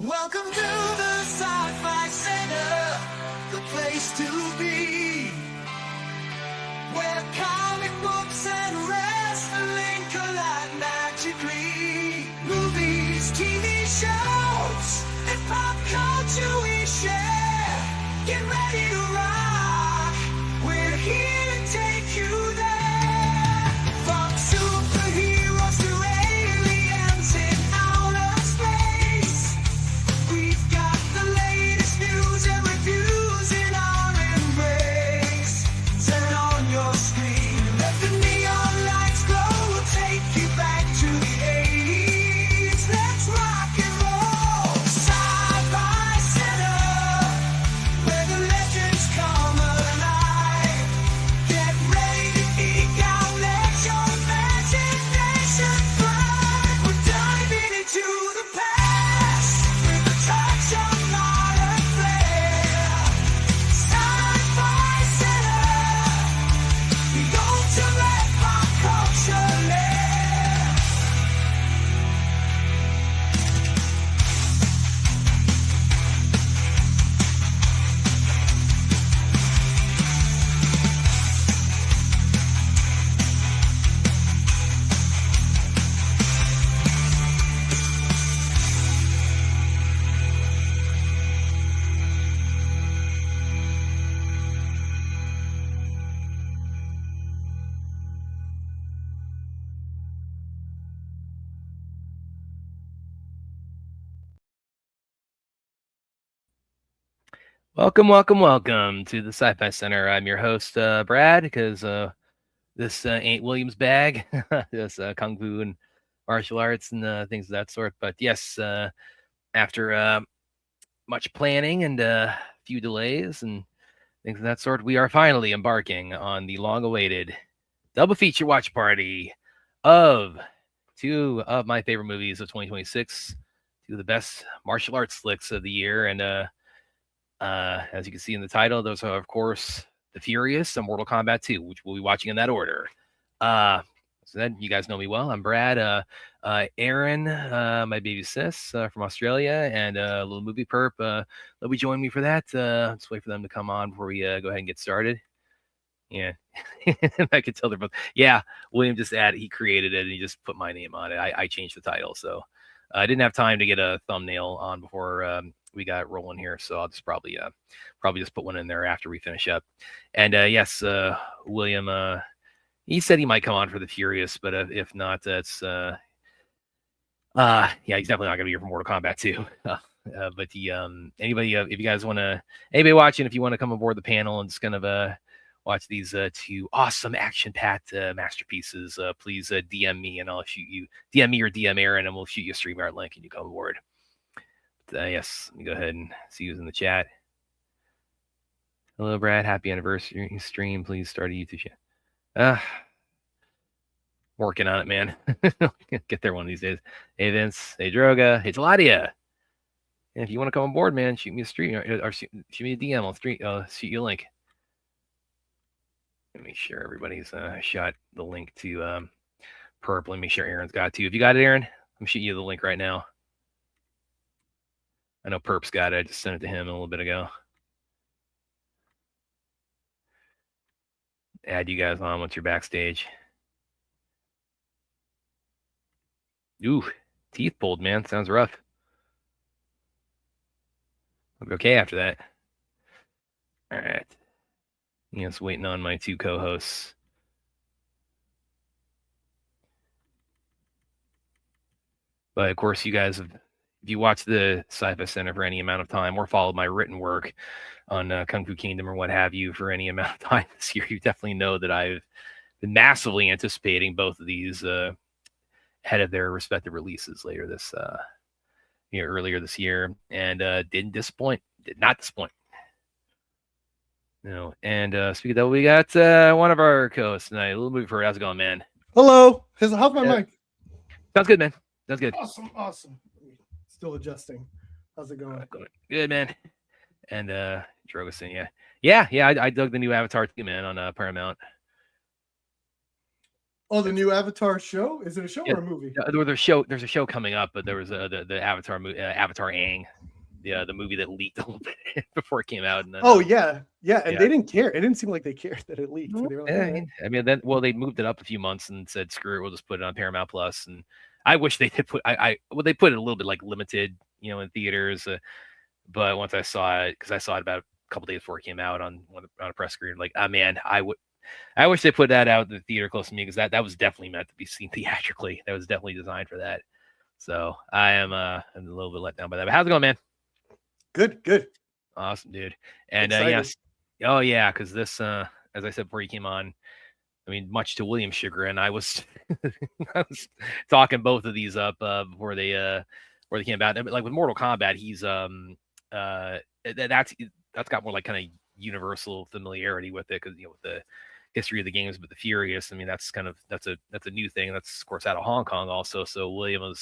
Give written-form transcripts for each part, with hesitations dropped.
Welcome to the Sci-Fi Center, the place to be, where comic books and wrestling collide magically. Movies, TV shows, and pop culture we share. Get ready to rock, we're here to take you there. From superheroes to aliens in outer space, we've got the latest news and reviews in our embrace. Turn on your screen, let the neon lights glow. We'll take you back to the 80s. Let's rock and roll. Sci-Fi Center, where the legends come alive. Get ready to geek out, let your imagination fly. We're diving into the past with a touch of modern flair. Sci-Fi Center, the ultimate pop culture lair. Welcome to the Sci-Fi Center. I'm your host, Brad, because this ain't William's bag. This Kung Fu and martial arts and things of that sort. But yes, after much planning and a few delays and things of that sort, we are finally embarking on the long-awaited double feature watch party of two of my favorite movies of 2026, two of the best martial arts flicks of the year, and as you can see in the title, those are, of course, The Furious and Mortal Kombat 2, which we'll be watching in that order. So then you guys know me well. I'm Brad. Aaron, my baby sis from Australia, and little movie perp. They'll be joining me for that. Just wait for them to come on before we go ahead and get started. Yeah, I could tell they're both. Yeah, William just added. He created it and he just put my name on it. I changed the title, so I didn't have time to get a thumbnail on before we got rolling here. So I'll just probably just put one in there after we finish up. And yes, William, he said he might come on for the Furious, but if not, that's yeah, he's definitely not gonna be here for Mortal Kombat 2. But the anybody, if you guys want to, anybody watching, if you want to come aboard the panel and just kind of watch these two awesome action-packed masterpieces, please DM me and I'll shoot you. DM me or DM Aaron and we'll shoot you a StreamYard link and you come aboard. But, yes, let me go ahead and see who's in the chat. Hello, Brad. Happy anniversary stream. Please start a YouTube channel. Working on it, man. Get there one of these days. Hey, Vince. Hey, Droga. Hey, Taladia. And if you want to come on board, man, shoot me a stream or shoot me a DM. I'll shoot you a link. Let me make sure everybody's shot the link to Perp. Let me make sure Aaron's got it too. If you got it, Aaron, I'm shooting you the link right now. I know Perp's got it. I just sent it to him a little bit ago. Add you guys on once you're backstage. Ooh, teeth pulled, man. Sounds rough. I'll be okay after that. All right. Yes, waiting on my two co-hosts. But of course, you guys have, if you watch the Sci-Fi Center for any amount of time or followed my written work on Kung Fu Kingdom or what have you for any amount of time this year, you definitely know that I've been massively anticipating both of these ahead of their respective releases later this earlier this year, and did not disappoint. No, and speaking of that, we got one of our co-hosts tonight. A little movie for how's it going, man? Hello. How's my mic? Sounds good, man. Sounds good. Awesome. Still adjusting. How's it going? Good, man. And Drogoson, yeah. I dug the new Avatar too, man, on Paramount. Oh, the new Avatar show? Is it a show Yeah, or a movie? there's a show coming up, but there was the Avatar movie, Avatar Aang, the movie that leaked a little bit before it came out. And then, Oh yeah, yeah, and yeah. they didn't care. It didn't seem like they cared that it leaked. They were like, Yeah, "All right." I mean, then they moved it up a few months and said, "Screw it, we'll just put it on Paramount Plus." And I wish they did put well, they put it a little bit like limited, in theaters. But once I saw it, because I saw it about a couple days before it came out on a press screen, like, oh man, I wish they put that out in the theater close to me, because that was definitely meant to be seen theatrically. That was definitely designed for that. So I am I'm a little bit let down by that. But how's it going, man? Good. Awesome, dude. And Excited. yes, oh yeah, because this, as I said before you came on, I mean, much to William's chagrin, I was I was talking both of these up before they came out. Like with Mortal Kombat, he's that's got more like kind of universal familiarity with it, because with the history of the games. But the Furious, I mean, that's a new thing. That's of course out of Hong Kong also. So William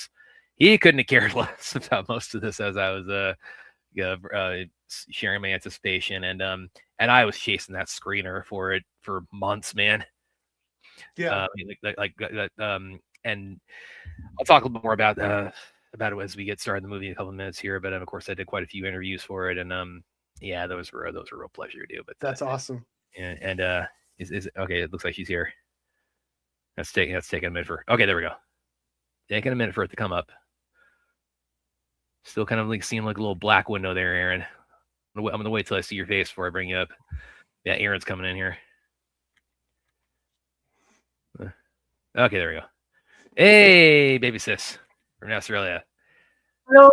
he couldn't have cared less about most of this, as I was sharing my anticipation, and I was chasing that screener for it for months, man. Yeah. And I'll talk a little bit more about it as we get started in the movie in a couple of minutes here. But of course, I did quite a few interviews for it, and yeah, those were a real pleasure to do. But that's awesome. And is okay? It looks like she's here. That's taking a minute for. Okay, there we go. Taking a minute for it to come up. Still kind of like seeing like a little black window there, Aaron. I'm gonna wait till I see your face before I bring you up. Yeah, Aaron's coming in here. Okay, there we go. Hey, baby sis from Australia. Hello.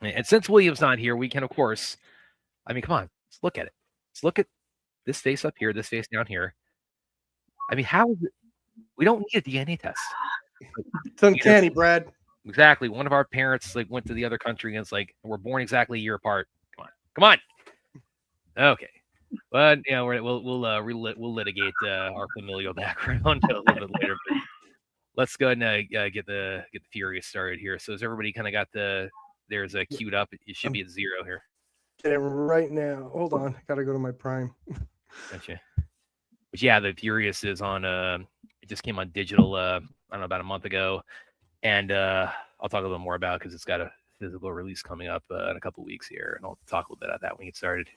And since William's not here, we can, of course, I mean, come on, let's look at it. Let's look at this face up here, this face down here. I mean, how is it? We don't need a DNA test. It's uncanny, Brad. Exactly. One of our parents like went to the other country, and it's like, we're born exactly a year apart. Come on. Okay. But we'll litigate our familial background a little bit later. But let's go ahead and get the Furious started here. So has everybody kind of got there's a queued up? It should be at 0 here. Get it right now. Hold on, I gotta go to my Prime. Gotcha. But yeah, the Furious is on. It just came on digital. I don't know, about a month ago, and I'll talk a little more about it because it's got a physical release coming up in a couple weeks here, and I'll talk a little bit about that when we get started.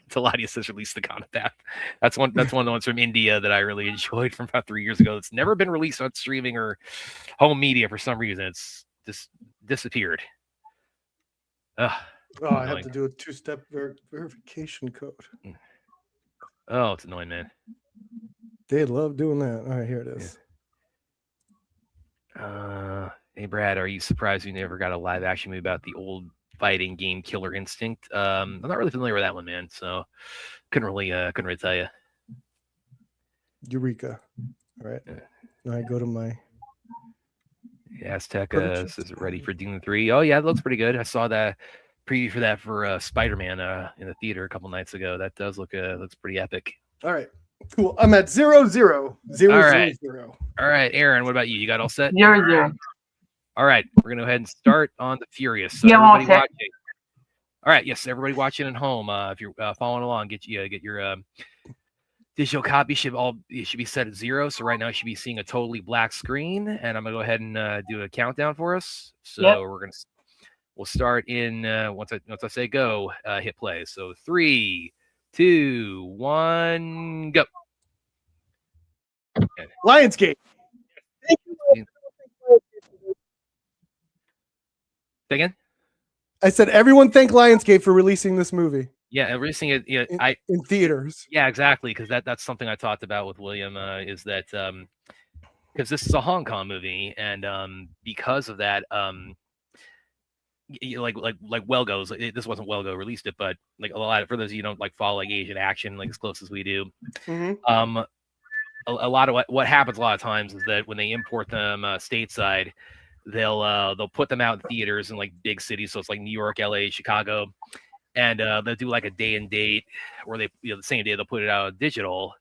Teladius says release the Kombat. That's one of the ones from India that I really enjoyed from about 3 years ago. It's never been released on streaming or home media for some reason. It's just disappeared. I have to do a 2-step verification code. Oh, it's annoying, man. They love doing that. All right, here it is. Yeah. Hey, Brad, are you surprised we never got a live action movie about the old fighting game Killer Instinct? I'm not really familiar with that one, man. So couldn't really tell you. Eureka. All right. Now I go to my Aztec is ready for Doom 3. Oh yeah, it looks pretty good. I saw that preview for that for Spider-Man in the theater a couple nights ago. That does looks pretty epic. All right. Cool. I'm at 0, 0, 0, all right. 0. All right, Aaron, what about you? You got all set? 0, 0. All right, we're gonna go ahead and start on the Furious. So Yeah, everybody okay. watching. All right, yes, everybody watching at home. If you're following along, get your digital copy should be set at 0. So right now you should be seeing a totally black screen, and I'm gonna go ahead and do a countdown for us. So Yep. we'll start in once I say go, hit play. So 3, 2, 1, go. Okay. Lionsgate. Say again? I said everyone thank Lionsgate for releasing this movie. Yeah, and releasing it. Yeah, in theaters. Yeah, exactly, because that's something I talked about with William. Is that because this is a Hong Kong movie, and because of that, like Welgo's. This wasn't Welgo released it, but like a lot of, for those of you who don't like follow like Asian action like as close as we do. Mm-hmm. A lot of what happens a lot of times is that when they import them stateside, they'll put them out in theaters in like big cities, so it's like New York, LA, Chicago, and they'll do like a day and date, or they the same day they'll put it out digital,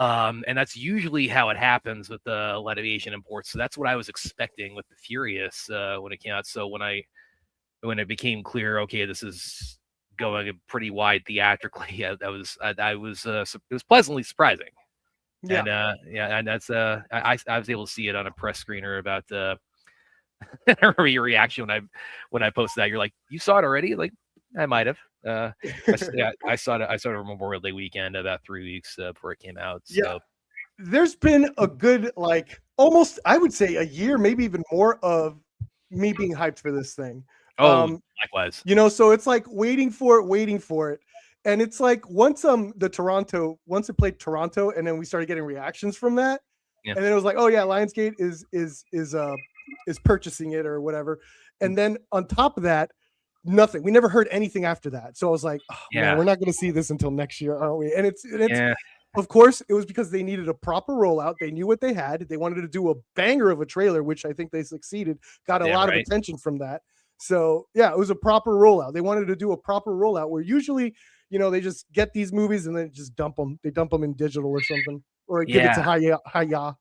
and that's usually how it happens with a lot of Asian imports. So that's what I was expecting with the Furious when it came out. So when it became clear, okay, this is going pretty wide theatrically, it was pleasantly surprising. Yeah. And yeah, and that's I was able to see it on a press screener about I remember your reaction when I posted that. You're like, you saw it already? Like, I might have. Yeah, I saw it. I saw it on Memorial Day weekend, about 3 weeks before it came out. Yeah. So There's been a good, like, almost, I would say a year, maybe even more of me being hyped for this thing. Likewise. You know, so it's like waiting for it. And it's like once it played Toronto, and then we started getting reactions from that. Yeah. And then it was like, oh yeah, Lionsgate is purchasing it or whatever. And then on top of that, nothing. We never heard anything after that. So I was like, oh, man, we're not going to see this until next year, aren't we? And it's of course, it was because they needed a proper rollout. They knew what they had. They wanted to do a banger of a trailer, which I think they succeeded. Got a lot of attention from that. So yeah, it was a proper rollout. They wanted to do a proper rollout where usually, you know, they just get these movies and then just dump them. They dump them in digital or something, or give it to Hi-Ya.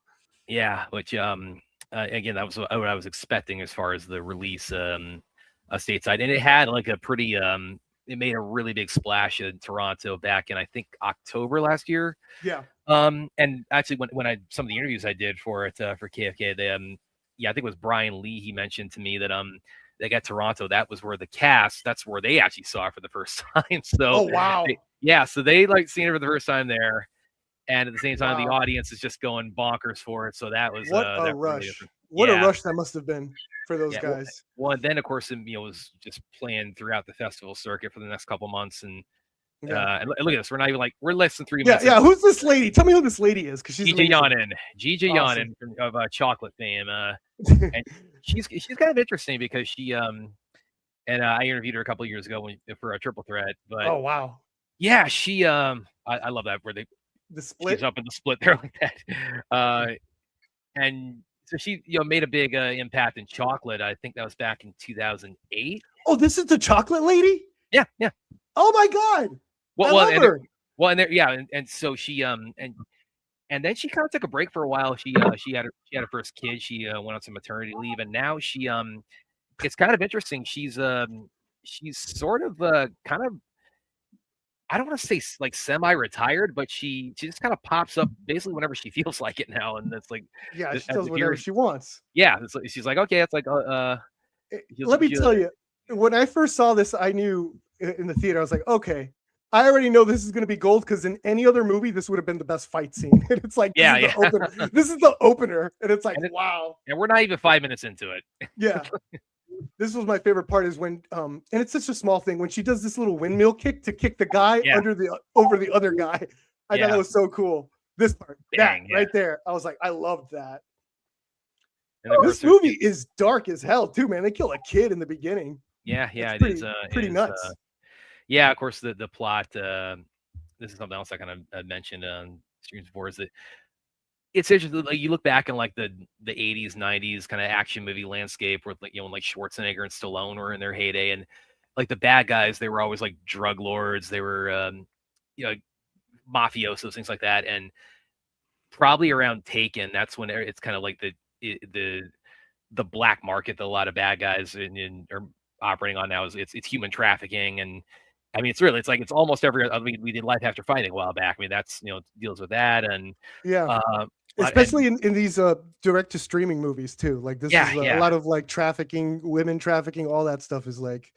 Yeah, which again, that was what I was expecting as far as the release stateside, and it had like a pretty it made a really big splash in Toronto back in, I think, October last year. Yeah. And actually when some of the interviews I did for it for KFK, they I think it was Brian Lee, he mentioned to me that they got Toronto, that's where they actually saw it for the first time. So oh wow. So they like seen it for the first time there. And at the same time, the audience is just going bonkers for it. So that was what a rush. What a rush that must have been for those guys. Well, and then of course, it was just playing throughout the festival circuit for the next couple months. And look at this. We're not even we're less than 3 minutes. Yeah. Who's this lady? Tell me who this lady is, because she's Gigi Yanin of chocolate fame. And she's kind of interesting because she and I interviewed her a couple of years ago for a Triple Threat. But oh wow. Yeah, she I love that where the split. She's up in the split there like that. And so she, made a big impact in chocolate. I think that was back in 2008. Oh, this is the chocolate lady? Yeah. Oh my God. I love her. And so she and then she kind of took a break for a while. She had her first kid. She went on some maternity leave, and now she it's kind of interesting. She's sort of kind of, I don't want to say like semi-retired, but she just kind of pops up basically whenever she feels like it now, and it's like she does whatever she wants. Yeah, she's like, okay, it's like let me tell you, when I first saw this, I knew in the theater, I was like, okay, I already know this is going to be gold, because in any other movie, this would have been the best fight scene. And it's like, this is the opener, and it's like, wow. And we're not even 5 minutes into it. Yeah. This was my favorite part, is when and it's such a small thing, when she does this little windmill kick to kick the guy over the other guy. I thought that was so cool. This part, right there, I was like, I loved that. And this movie is dark as hell too, man. They kill a kid in the beginning. Yeah, it's pretty nuts. Yeah, of course the plot. This is something else I kind of mentioned on streams before, is that it's interesting. Like, you look back in like the 80s, 90s kind of action movie landscape, where like like Schwarzenegger and Stallone were in their heyday, and like the bad guys, they were always like drug lords, they were mafiosos, things like that. And probably around Taken, that's when it's kind of like the black market that a lot of bad guys are operating on now. It's human trafficking. And I mean, it's almost every. I mean, we did Life After Fighting a while back. I mean, that's deals with that. And especially in these direct to streaming movies too. Like this is a lot of like trafficking, women trafficking, all that stuff is like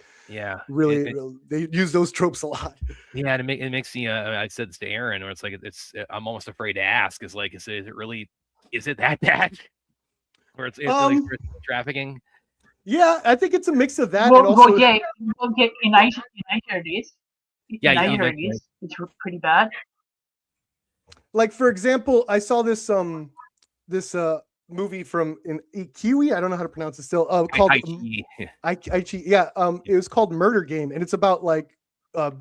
really they use those tropes a lot. Yeah, and it makes me. I said this to Aaron, where it's like I'm almost afraid to ask. Is like, is it that bad? Or it's like trafficking? Yeah, I think it's a mix of that. Well, and also United is. United is. It's pretty bad. Like, for example, I saw this movie from Kiwi. I don't know how to pronounce it still. Called Aichi. Yeah. It was called Murder Game, and it's about like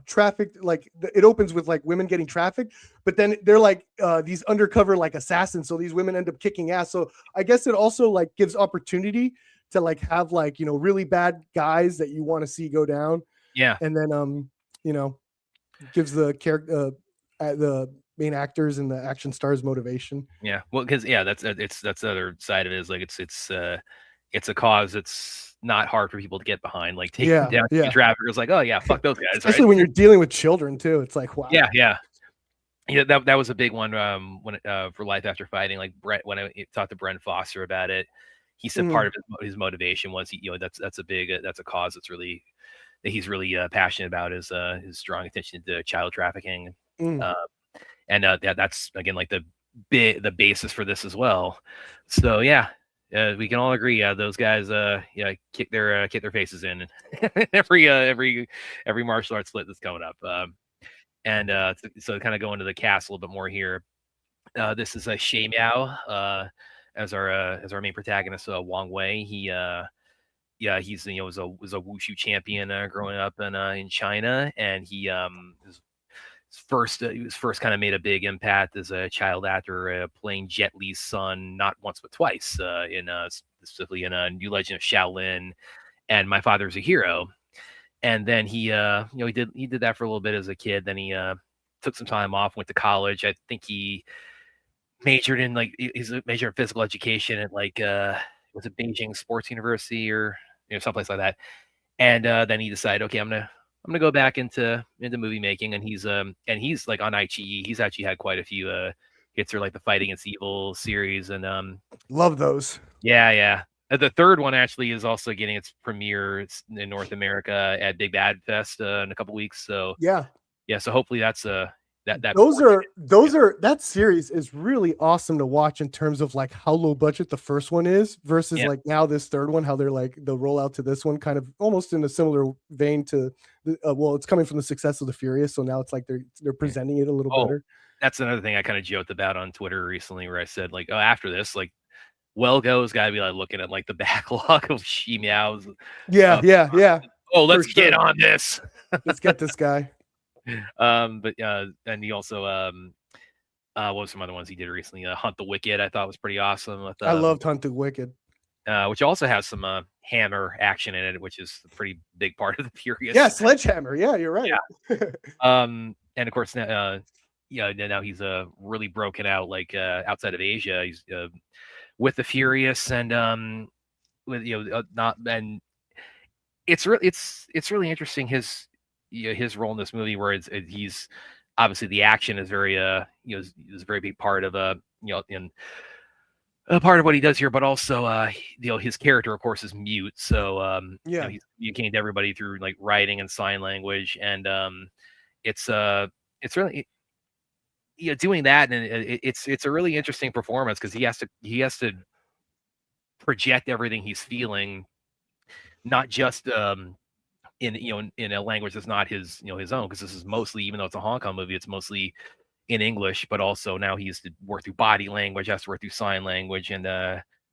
trafficked. Like, it opens with like women getting trafficked, but then they're like these undercover like assassins. So these women end up kicking ass. So I guess it also like gives opportunity to like have like really bad guys that you want to see go down. Yeah. And then gives the character the main actors and the action stars motivation. Yeah, well, because that's the other side of it, is like it's a cause that's not hard for people to get behind. Like taking down traffickers, like, oh yeah, fuck those guys. Especially when you're dealing with children too. It's like, wow. Yeah. Yeah, that was a big one when for Life After Fighting. Like Brent, when I talked to Brent Foster about it, he said part of his motivation was that's a big that's a cause that he's really passionate about is his strong attention to child trafficking, and that's again like the basis for this as well. So yeah, we can all agree. Those guys, kick their faces in every martial arts split that's coming up. And so kind of go into the cast a little bit more here. This is Shay Miao as our main protagonist, Wang Wei. He's was a wushu champion growing up in China, and he was first kind of made a big impact as a child actor playing Jet Li's son not once but twice in specifically in New Legend of Shaolin and My Father's a Hero. And then he did that for a little bit as a kid. Then he took some time off, went to college. I think he majored in he's a major in physical education at was it Beijing Sports University or someplace like that. And then he decided, okay, I'm gonna go back into movie making. And he's like on iQIYI. He's actually had quite a few hits or like the Fight Against Evil series and love those. Yeah. The third one actually is also getting its premiere in North America at Big Bad Fest in a couple weeks. So yeah. So hopefully that's that. That series is really awesome to watch in terms of like how low budget the first one is versus like now this third one, how they're like the rollout to this one kind of almost in a similar vein to it's coming from the success of The Furious. So now it's like they're presenting it a little better. That's another thing I kind of joked about on Twitter recently where I said like, oh, after this, like Welgo's got to be like looking at like the backlog of Shay Miao's. Yeah. Oh, let's get on this. Let's get this guy. But and he also what was some other ones he did recently? Hunt the Wicked, I thought was pretty awesome. I loved Hunt the Wicked, which also has some hammer action in it, which is a pretty big part of the Furious. Yeah, sledgehammer. Yeah, you're right. Yeah. And of course now he's really broken out like outside of Asia. He's with the Furious and with not and it's really interesting his role in this movie where he's obviously the action is very is a very big part of in a part of what he does here, but also his character of course is mute, so he's communicating to everybody through like writing and sign language, and it's really doing that, and it's a really interesting performance because he has to project everything he's feeling, not just in a language that's not his his own, because this is mostly, even though it's a Hong Kong movie, it's mostly in English, but also now he has to work through body language, has to work through sign language, and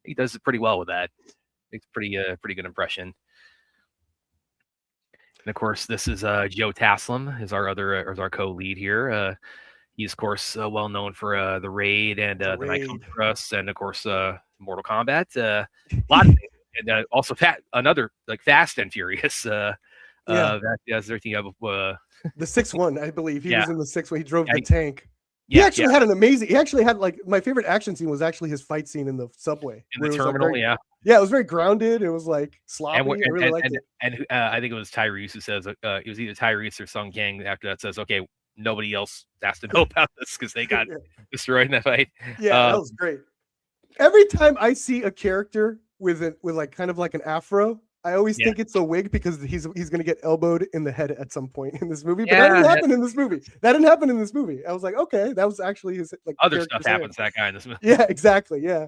he does it pretty well with that. It's pretty good impression. And of course, this is Joe Taslim is our co-lead here. He's of course well known for The Raid and The Night Comes For Us, and of course Mortal Kombat. A lot of things. And also another like Fast and Furious. That's their team. The sixth one, I believe. He was in the sixth one. He drove the tank. He actually had an amazing. He actually had like my favorite action scene was actually his fight scene in the subway. In the terminal, Yeah, it was very grounded. It was like sloppy. I really liked it. And I think it was Tyrese who says it was either Tyrese or Sung Kang after that says, okay, nobody else has to know about this because they got destroyed in that fight. Yeah, that was great. Every time I see a character with like kind of like an afro, I always think it's a wig because he's gonna get elbowed in the head at some point in this movie. But that didn't happen in this movie. That didn't happen in this movie. I was like, okay, that was actually his like other stuff happens to that guy in this movie. Yeah, exactly. Yeah.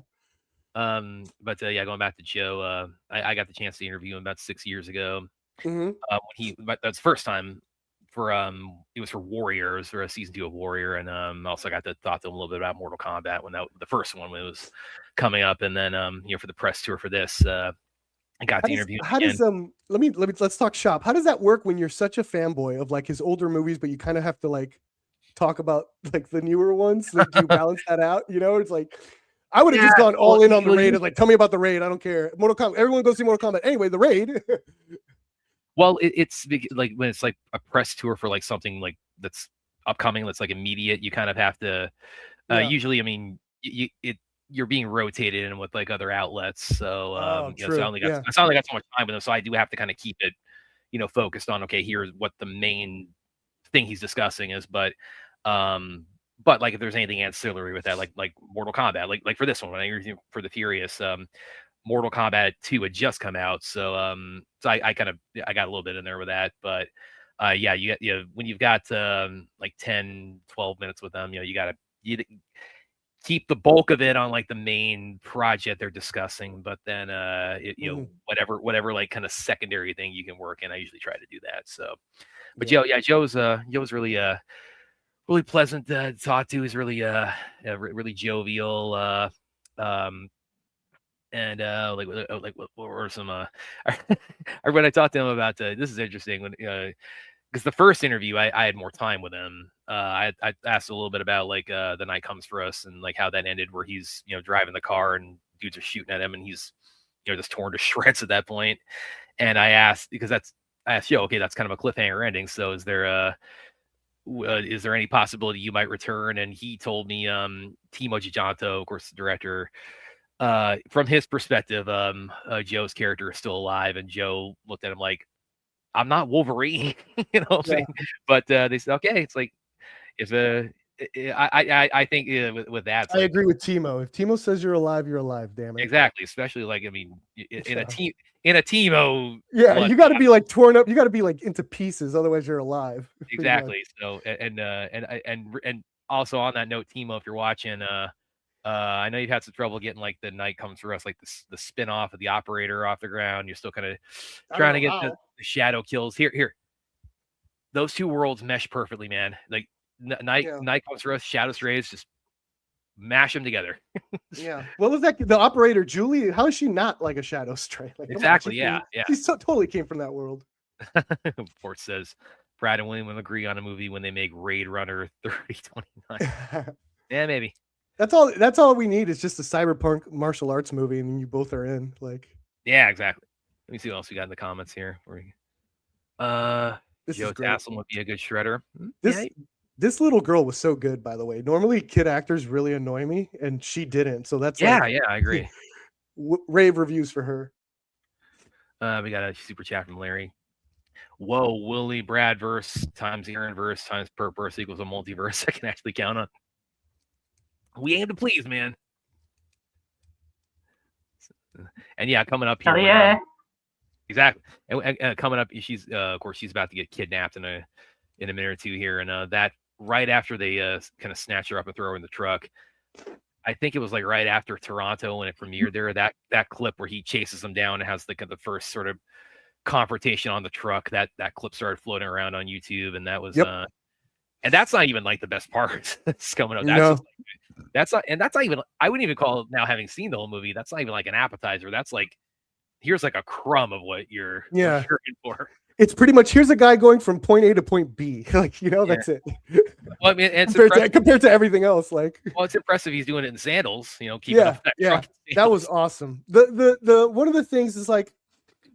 But going back to Joe, I got the chance to interview him about 6 years ago. When that's the first time for it was for Warrior, it was for season 2 of Warrior, and also got to talk to him a little bit about Mortal Kombat when the first one was coming up, and then for the press tour for this, I got to interview. How does let's talk shop. How does that work when you're such a fanboy of like his older movies, but you kind of have to like talk about like the newer ones? Like, do you balance that out? It's like I would have just gone all in on The Raid. Like, tell me about The Raid. I don't care. Mortal Kombat. Everyone go see Mortal Kombat. Anyway, The Raid. Well, it's like when it's like a press tour for like something like that's upcoming, that's like immediate. You kind of have to. Usually, I mean, you're being rotated in with like other outlets, so I only got so much time with them, so I do have to kind of keep it, focused on here's what the main thing he's discussing is, but but like if there's anything ancillary with that, like Mortal Kombat, like for this one, when I interviewed for the Furious, Mortal Kombat 2 had just come out, so I kind of I got a little bit in there with that, but yeah, when you've got like 10, 12 minutes with them, you gotta keep the bulk of it on like the main project they're discussing, but then whatever like kind of secondary thing you can work in, I usually try to do that. So, but Joe's really really pleasant to talk to. He's really really jovial. And like what were some when I talked to him about this is interesting when because the first interview I had more time with him. I asked a little bit about like The Night Comes for Us and like how that ended, where he's driving the car and dudes are shooting at him and he's just torn to shreds at that point. And I asked because I asked okay, that's kind of a cliffhanger ending. So is there any possibility you might return? And he told me Timo Gijanto, of course, the director. From his perspective, Joe's character is still alive, and Joe looked at him like, "I'm not Wolverine," what I'm saying? But they said, "Okay." It's like if I think with that, I agree with Timo. If Timo says you're alive, damn it. Exactly, especially like in a Timo. Yeah, you got to be like torn up. You got to be like into pieces, otherwise you're alive. Exactly. So and also on that note, Timo, if you're watching, I know you've had some trouble getting like The Night Comes for Us, like the spin-off of The Operator off the ground. You're still kind of trying to get the shadow kills. Here. Those two worlds mesh perfectly, man. Like Night Comes for Us, Shadow Strays, just mash them together. Yeah. What was that? The Operator, Julie, how is she not like a Shadow Stray? Like, exactly, yeah. She totally came from that world. Fort says Brad and William will agree on a movie when they make Raid Runner 3029. Yeah, maybe. That's all we need is just a cyberpunk martial arts movie, and you both are in. Like, yeah, exactly. Let me see what else we got in the comments here. Joe Taslim would be a good shredder. This little girl was so good, by the way. Normally, kid actors really annoy me, and she didn't. So that's I agree. Rave reviews for her. We got a super chat from Larry. Whoa, Willie Brad verse times Aaron verse times per verse equals a multiverse I can actually count on. We aim to please, man. And yeah, coming up here. Oh, yeah. Exactly. And coming up, she's of course she's about to get kidnapped in a minute or two here, and that right after they kind of snatch her up and throw her in the truck. I think it was like right after Toronto when it premiered there. That clip where he chases them down and has the first sort of confrontation on the truck. That clip started floating around on YouTube, and that was and that's not even like the best part. It's coming up. That's not even. I wouldn't even call it, now having seen the whole movie, that's not even like an appetizer. That's like, here's like a crumb of what you're looking for. It's pretty much, here's a guy going from point A to point B. Like, that's it. Well, I mean, it's compared to everything else. Like, well, it's impressive he's doing it in sandals. Keeping up that truck. That was awesome. The one of the things is like,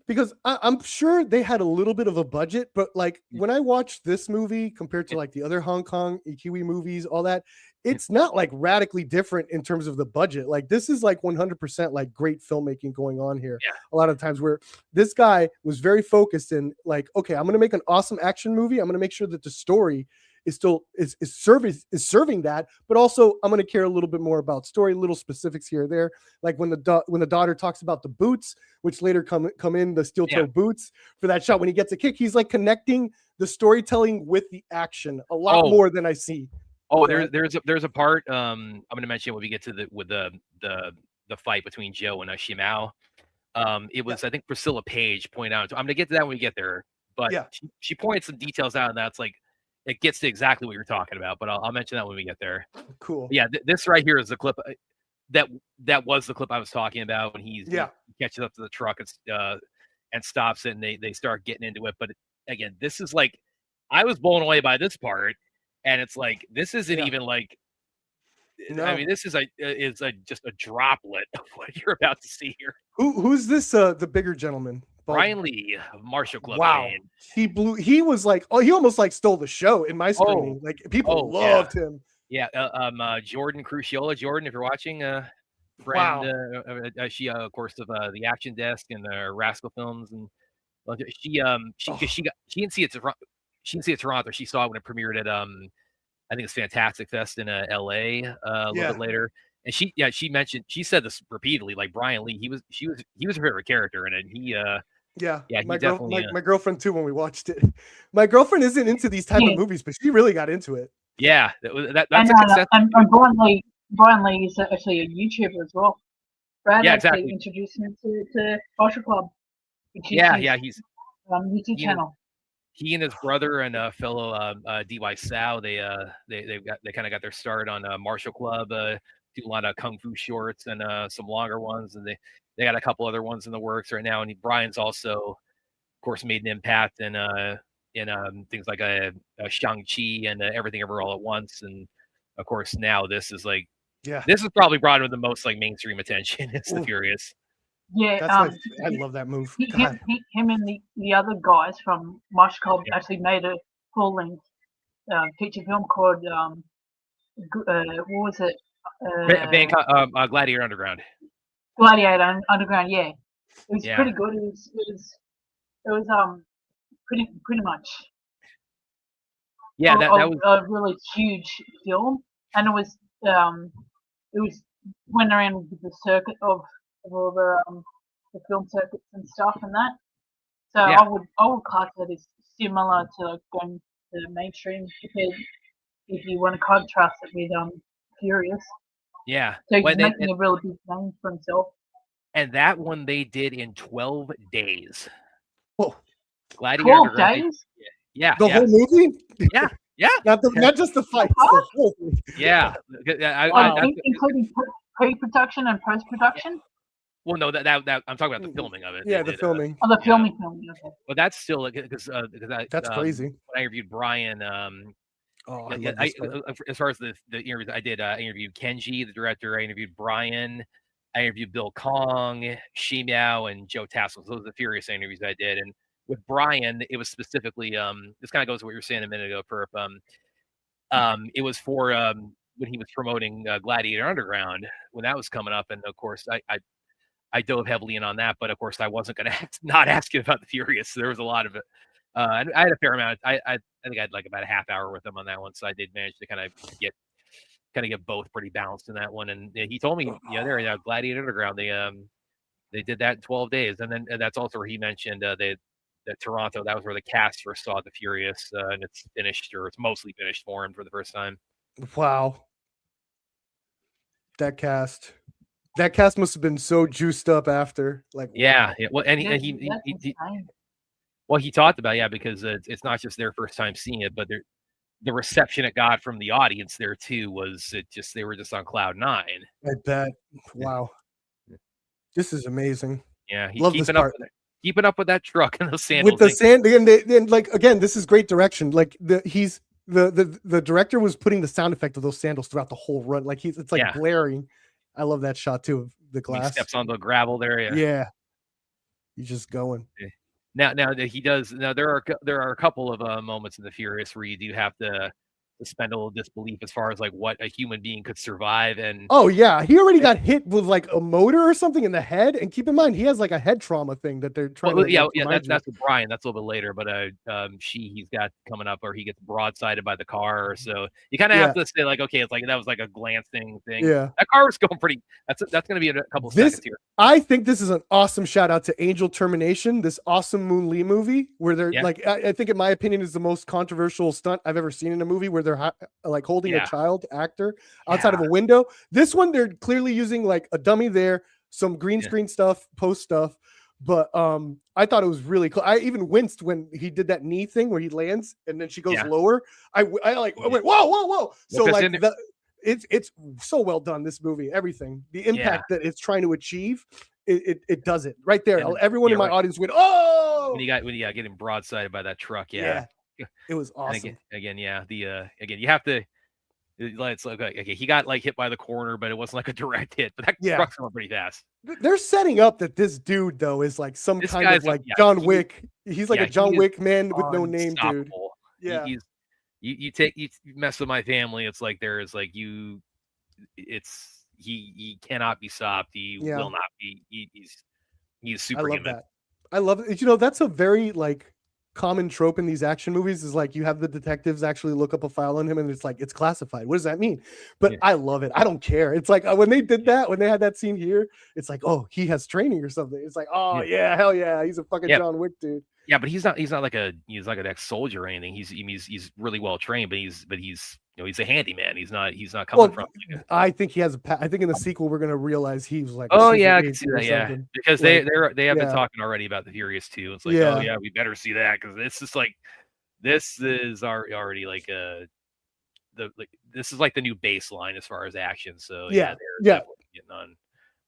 because I'm sure they had a little bit of a budget, but like when I watched this movie compared to like the other Hong Kong Kiwi movies, all that, it's not like radically different in terms of the budget. Like this is like 100% like great filmmaking going on here. Yeah. A lot of times where this guy was very focused in like, okay, I'm going to make an awesome action movie. I'm going to make sure that the story is still is serving that, but also I'm going to care a little bit more about story, little specifics here or there. Like when the daughter talks about the boots, which later come in the steel toe boots for that shot when he gets a kick, he's like connecting the storytelling with the action a lot more than I see. Oh, there's a part I'm going to mention when we get to the fight between Joe and Shimao. It was I think Priscilla Page pointed out. I'm going to get to that when we get there, but she points some details out, and that's like. It gets to exactly what you're talking about, but I'll mention that when we get there. Cool. Yeah, this right here is the clip that was the clip I was talking about when he catches up to the truck and stops it, and they start getting into it. But again, this is like I was blown away by this part, and it's like this isn't even like. No. I mean, this is just a droplet of what you're about to see here. Who's this? The bigger gentleman. Brian Lee of Marshall Club. Wow, he was like, he almost like stole the show in my screening. Like people loved him. Yeah, Jordan Cruciola. Jordan, if you're watching, friend, she of course of the Action Desk and Rascal Films, and she didn't see it. She didn't see it Toronto. She saw it when it premiered at I think it's Fantastic Fest in LA a little Yeah. bit later. And she said this repeatedly, like Brian Lee, he was her favorite character in it. Yeah, He definitely my girlfriend too when we watched it. My girlfriend isn't into these type of movies, but she really got into it. yeah, that's a consensus. And Brian Lee is actually a YouTuber as well. Brad actually introduced him to Martial Club. Yeah, he's YouTube channel. He and his brother and fellow DY Sao, they kind of got their start on Martial Club, do a lot of kung fu shorts and some longer ones, and they got a couple other ones in the works right now. And Brian's also, of course, made an impact in things like Shang-Chi and Everything Ever All at Once, and of course now this is probably brought him the most like mainstream attention. It's the Furious. Yeah, I love that move. Him and the other guys from Martial Club actually made a full-length feature film called what was it? Gladiator Underground. Gladiator Underground, yeah. It was pretty good. It was pretty much. Yeah, that was a really huge film, and it was went around with the circuit of all the film circuits and stuff and that. So I would class that as similar to like going to the mainstream if you want to contrast it with Furious. Yeah. So he's making a really big name for himself. And that one they did in 12 days. Whoa. Gladiator 12 days? Yeah. The whole movie? Yeah. Yeah. Not just the fights. Yeah. Including pre-production and post-production? Well, no, that I'm talking about the filming of it. Yeah, the filming. The filming. Okay. But that's still because that's crazy. When I interviewed Brian, as far as the interviews I did, I interviewed Kenji, the director. I interviewed Brian. I interviewed Bill Kong, Shimiao, and Joe Tassels. Those are the Furious interviews I did. And with Brian, it was specifically this kind of goes to what you were saying a minute ago, Perp. It was for when he was promoting Gladiator Underground when that was coming up, and of course I dove heavily in on that, but of course I wasn't going to not ask you about the Furious. So there was a lot of it. I had a fair amount. I think I had like about a half hour with him on that one, so I did manage to kind of get both pretty balanced in that one. And he told me, they're Gladiator Underground. They did that in 12 days, and that's also where he mentioned that Toronto. That was where the cast first saw the Furious, and it's finished, or it's mostly finished for him for the first time. Wow, that cast must have been so juiced up after. Like, yeah. Well, and he talked about because it's not just their first time seeing it, but the reception it got from the audience there too was they were just on cloud nine. I bet. Wow, this is amazing. Yeah, love this part. Keeping up with that truck and those sandals. With the sand, and like again, this is great direction. Like the director was putting the sound effect of those sandals throughout the whole run. Like it's like blaring. I love that shot too of the glass. He steps on the gravel there. Yeah. He's just going. Now he does. Now there are a couple of moments in the Furious where you do have to suspend a little disbelief as far as like what a human being could survive. And he already got hit with like a motor or something in the head. And keep in mind, he has like a head trauma thing that they're trying to. That's with Brian. That's a little bit later, but he's got coming up, or he gets broadsided by the car, or so you kind of have to say like, okay, it's like that was like a glancing thing. Yeah, that car was going pretty. That's going to be a couple seconds here. I think this is an awesome shout out to Angel Termination, this awesome Moon Lee movie where they're like, I think in my opinion is the most controversial stunt I've ever seen in a movie where they're like holding a child actor outside of a window. This one, they're clearly using like a dummy there, some green screen stuff, post stuff. But I thought it was really cool. I even winced when he did that knee thing where he lands and then she goes lower. I went, whoa. So like it's so well done, this movie, everything, the impact that it's trying to achieve, it does it right there. And everyone in my audience went, oh, when you got getting broadsided by that truck. Yeah. It was awesome. Again, you have to. It's like okay, he got like hit by the corner, but it wasn't like a direct hit. But that truck's going pretty fast. They're setting up that this dude though is like some kind of like John Wick. He's like a John Wick man with no name, dude. Yeah, you mess with my family. It's like there is like he cannot be stopped. He will not be. He's superhuman. I love it. You know, that's a very like common trope in these action movies is like you have the detectives actually look up a file on him and it's like it's classified. What does that mean? But I love it. I don't care. It's like when they did that, when they had that scene here, it's like, oh, he has training or something. It's like, oh yeah, hell yeah, he's a fucking John Wick dude. Yeah, but he's not like an ex-soldier or anything. He's really well trained, but he's he's a handyman. He's not coming from. I think he has I think in the sequel we're gonna realize he was like. Oh yeah, I can see that. Yeah, because they have been talking already about the Furious 2. It's like, oh yeah, we better see that because this is already like this is like the new baseline as far as action. So they're getting on.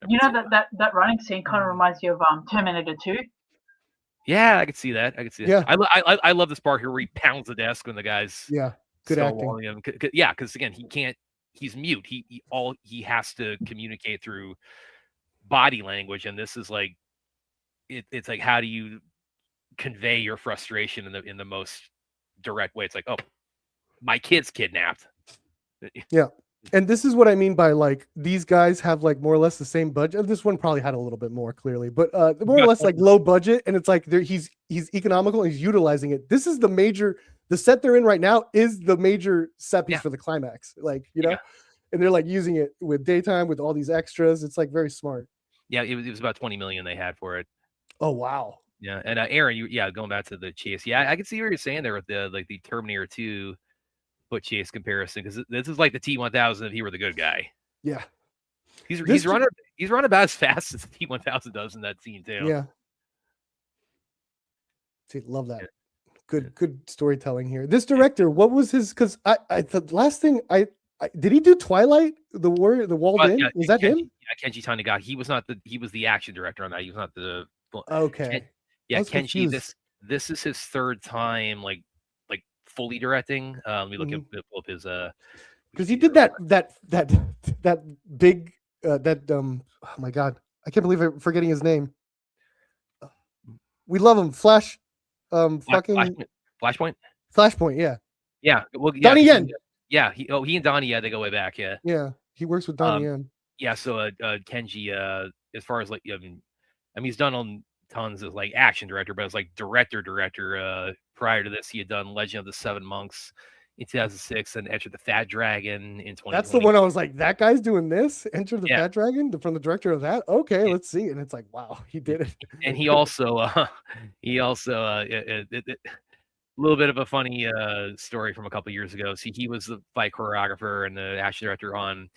You know that running scene kind of reminds you of Terminator 2. Yeah, I could see that. Yeah. I love this part here where he pounds the desk when the guy's good acting. Him. Yeah, because again, he's mute. He has to communicate through body language, and this is like it's like, how do you convey your frustration in the most direct way? It's like, oh, my kid's kidnapped. Yeah. And this is what I mean by like these guys have like more or less the same budget. This one probably had a little bit more clearly, but more or less like low budget. And it's like he's economical and he's utilizing it. This is the set they're in right now is the major set piece for the climax. Like, you know, and they're like using it with daytime with all these extras. It's like very smart. Yeah, it was about 20 million they had for it. Oh wow. Yeah, and Aaron, going back to the chase. Yeah, I can see what you're saying there with the Terminator 2 foot chase comparison, because this is like the T-1000 if he were the good guy. Yeah, he's running about as fast as the T-1000 does in that scene too. Yeah, see, love that. Good storytelling here. This director, what was his? Because the last thing did he do Twilight, the Walled In? Was that him? Yeah, Kenji Tanigaki. He was the action director on that. He was not the. Okay. Kenji. This is his third time like fully directing. We look at his because he did that big oh my god, I can't believe I'm forgetting his name. We love him. Flashpoint. Yeah. Well, Donnie Yen. Yeah, he and Donnie, they go way back. Yeah, he works with Donnie Yen. Yeah, so Kenji, as far as like, I mean, he's done on tons of like action director, but as like director. Prior to this, he had done Legend of the Seven Monks in 2006 and Enter the Fat Dragon in 2020. That's the one I was like, that guy's doing this? Enter the Fat Dragon from the director of that? Okay, let's see. And it's like, wow, he did it. And he also a little bit of a funny story from a couple years ago. See, he was the fight choreographer and the action director on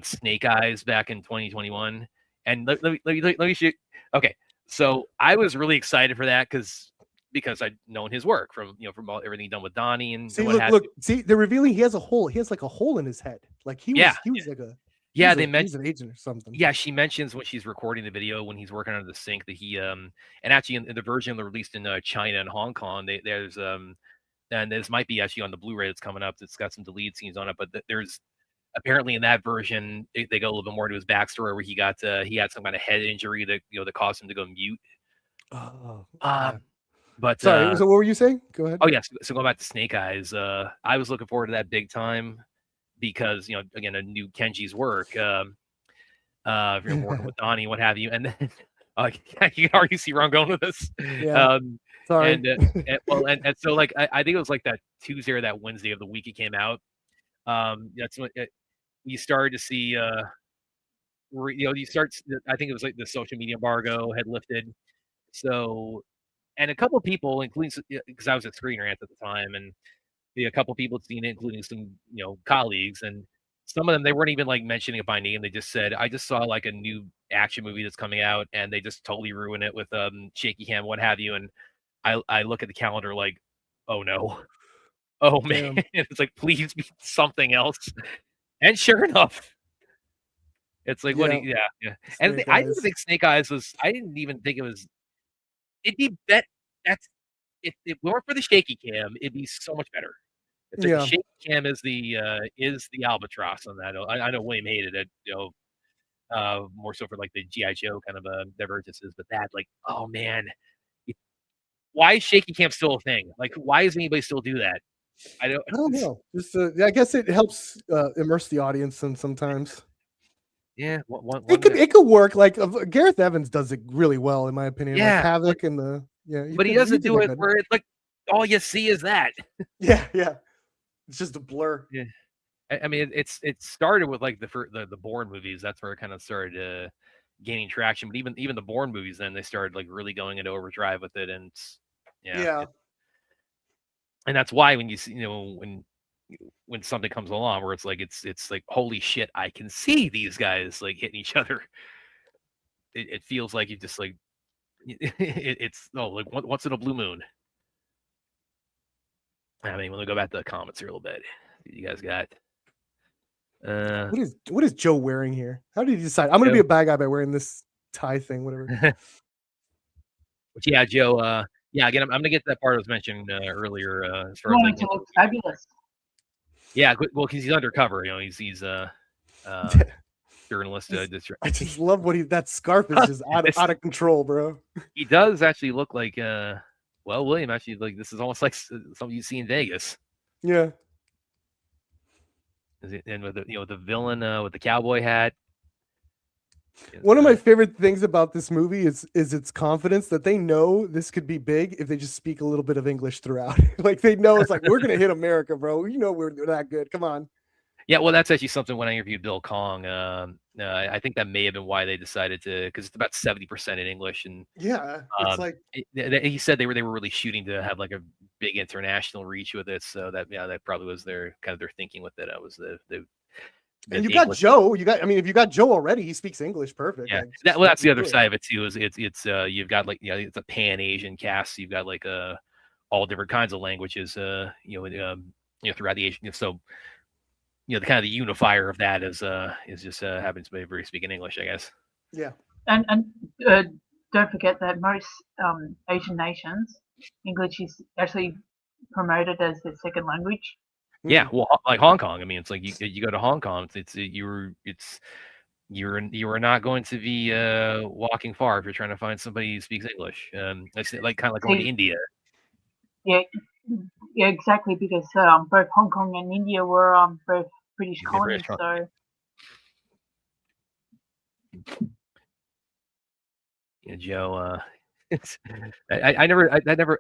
Snake Eyes back in 2021. And let me shoot. Okay, so I was really excited for that because I'd known his work from everything done with Donnie and see, look, see, they're revealing he has a hole. He has like a hole in his head. Like he was like a they mentioned he's an agent or something. Yeah, she mentions when she's recording the video when he's working under the sink that he and actually in the version they released in China and Hong Kong, there's and this might be actually on the Blu-ray that's coming up. It's got some deleted scenes on it, but there's apparently in that version they go a little bit more to his backstory where he had some kind of head injury that caused him to go mute. But sorry, so what were you saying? Go ahead. Oh yes, so going back to Snake Eyes, I was looking forward to that big time because again, a new Kenji's work, if you're working with Donnie, what have you, and then you can already see where I'm going with this. Yeah. Sorry. And so like I think it was like that Tuesday or that Wednesday of the week it came out. That's when you started to see I think it was like the social media embargo had lifted, so. And a couple of people, including because I was a Screen Rant at the time, and a couple of people had seen it, including some colleagues, and some of them they weren't even like mentioning it by name. They just said, "I just saw like a new action movie that's coming out," and they just totally ruin it with shaky cam, what have you. And I look at the calendar like, oh no, oh man, it's like please be something else. And sure enough, it's like what? Yeah. And I didn't think Snake Eyes was. I didn't even think it was. It'd be bet that's if it weren't for the shaky cam, it'd be so much better. It's like the shaky cam is the albatross on that. I know William hated it, more so for like the G.I. Joe kind of divergences, but that like, oh man, why is shaky cam still a thing? Like, why does anybody still do that? I don't know. Just I guess it helps immerse the audience in sometimes. Yeah, it could work. Like Gareth Evans does it really well, in my opinion. Yeah, like Havoc and but he doesn't do it where it's like all you see is that. Yeah, it's just a blur. Yeah, I mean, it started with like the Bourne movies. That's where it kind of started gaining traction. But even the Bourne movies, then they started like really going into overdrive with it, and yeah. And that's why when you see, when something comes along where it's like holy shit, I can see these guys like hitting each other. It feels like you just like it's like once in a blue moon. I mean, when we go back to the comments here a little bit, you guys got. What is Joe wearing here? How did he decide? I'm gonna be a bad guy by wearing this tie thing, whatever. Which Joe. Yeah, again, I'm gonna get to that part I was mentioning earlier. As far as to look fabulous. Yeah, well, because he's undercover. He's journalist. I just love that scarf is just out of control, bro. He does actually look like William. Actually, like this is almost like something you see in Vegas. Yeah. And with the villain with the cowboy hat. One of my favorite things about this movie is its confidence that they know this could be big if they just speak a little bit of English throughout. Like they know it's like we're gonna hit America, bro. We're that good. Come on. Yeah, well, that's actually something when I interviewed Bill Kong. I think that may have been why they decided to, because it's about 70% in English, and it's like he said they were really shooting to have like a big international reach with it. So that probably was their thinking with it. Was the and you got English. Joe. If you got Joe already, he speaks English perfect. Yeah, that's the other side of it too. Is it's you've got like it's a Pan Asian cast. So you've got like all different kinds of languages. Throughout the Asian. So the kind of the unifier of that is just having somebody speaking English, I guess. Yeah, and don't forget that most Asian nations, English is actually promoted as their second language. Yeah, well, like Hong Kong. I mean, it's like you go to Hong Kong. You're not going to be walking far if you're trying to find somebody who speaks English. It's like kind of like going to India. Yeah, exactly. Because both Hong Kong and India were both British colonies. So. Yeah, Joe. I never.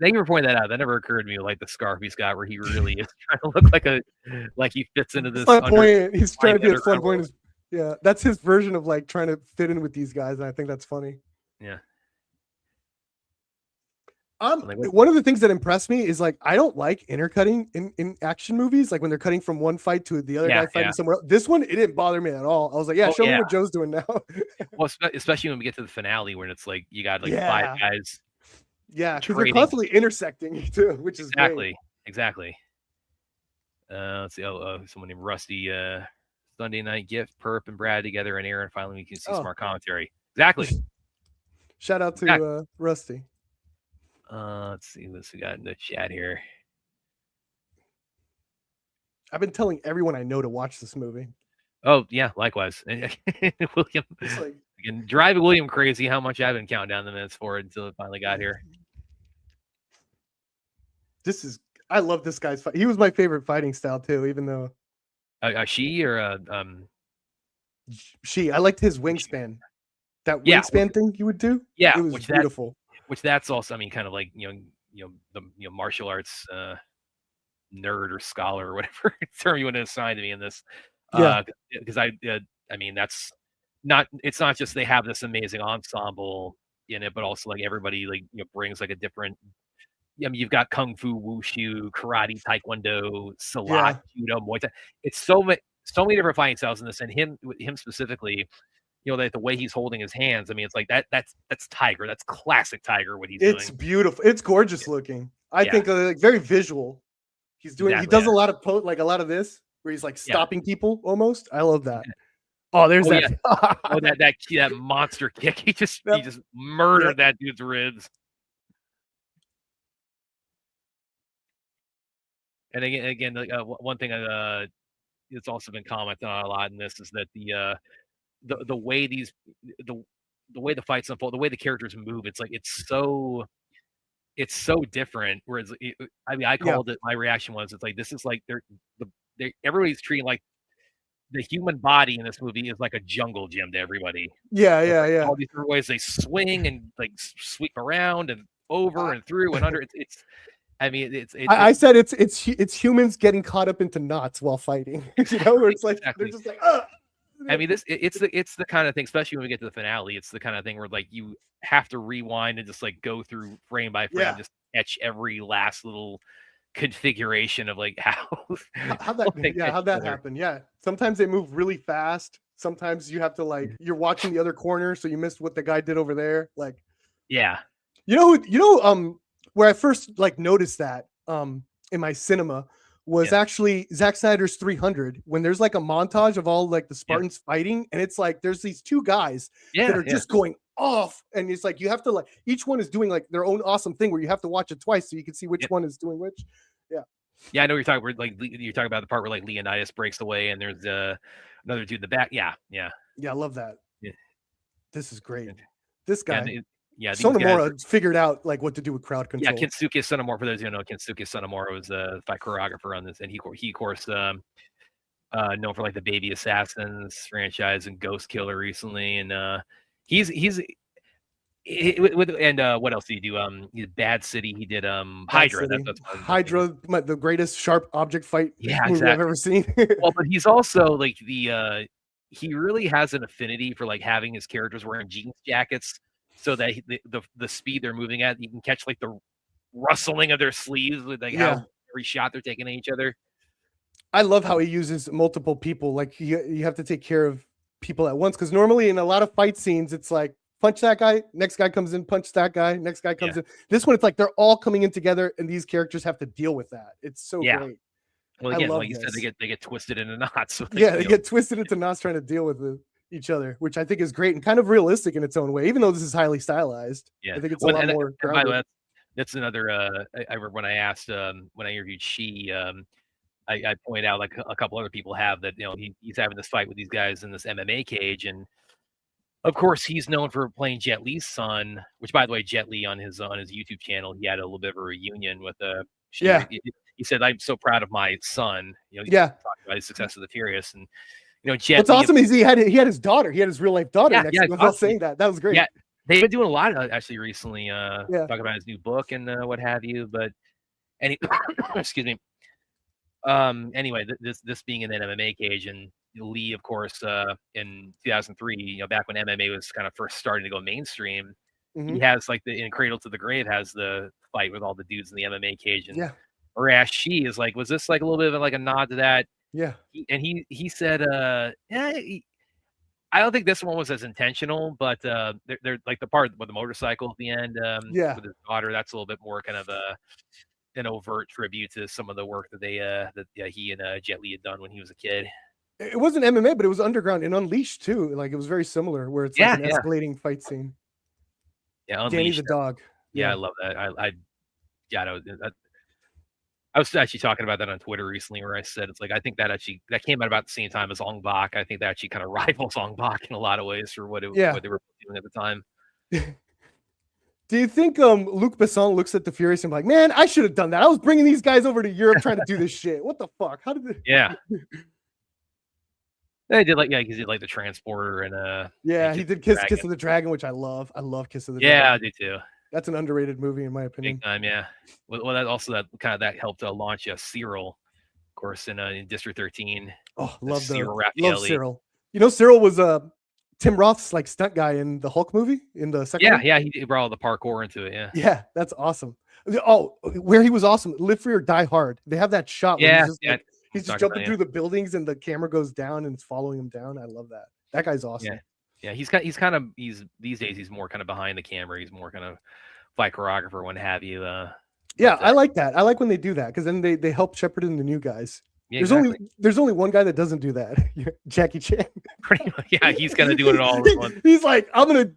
Thank you for pointing that out. That never occurred to me. Like the scarf he's got, where he really is trying to look like he fits into this. He's trying to be a flamboyant. Yeah, that's his version of like trying to fit in with these guys, and I think that's funny. Yeah. One of the things that impressed me is like I don't like intercutting in action movies, like when they're cutting from one fight to the other guy fighting somewhere else. This one, it didn't bother me at all. I was like, show me what Joe's doing now. Well, especially when we get to the finale, when it's like you got like 5 guys. Yeah, because they're constantly intersecting too, which is great. Exactly. Let's see. Someone named Rusty. Sunday night gift, Perp and Brad together, and Aaron. Finally, we can see smart commentary. Exactly. Shout out to Rusty. Let's see what we got in the chat here. I've been telling everyone I know to watch this movie. Oh yeah, likewise. William, again, driving William crazy. How much I've been counting down the minutes for it until it finally got here. I love this guy's fight. He was my favorite fighting style too, even though. She or she. I liked his wingspan. That wingspan thing he would do. Yeah, it was beautiful. Which that's also, I mean, kind of like the martial arts nerd or scholar or whatever term you want to assign to me in this. Because I mean that's not. It's not just they have this amazing ensemble in it, but also like everybody brings like a different. I mean, you've got kung fu, wushu, karate, taekwondo, silat, judo, muay thai. It's so many different fighting styles in this, and him specifically. That the way he's holding his hands. I mean, it's like that's Tiger. That's classic Tiger. What he's doing. It's beautiful. It's gorgeous looking. I think very visual. He's doing. He does a lot of a lot of this where he's like stopping people almost. I love that. Oh, there's that. Yeah. that monster kick. He just murdered that dude's ribs. And again, one thing it's also been commented on a lot in this is that the way the way the fights unfold, the way the characters move, it's like it's so different. Whereas I called it. My reaction was it's like this is like everybody's treating like the human body in this movie is like a jungle gym to everybody. Yeah. All these different ways they swing and like sweep around and over and through and under. It's I mean, I said it's humans getting caught up into knots while fighting. Where it's like they're just like, oh. I mean, it's the kind of thing, especially when we get to the finale. It's the kind of thing where like you have to rewind and just like go through frame by frame, just catch every last little configuration of like how'd that happen. Yeah, sometimes they move really fast. Sometimes you have to like you're watching the other corner, so you missed what the guy did over there. Like, where I first like noticed that in my cinema was actually Zack Snyder's 300, when there's like a montage of all like the Spartans fighting, and it's like there's these two guys that are just going off, and it's like you have to like each one is doing like their own awesome thing where you have to watch it twice so you can see which one is doing which. I know you're talking about, like you're talking about the part where like Leonidas breaks away and there's another dude in the back. I love that. This is great. This guy Sonomura figured out like what to do with crowd control. Kensuke Sonomura, for those who don't know, Kensuke Sonomura was the fight choreographer on this, and he of course known for like the Baby Assassins franchise and Ghost Killer recently, and what else did he do? He did Bad City. He did Hydra. That's Hydra, the greatest sharp object fight movie I've ever seen. Well, but he's also like he really has an affinity for like having his characters wearing jeans jackets, so that the speed they're moving at, you can catch like the rustling of their sleeves with like how every shot they're taking at each other. I love how he uses multiple people. Like you have to take care of people at once, because normally in a lot of fight scenes, it's like punch that guy, next guy comes in, punch that guy, next guy comes in. This one, it's like they're all coming in together, and these characters have to deal with that. It's so great. Well, again, like you said, they get twisted into knots. So they get twisted into knots trying to deal with each other, which I think is great and kind of realistic in its own way, even though this is highly stylized. I think it's a lot more grounded. By the way, that's another. I remember when I asked when I interviewed I point out like a couple other people have that, he's having this fight with these guys in this MMA cage, and of course he's known for playing Jet Li's son, which by the way, Jet Li on his YouTube channel, he had a little bit of a reunion with he said, "I'm so proud of my son." Talking about his success of the Furious, and Jet. What's awesome is he had his daughter. He had his real life daughter next to him while saying that. That was great. Yeah, they've been doing a lot actually recently. Talking about his new book and what have you. But excuse me. Anyway, this being in an MMA cage, and Lee, of course, in 2003, back when MMA was kind of first starting to go mainstream, he has like in Cradle to the Grave has the fight with all the dudes in the MMA cage, and Arashi is like, was this like a little bit of like a nod to that? Yeah. He said, I don't think this one was as intentional, but they're like the part with the motorcycle at the end, with his daughter, that's a little bit more kind of an overt tribute to some of the work that he and Jet Li had done when he was a kid. It wasn't MMA, but it was underground and Unleashed too. Like it was very similar, where it's like an escalating fight scene. Yeah, Unleashed. Danny the dog. Yeah, I love that. I was actually talking about that on Twitter recently, where I said it's like I think that came out about the same time as Ong Bak. I think that actually kind of rivals Ong Bak in a lot of ways for what they were doing at the time. Do you think Luc Besson looks at the Furious and like, man, I should have done that. I was bringing these guys over to Europe trying to do this shit. What the fuck? How did they? Yeah. They did like he did like the Transporter and he did Kiss of the Dragon, which I love. I love Kiss of the Dragon. Yeah, I do too. That's an underrated movie in my opinion. Big time, yeah. Well, that helped launch Cyril, of course, in District 13. Oh, love Cyril. Cyril. Cyril was Tim Roth's like stunt guy in the Hulk movie in the second one. Yeah, he brought all the parkour into it. Yeah, that's awesome. Oh, where he was awesome. Live Free or Die Hard. They have that shot where he's just jumping through the buildings and the camera goes down and it's following him down. I love that. That guy's awesome. Yeah, he's these days he's more kind of behind the camera. He's more kind of fight choreographer, what have you. I like that. I like when they do that because then they help shepherd in the new guys. Yeah, there's only one guy that doesn't do that. Jackie Chan. Pretty much, yeah, he's gonna do it all. He's like,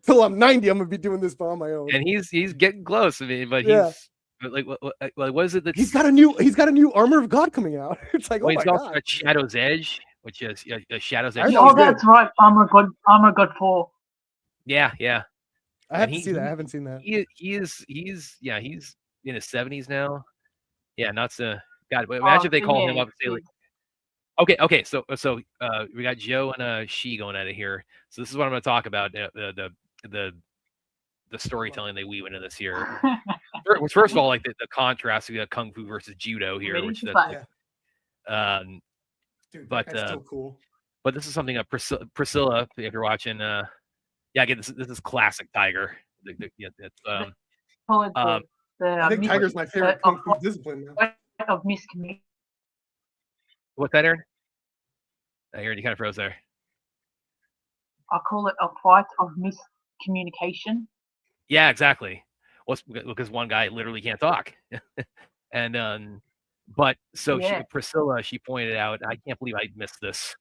till I'm 90, I'm gonna be doing this on my own. And he's getting close. I mean, but he's like, what is it that he's got a new Armor of God coming out? It's like, he's also got Shadow's Edge, which is Shadow's Edge. Oh, that's right, Armor of God 4. Yeah. I have to see that. I haven't seen that. He's in his 70s now. Yeah, not so. God, imagine if they call him up and say like, okay, so we got Joe and She going at it here. So this is what I'm going to talk about, the storytelling they weave into this here. which first of all, like the contrast, we got kung fu versus judo here, which that's dude, but that's so cool. But this is something that Priscilla, if you're watching, again, this is classic Tiger. I think Tiger's my favorite kung fu discipline now. Of miscommunication. What's that, Aaron? Aaron, you kind of froze there. I call it a fight of miscommunication. Yeah, exactly. Well, because one guy literally can't talk, and but so Priscilla, she pointed out, I can't believe I missed this,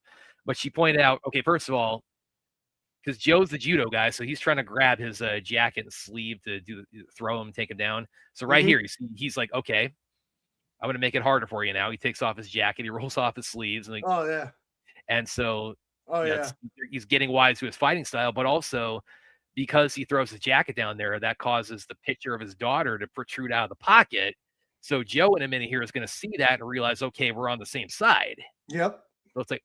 but she pointed out, okay, first of all, because Joe's the judo guy, so he's trying to grab his jacket and sleeve to throw him, take him down. So right here, he's like, okay, I'm gonna make it harder for you now. He takes off his jacket, he rolls off his sleeves, and and so he's getting wise to his fighting style, but also because he throws his jacket down there, that causes the picture of his daughter to protrude out of the pocket. So Joe in a minute here is going to see that and realize, okay, we're on the same side. Yep. So it's like,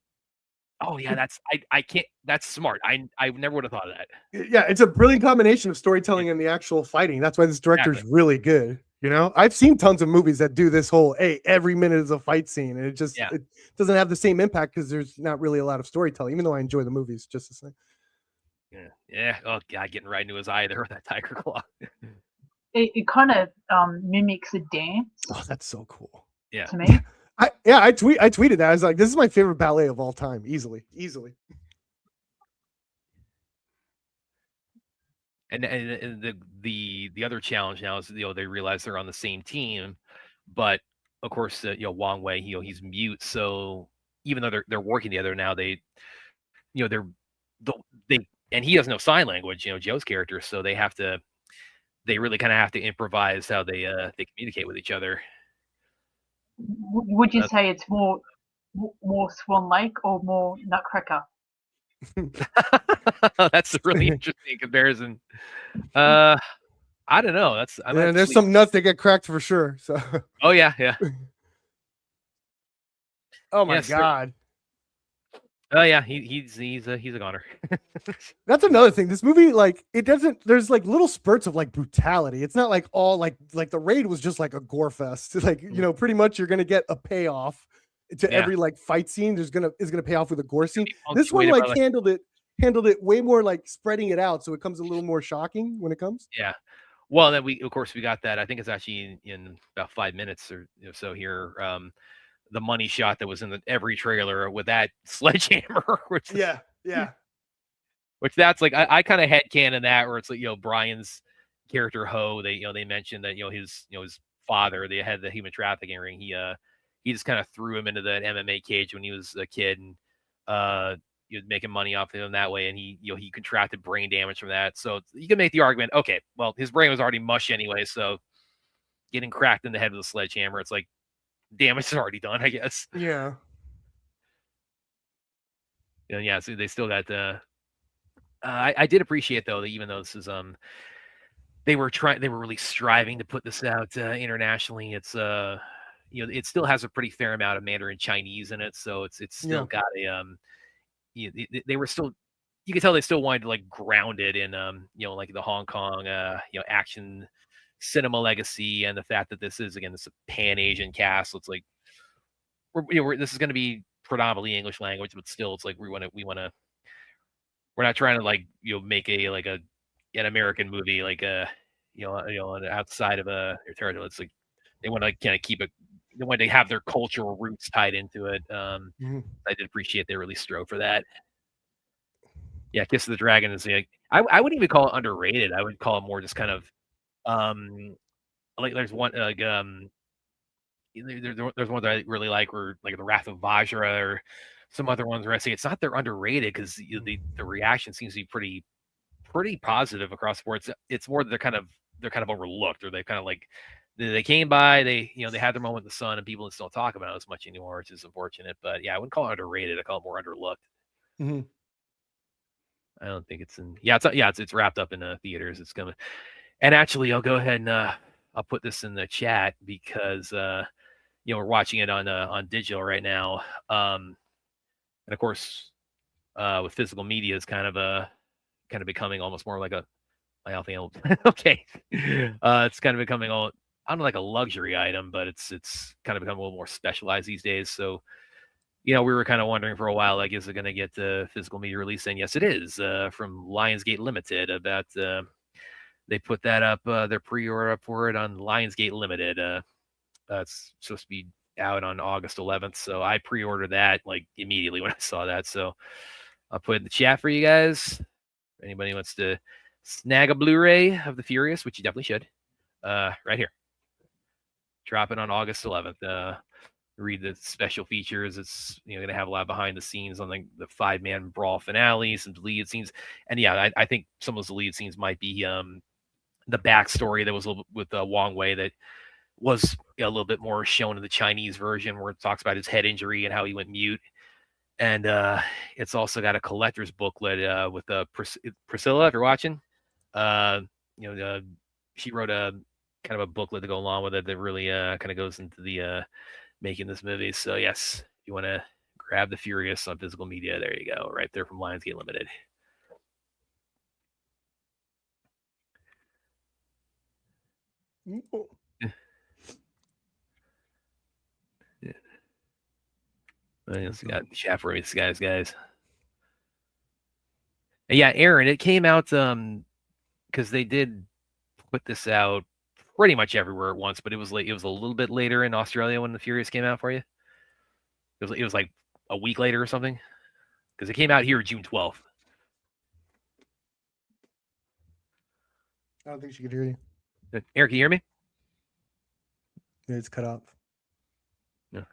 oh yeah, I can't. That's smart. I never would have thought of that. Yeah, it's a brilliant combination of storytelling and the actual fighting. That's why this director's really good. You know, I've seen tons of movies that do this whole, hey, every minute is a fight scene, and it doesn't have the same impact because there's not really a lot of storytelling. Even though I enjoy the movies just the same. Yeah. Oh God, getting right into his eye there with that tiger claw. It kind of mimics a dance. Oh, that's so cool. Yeah. To me. I tweeted that. I was like, this is my favorite ballet of all time. Easily. And the other challenge now is, they realize they're on the same team, but of course, Wang Wei, he's mute. So even though they're working together now, and he has no sign language, Joe's character. So they really kind of have to improvise how they communicate with each other. Would you say it's more Swan Lake or more Nutcracker? That's a really interesting comparison. I don't know. There's some nuts that get cracked for sure. So. Oh yeah. Oh my God. Oh yeah, he's a goner. That's another thing. This movie, like, there's like little spurts of like brutality. It's not like all like the Raid was just like a gore fest. Like, pretty much you're gonna get a payoff to every like fight scene. Is gonna pay off with a gore scene. This one like handled it way more, like spreading it out, so it comes a little more shocking when it comes. Yeah. Well, then we got that. I think it's actually in about 5 minutes or so here. The money shot that was in every trailer with that sledgehammer, which that's like, I kind of headcanon that, where it's like, Brian's character Ho, they mentioned that, his father, they had the human trafficking ring. He just kind of threw him into the MMA cage when he was a kid, and he was making money off of him that way. And he contracted brain damage from that. So you can make the argument, okay, well, his brain was already mush anyway. So getting cracked in the head with a sledgehammer, it's like, damage is already done, I guess. Yeah. Yeah. So they still got the. I did appreciate though that even though this is they were really striving to put this out internationally. It's it still has a pretty fair amount of Mandarin Chinese in it, so it's still got a they were still, you could tell they still wanted to like ground it in like the Hong Kong action cinema legacy, and the fact that this is, again, this Pan-Asian cast. So it's like this is going to be predominantly English language, but still it's like we're not trying to like make an American movie like outside of a territory. It's like they want to kind of keep it, they want to have their cultural roots tied into it. I did appreciate they really strove for that. Yeah, Kiss of the Dragon is like, I wouldn't even call it underrated. I would call it more just kind of like there's one like there's one that I really like, or like the Wrath of Vajra, or some other ones where I say it's not they're underrated, because the reaction seems to be pretty positive across the board. It's more that they're kind of overlooked, or they kind of like they came by, they had their moment in the sun, and people still talk about it as much anymore, which is unfortunate. But yeah, I wouldn't call it underrated. I call it more underlooked. I don't think it's in. It's wrapped up in theaters. It's gonna. And actually, I'll go ahead and I'll put this in the chat, because we're watching it on digital right now, and of course, with physical media is kind of becoming almost more like a Okay. It's kind of becoming all, I don't know, like a luxury item, but it's kind of become a little more specialized these days. So, we were kind of wondering for a while, like, is it going to get the physical media release? And yes, it is, from Lionsgate Limited. About they put that up, their pre-order up for it on Lionsgate Limited. It's supposed to be out on August 11th, so I pre-ordered that like immediately when I saw that. So I'll put it in the chat for you guys. If anybody wants to snag a Blu-ray of The Furious, which you definitely should, right here. Drop it on August 11th. Read the special features. It's going to have a lot behind the scenes on the 5-man brawl finale, some deleted scenes, and yeah, I think some of those deleted scenes might be the backstory that was a little bit with Wong Wei that was a little bit more shown in the Chinese version, where it talks about his head injury and how he went mute. And it's also got a collector's booklet with Priscilla, if you're watching. She wrote a kind of a booklet to go along with it that really kind of goes into the making this movie. So yes, if you want to grab The Furious on physical media, there you go, right there from Lionsgate Limited. Yeah. We got chat for these guys. And yeah, Aaron, it came out because they did put this out pretty much everywhere at once, but it was late. It was a little bit later in Australia when The Furious came out for you. It was like a week later or something, because it came out here June 12th. I don't think she could hear you. Eric, can you hear me? Yeah, it's cut off. No.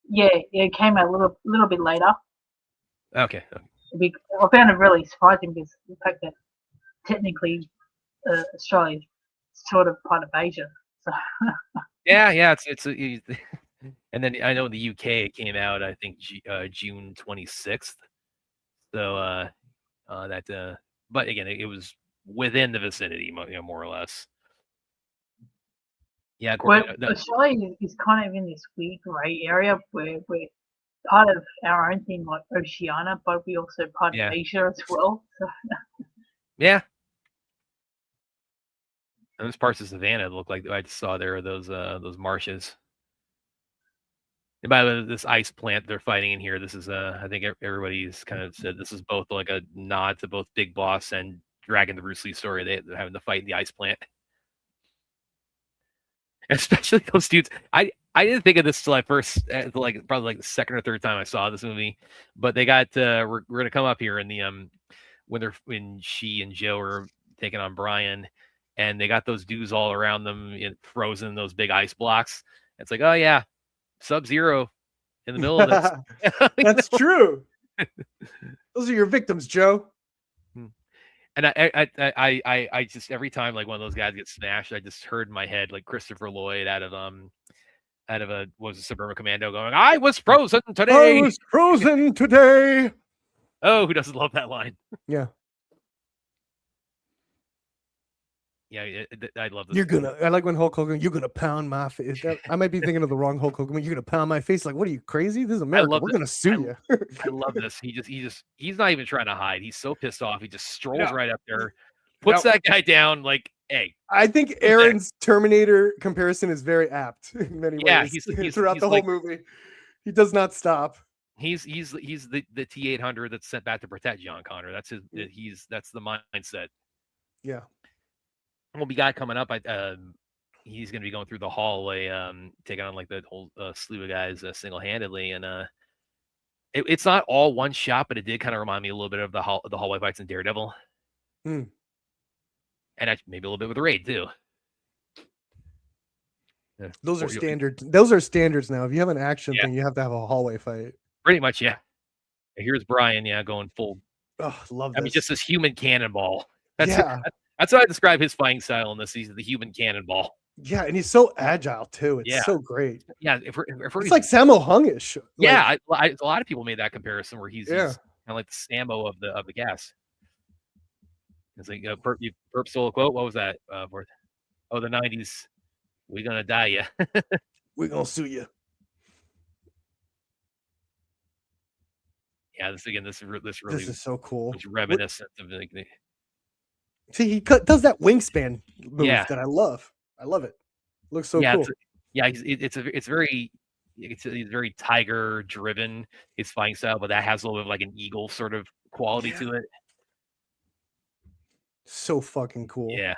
Yeah, it came out a little bit later. Okay. I found it really surprising because the fact that technically Australia is sort of part of Asia. So. Yeah, it's and then I know in the UK it came out, I think June 26th. So but again, it was within the vicinity, more or less. Yeah, Australia is kind of in this weird grey area where we're part of our own thing, like Oceania, but we also part of Asia as well. So. Yeah. And those parts of Savannah look like I just saw there, those marshes. And by the way, this ice plant they're fighting in here, this is I think everybody's kind of said this is both like a nod to both Big Boss and Dragon the Bruce Lee story. They're having to fight in the ice plant. Especially those dudes. I didn't think of this till I first, probably like the second or third time I saw this movie. But they got we're gonna come up here in the when she and Joe are taking on Brian, and they got those dudes all around them, frozen in those big ice blocks. It's like, oh yeah, Sub-Zero in the middle of this. That's true. Those are your victims, Joe. And I just, every time like one of those guys gets smashed, I just heard in my head like Christopher Lloyd out of a Suburban Commando going, "I was frozen today. I was frozen today." Oh, who doesn't love that line? Yeah. Yeah, I love this. I like when Hulk Hogan, you're gonna pound my face. I might be thinking of the wrong Hulk Hogan. You're gonna pound my face. Like, what are you, crazy? This is America. We're gonna sue you. I love this. He's not even trying to hide. He's so pissed off. He just strolls right up there, puts that guy down. Like, hey. I think Aaron's Terminator comparison is very apt in many ways. Yeah, he's throughout the whole movie. He does not stop. He's the T-800 that's sent back to protect John Connor. That's that's the mindset. Yeah. Well, we got coming up. He's going to be going through the hallway, taking on like the whole slew of guys single-handedly, and it's not all one shot, but it did kind of remind me a little bit of the hallway fights in Daredevil, and maybe a little bit with the Raid too. Yeah. Those are standard. Those are standards now. If you have an action thing, you have to have a hallway fight. Pretty much, yeah. Here's Brian, going full. Oh, love this. I mean, just this human cannonball. That's how I describe his fighting style in this. He's the human cannonball. Yeah, and he's so agile too. It's so great. Yeah, it's like Sammo Hungish. Yeah, a lot of people made that comparison where he's kind of like the Sammo of the gas. It's like perp solo quote. What was that? The 90s. We're gonna die, yeah. We're gonna sue you. Yeah, this is really is so cool. It's reminiscent of See, he does that wingspan move that I love. I love it. Looks so cool. It's very tiger driven, his fighting style, but that has a little bit of like an eagle sort of quality to it. So fucking cool. Yeah.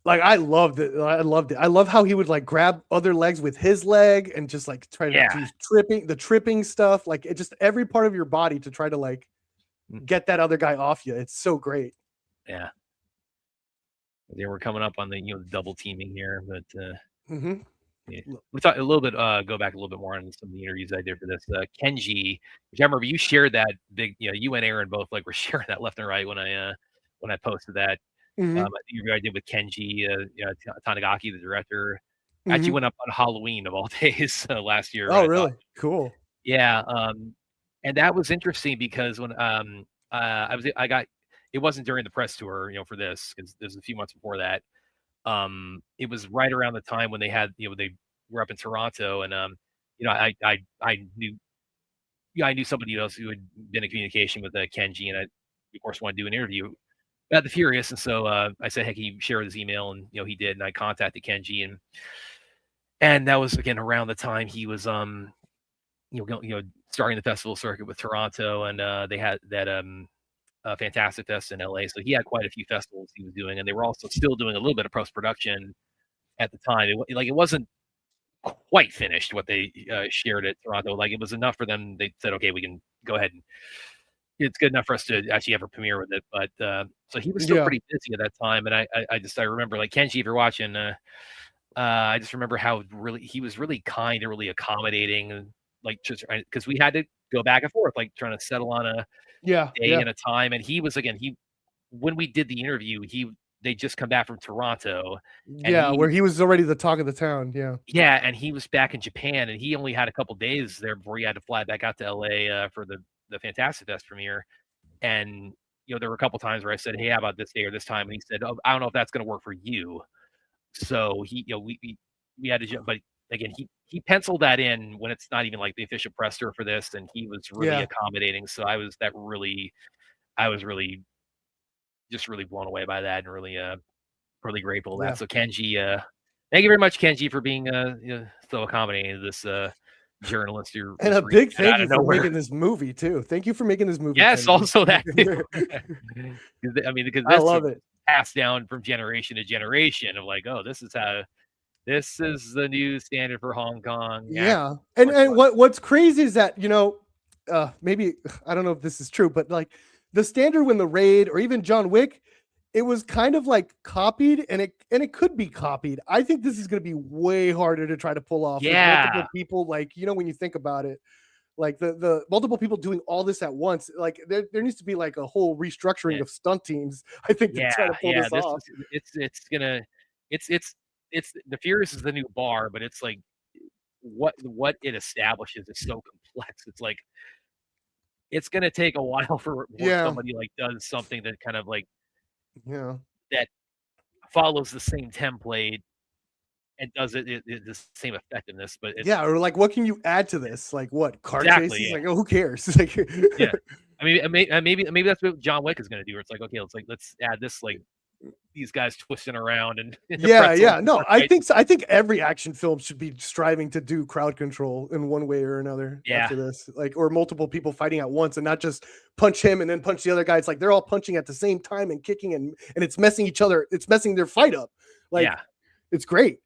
Like I loved it. I loved it. I love how he would like grab other legs with his leg and just like try to do tripping stuff. Like it just every part of your body to try to like get that other guy off you. It's so great. Yeah. Yeah, we're coming up on the the double teaming here, but yeah. We talk a little bit. Go back a little bit more on some of the interviews I did for this. Kenji, which I remember you shared that big. You and Aaron both like were sharing that left and right when I posted that. The interview I did with Kenji Tanigaki, the director, actually went up on Halloween of all days last year. Oh, really? Cool. Yeah, and that was interesting because when it wasn't during the press tour, for this, because there's a few months before that. It was right around the time when they had, they were up in Toronto, and I knew somebody else who had been in communication with Kenji, and I of course wanted to do an interview about the Furious, and so I said, "Hey, can you share his email?" And he did, and I contacted Kenji, and that was again around the time he was starting the festival circuit with Toronto, and they had that Fantastic Fest in LA. So he had quite a few festivals he was doing, and they were also still doing a little bit of post production at the time. It wasn't quite finished what they shared at Toronto. Like it was enough for them. They said, okay, we can go ahead and it's good enough for us to actually have a premiere with it. But so he was still pretty busy at that time, and I remember like Kenji, if you're watching, I just remember how he was really kind and really accommodating, and like just because we had to go back and forth, like trying to settle on a day and a time. And he was when we did the interview, they just come back from Toronto. And where he was already the talk of the town. Yeah, and he was back in Japan, and he only had a couple days there before he had to fly back out to LA for the Fantastic Fest premiere. And there were a couple times where I said, "Hey, how about this day or this time?" And he said, "Oh, I don't know if that's going to work for you." So he, we had to jump, but again, he penciled that in when it's not even like the official press tour for this, and he was really accommodating. So I was really just really blown away by that, and really really grateful for that. So Kenji, thank you very much, Kenji, for being so accommodating to this journalist. And a big thank you for making this movie too. Thank you for making this movie. Yes, Kenji. Also that too. I mean, because I love it. Passed down from generation to generation of like, oh, this is the new standard for Hong Kong. Yeah. And what's crazy is that, maybe I don't know if this is true, but like the standard when the Raid or even John Wick, it was kind of like copied, and it could be copied. I think this is going to be way harder to try to pull off. Yeah. Multiple people, like, when you think about it, like the multiple people doing all this at once, like there needs to be like a whole restructuring of stunt teams, I think, to try to pull this off. It's the Furious is the new bar, but it's like what it establishes is so complex. It's like it's gonna take a while for somebody like does something that kind of like that follows the same template and does it the same effectiveness, but or like what can you add to this? Like what car chases? Like, oh, who cares? Like, yeah, I mean, maybe that's what John Wick is going to do. Where it's like, okay, let's add this, like these guys twisting around and no, I think so. I think every action film should be striving to do crowd control in one way or another. After this, like, or multiple people fighting at once, and not just punch him and then punch the other guy. It's like they're all punching at the same time and kicking, and it's messing each other. It's messing their fight up. Like, it's great.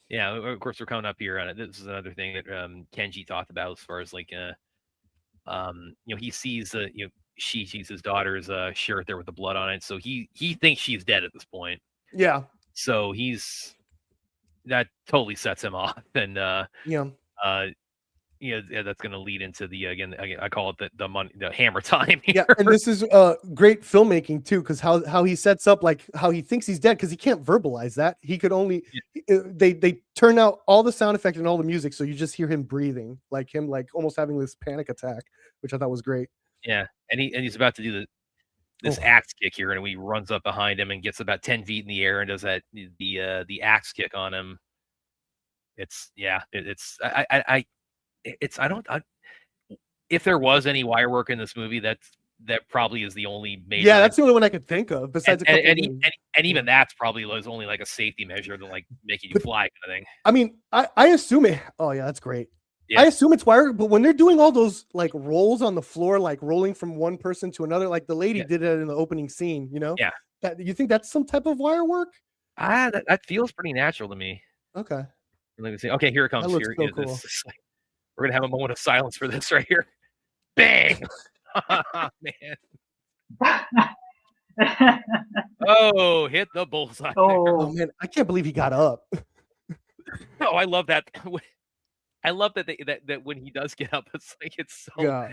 Yeah, of course we're coming up here on it. This is another thing that Kenji talked about as far as like he sees she sees his daughter's shirt there with the blood on it, so he thinks she's dead at this point. Yeah. So that totally sets him off, and that's going to lead into the again I call it the money, the hammer time here. Yeah, and this is great filmmaking too, because how he sets up like how he thinks he's dead, because he can't verbalize that. He could only they turn out all the sound effect and all the music, so you just hear him breathing, like him like almost having this panic attack, which I thought was great. Yeah, and he's about to do this axe kick here, and he runs up behind him and gets about 10 feet in the air and does that the axe kick on him. If there was any wire work in this movie, that's that probably is the only major. Yeah, that's the only one I could think of besides and even that's probably was only like a safety measure than like making you fly kind of thing. I mean, I assume it. Oh yeah, that's great. Yeah. I assume it's wire, but when they're doing all those like rolls on the floor, like rolling from one person to another, like the lady did it in the opening scene, you know? Yeah. You think that's some type of wire work? That feels pretty natural to me. Okay. Let me see. Okay, here it comes. That looks Here, so cool. We're gonna have a moment of silence for this right here. Bang! Man. Oh, hit the bullseye. Oh man, I can't believe he got up. Oh, I love that. I love that that when he does get up, it's like it's so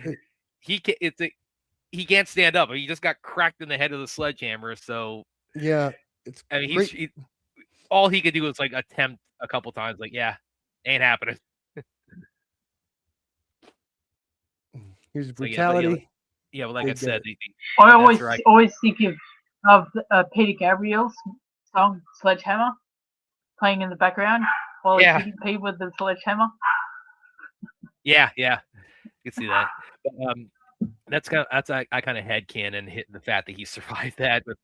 he can't stand up. He just got cracked in the head with a sledgehammer. So yeah, it's. I mean, all he could do is like attempt a couple times. Like, yeah, ain't happening. Here's brutality. Yeah, well, like I said, I always think of Peter Gabriel's song "Sledgehammer" playing in the background while he's hitting people with the sledgehammer. Yeah, you can see that. But, that's I kind of headcanon hit the fact that he survived that with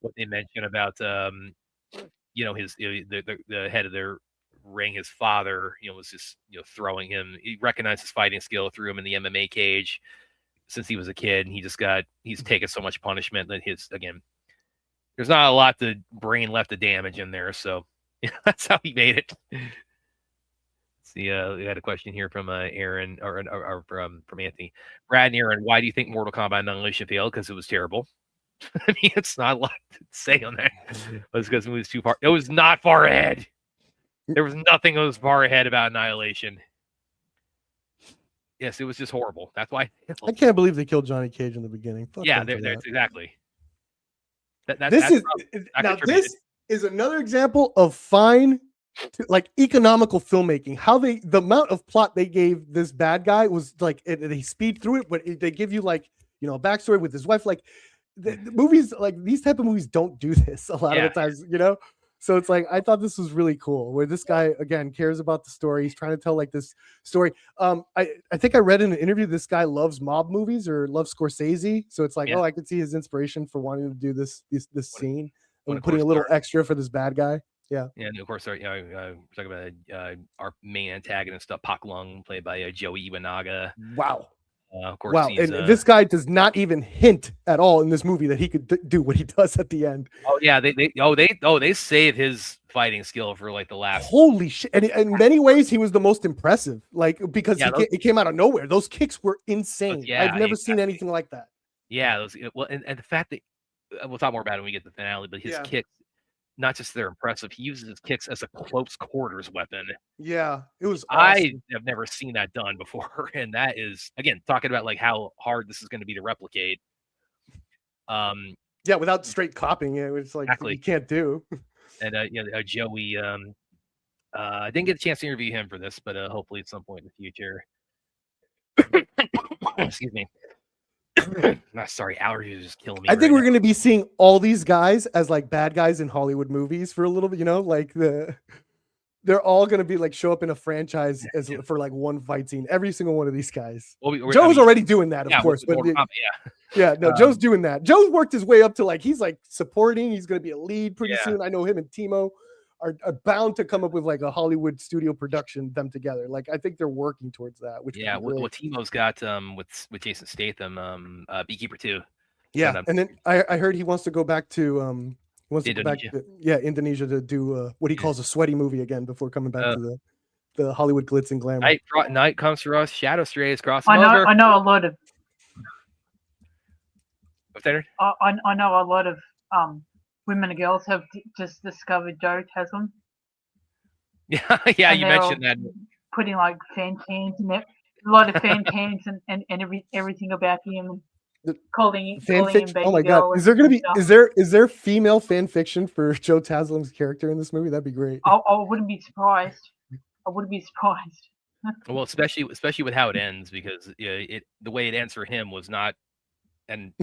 what they mentioned about his the head of their ring, his father, was just throwing him. He recognized his fighting skill, threw him in the MMA cage since he was a kid, and he's taken so much punishment that there's not a lot of brain left to damage in there, so that's how he made it. See, we had a question here from Aaron or from Anthony. Brad and Aaron, why do you think Mortal Kombat Annihilation failed? Because it was terrible. I mean, it's not a lot to say on that. It was because it was too far. It was not far ahead. There was nothing that was far ahead about Annihilation. Yes, it was just horrible. That's why. I can't believe they killed Johnny Cage in the beginning. That's exactly. This is another example of fine, like economical filmmaking. How the amount of plot they gave this bad guy was like they speed through it, but they give you like a backstory with his wife. Like the movies, like these type of movies, don't do this a lot of the times, So it's like I thought this was really cool, where this guy again cares about the story. He's trying to tell like this story. I think I read in an interview this guy loves mob movies or loves Scorsese, so it's like I could see his inspiration for wanting to do this scene and putting a little extra for this bad guy. Yeah, and of course, we're talking about our main antagonist, Pak Lung, played by Joey Iwanaga. Wow. Of course, wow, and this guy does not even hint at all in this movie that he could do what he does at the end. Oh yeah, they save his fighting skill for like the last. Holy shit! And in many ways, he was the most impressive, like because it came out of nowhere. Those kicks were insane. I've never seen anything like that. Yeah, and the fact that we'll talk more about it when we get to the finale, but his kicks, not just they're impressive. He uses his kicks as a close quarters weapon. Yeah, it was awesome. I have never seen that done before, and that is again talking about like how hard this is going to be to replicate. Yeah, without straight copying it, it's like you can't do. And Joey, I didn't get a chance to interview him for this, but hopefully at some point in the future. Excuse me. Sorry, allergies just killing me. I think we're going to be seeing all these guys as like bad guys in Hollywood movies for a little bit, like they're all going to be like show up in a franchise for like one fight scene. Every single one of these guys. Joe's already doing that, of course. But Joe's doing that. Joe's worked his way up to like he's like supporting. He's going to be a lead pretty soon. I know him and Timo are bound to come up with like a Hollywood studio production them together. Like I think they're working towards that. Which what Timo's got with Jason Statham, Beekeeper 2. Yeah, and then I heard he wants to go back to Indonesia to do what he calls a sweaty movie again before coming back to the Hollywood glitz and glamour. Night comes for us. Shadow Strays cross. I know a lot of. What's that? I know a lot of women and girls have just discovered Joe Taslim. Yeah, you mentioned that. Putting like fan cams and a lot of fan cams and everything about him. Calling him baby. Oh my god! Is there gonna be is there female fan fiction for Joe Taslim's character in this movie? That'd be great. I wouldn't be surprised. Well, especially with how it ends, because the way it ends for him was not, and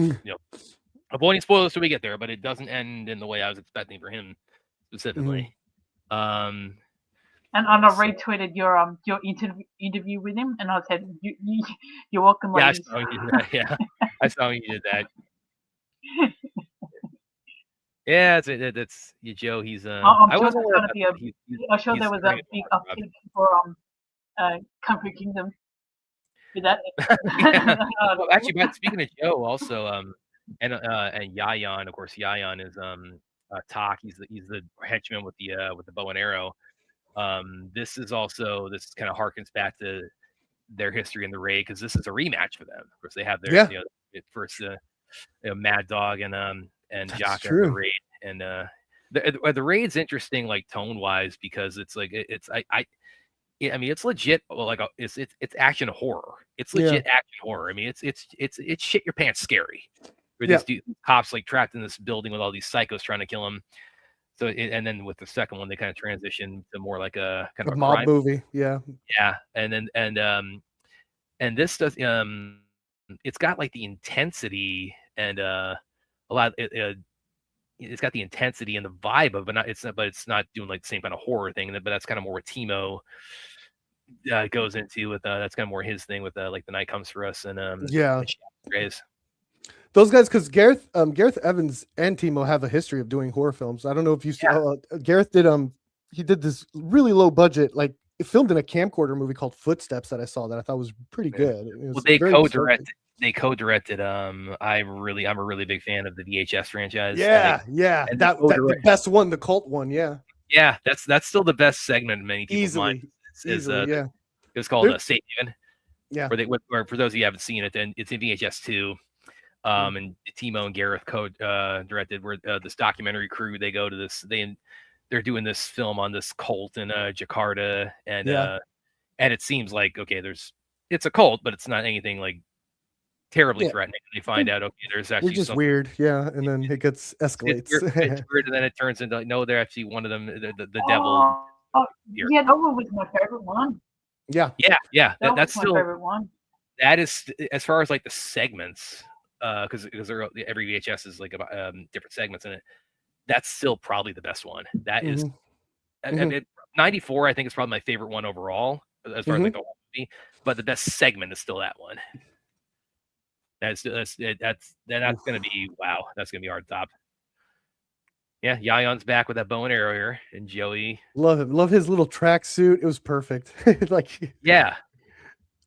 avoiding spoilers till we get there, but it doesn't end in the way I was expecting for him specifically. And I retweeted your interview with him, and I said, "You're welcome, ladies." Yeah. I saw when you did that. Yeah, that's Joe. He's I'm I sure wasn't there's aware going of to that. be a. I'm sure there was a big uptick for Kung Fu Kingdom. With that. Well, actually, but speaking of Joe, also and Yayan, of course, Yayan is Tak. He's the henchman with the bow and arrow. This kind of harkens back to their history in the raid because this is a rematch for them. Of course, they have their first Mad Dog and Jaka in the raid, and the raid's interesting like tone wise because it's like I mean it's legit like it's action horror. It's legit action horror. I mean it's shit your pants scary. Where this dude, cops like trapped in this building with all these psychos trying to kill him. So and then with the second one, they kind of transition to more like a kind of a mob crime movie. Yeah, and this does it's got like the intensity and a lot. It's got the intensity and the vibe of, but it's not doing like the same kind of horror thing. But that's kind of more what Timo goes into with. That's kind of more his thing with like The Night Comes for Us and Grays. Those guys, because Gareth Evans and Timo have a history of doing horror films. I don't know if you see. Gareth did he did this really low budget, like it filmed in a camcorder movie called Footsteps that I saw that I thought was pretty good. Well, they co-directed. I'm a really big fan of the VHS franchise. And the best one, the cult one. Yeah, that's still the best segment in many people's minds. It was called Safe Haven. Yeah. Or for those of you who haven't seen it, then it's in VHS 2. And Timo and Gareth directed where this documentary crew, they go to this, they're doing this film on this cult in Jakarta, and it seems like it's a cult, but it's not anything like terribly threatening. They find out there's actually just weird, and then it gets escalates. It's weird, and then it turns into no, they're actually one of them, the devil. Yeah, that one was my favorite one. Yeah. That's my still favorite one. That is as far as like the segments, because every VHS is like about different segments in it. That's still probably the best one. That is, I mean, 94. I think is probably my favorite one overall as far as like the whole movie. But the best segment is still that one. That's gonna be wow. That's gonna be hard to top. Yeah, Yayan's back with that bow and arrow here, and Joey. Love him. Love his little tracksuit. It was perfect.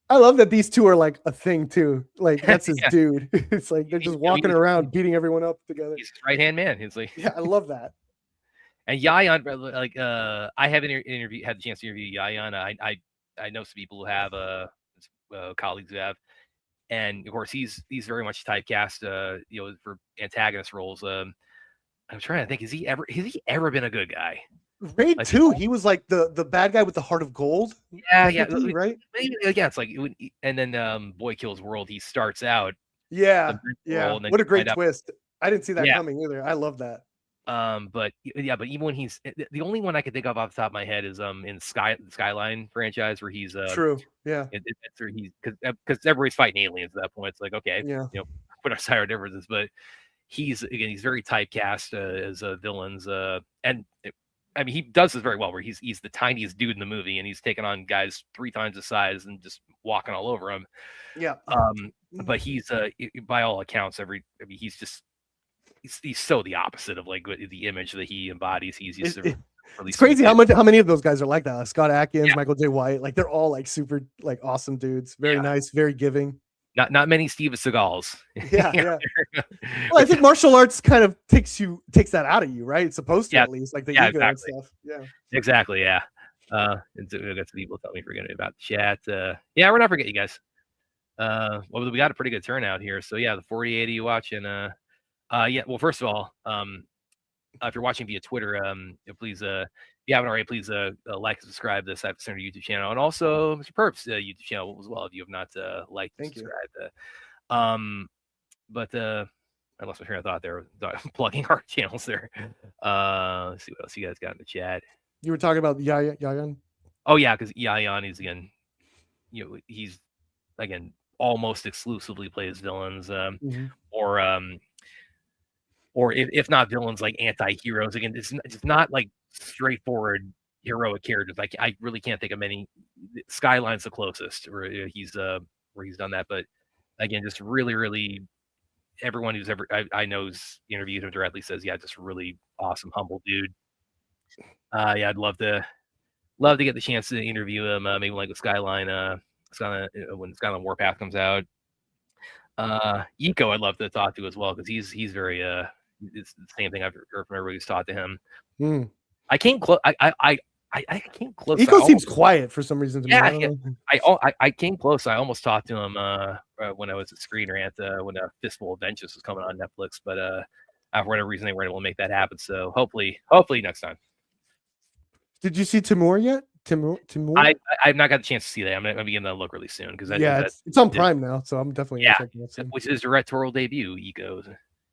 I love that these two are like a thing too. Like that's his dude. It's like they're just walking around beating everyone up together. He's his right hand man. He's like, I love that. And Yayan, like, I haven't had the chance to interview Yayan. I know some people who have colleagues who have, and of course he's very much typecast, for antagonist roles. I'm trying to think, has he ever been a good guy? Raid 2, he was like the bad guy with the heart of gold. Yeah, right. It's like, and then Boy Kills World, he starts out. What a great twist! I didn't see that coming either. I love that. But even when he's the only one I can think of off the top of my head is in Skyline franchise where he's true. Yeah, it's where he's because everybody's fighting aliens at that point. It's like put aside our differences, but he's very typecast as villains, and I mean he does this very well. Where he's the tiniest dude in the movie, and he's taking on guys 3 times his size and just walking all over them. Yeah. But he's by all accounts he's so the opposite of like the image that he embodies. He's used to it's crazy how many of those guys are like that. Like Scott Adkins, Michael J. White, like they're all like super like awesome dudes. Very nice, very giving. Not many Steven Seagals. Yeah. Well, I think martial arts kind of takes that out of you, right? It's supposed to at least, like the ego and stuff. Yeah. Exactly. Yeah. And so we got some people tell me forgetting about the chat. We're not forgetting you guys. Well, we got a pretty good turnout here. So yeah, the 4080 you watching. Well, first of all, if you're watching via Twitter, please, if you haven't already, please like and subscribe to this Center YouTube channel, and also Mr. Perp's YouTube channel as well if you have not liked and subscribed. But I lost my train of thought there, plugging our channels there. Let's see what else you guys got in the chat. You were talking about Yayan. Oh yeah, because Yayan is he's again almost exclusively plays villains, or if not villains, like anti-heroes. Again, it's not like straightforward heroic characters. Like I really can't think of many. Skyline's the closest where he's done that, but again, just really, really everyone who's ever I know's interviewed him directly says, yeah, just really awesome, humble dude. Yeah, I'd love to get the chance to interview him. Maybe like the Skyline, when Skyline Warpath comes out. Eco, I'd love to talk to as well because he's very it's the same thing I've heard from everybody who's talked to him. I came close. I came close. Eco seems quiet for some reason to me. I came close. I almost talked to him when I was at Screen Rant when Fistful of Vengeance was coming on Netflix, but for whatever reason they weren't able to make that happen. So hopefully next time. Did you see Timur yet? Timur? I've not got the chance to see that. I'm gonna begin to look really soon because it's on Prime now, so I'm definitely gonna check it out. Which is directorial debut. Eco's.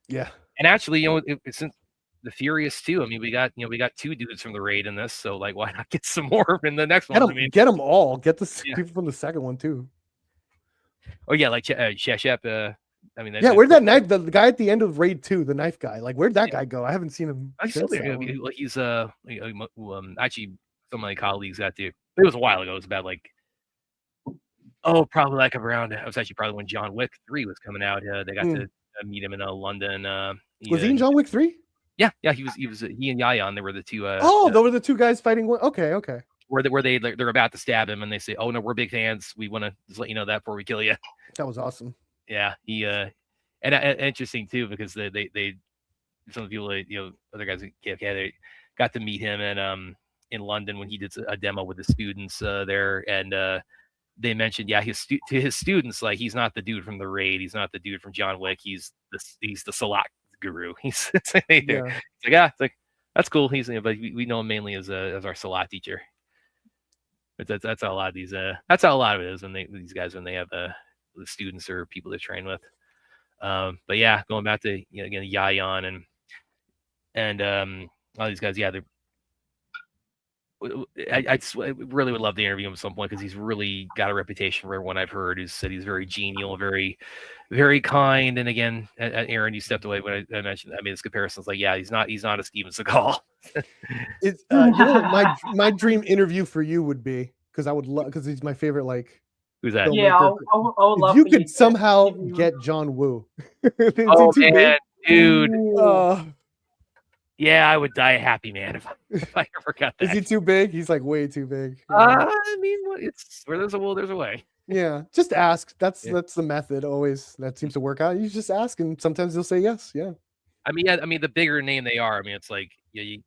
Yeah, and actually, since the Furious 2, I mean, we got 2 dudes from the raid in this, so like, why not get some more in the next one? Get them all. Get the people from the second one too. Oh yeah, like Shep. I mean, where'd that knife? The guy at the end of Raid 2, the knife guy. Like, where'd that guy go? I haven't seen him. He's actually some of my colleagues got to. It was a while ago. It was about like, probably like around. It was actually probably when John Wick 3 was coming out. They got to meet him in London. Was he in John Wick 3? Yeah, he and Yayan. They were the two. Those were the two guys fighting. Okay. Where they're about to stab him, and they say, "Oh no, we're big fans. We want to just let you know that before we kill you." That was awesome. Yeah, he and interesting too because they some people other guys at KFK they got to meet him in London when he did a demo with the students there, and they mentioned to his students like he's not the dude from the raid, he's not the dude from John Wick, he's the Salat guru. It's like that's cool. But we know him mainly as our Salat teacher. But that's how a lot of these that's how a lot of it is when these guys when they have the students or people they train with. But yeah, going back to again Yayan and all these guys, I really would love to interview him at some point because he's really got a reputation for everyone I've heard who said he's very genial, very, very kind. And again, Aaron, you stepped away when I mentioned. I mean, this comparison is like, he's not a Steven Seagal. It's my dream interview for you would be because I would love because he's my favorite. Like, who's that? Yeah, I would love. If you could somehow get John Woo. Oh man, dude. Yeah, I would die a happy man if I ever got that. Is he too big? He's like way too big. I mean, it's where there's a will, there's a way. Yeah, just ask. That's the method. Always that seems to work out. You just ask, and sometimes they'll say yes. Yeah. I mean, the bigger name they are, I mean, it's like you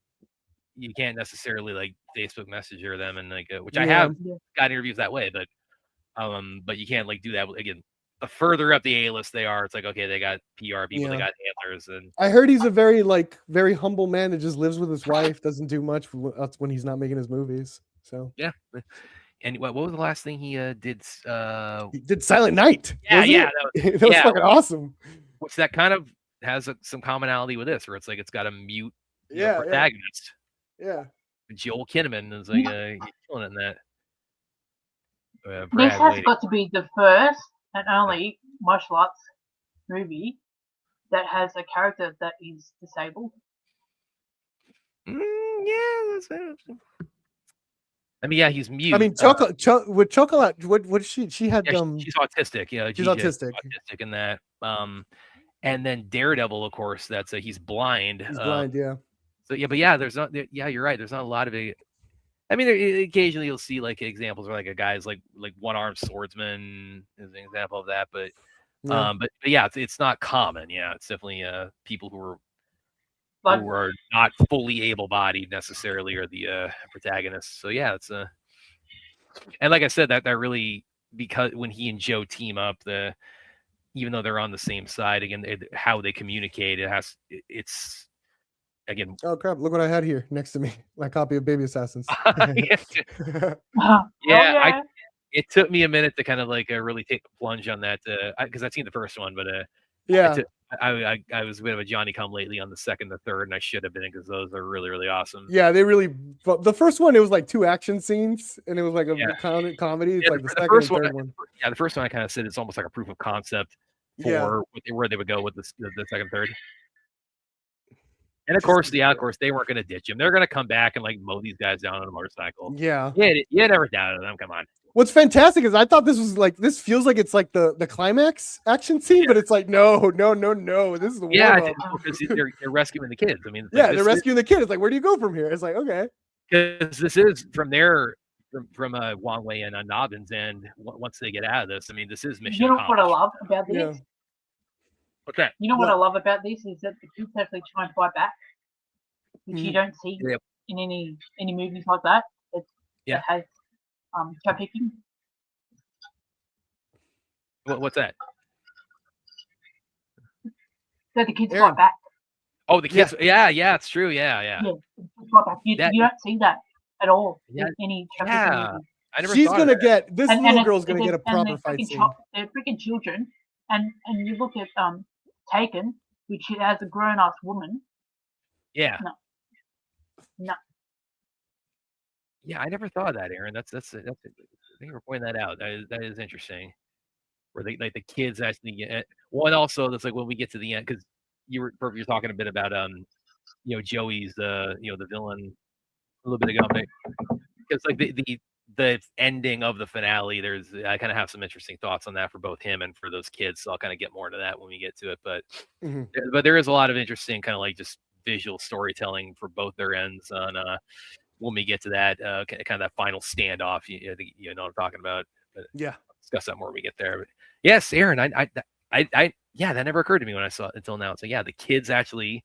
can't necessarily like Facebook Messenger them and like which I have got interviews that way, but you can't like do that again. The further up the A list they are, it's like okay, they got PR people, they got handlers, and I heard he's a very humble man that just lives with his wife, doesn't do much when he's not making his movies. So yeah. And what was the last thing he did? He did Silent Night. That was fucking awesome. Which that kind of has some commonality with this, where it's like it's got a mute protagonist. Yeah. Joel Kinnaman is like he's killing it in that. This has got to be the first and only martial arts movie that has a character that is disabled. That's it. I mean, he's mute. I mean, with Chocolate, what she had? She's autistic. Yeah, she's autistic in that. And then Daredevil, of course, that's he's blind. He's blind, yeah. So there's not. Yeah, you're right. There's not a lot of it. I mean, occasionally you'll see like examples where like a guy's like one-armed swordsman is an example of that, but it's not common. Yeah, it's definitely people who are not fully able-bodied necessarily are the protagonists. So yeah, it's and like I said, that really because when he and Joe team up, even though they're on the same side, again, how they communicate, it's. Again, oh crap! Look what I had here next to me. My copy of Baby Assassins. It took me a minute to kind of like really take the plunge on that because I've seen the first one, but I was a bit of a Johnny come lately on the second, the third, and I should have been because those are really, really awesome. Yeah, they really. The first one, it was like 2 action scenes, and it was like a comedy. It's like the second and third one. Yeah, the first one I kind of said it's almost like a proof of concept for where they would go with the second, third. And of course, of course, they weren't going to ditch him. They're going to come back and like mow these guys down on a motorcycle. Yeah. You never doubted them. Come on. What's fantastic is I thought this was like, this feels like it's like the climax action scene, but it's like, no. This is the warm-up. Because they're rescuing the kids. I mean, they're rescuing the kid. It's like, where do you go from here? It's like, okay. Because this is from Wang Wei and Nobin's end. Once they get out of this, I mean, this is mission. You know what I love about this? Yeah. What's that? You know what I love about this is that the kids actually try and fight back, which you don't see in any movies like that. That has trafficking. What's that? That the kids fight back. Oh, the kids. Yeah, it's true. Yeah. Fight back. You don't see that at all in any trafficking movie. I never. She's gonna get this little girl's gonna get a proper fight scene. They're freaking children, and you look at Taken, which has a grown-ass woman. Yeah. No. Yeah, I never thought of that, Aaron. That's I think we're pointing that out. That is interesting. Where they like the kids actually get one. Also, that's like when we get to the end, because you're talking a bit about Joey's the villain a little bit ago. Because like the ending of the finale, I kind of have some interesting thoughts on that for both him and for those kids. So I'll kind of get more into that when we get to it. But there is a lot of interesting kind of like just visual storytelling for both their ends on when we get to that kind of that final standoff. You know what I'm talking about. But yeah, I'll discuss that more when we get there. But yes, Aaron, I that never occurred to me when I saw it until now. So yeah, the kids actually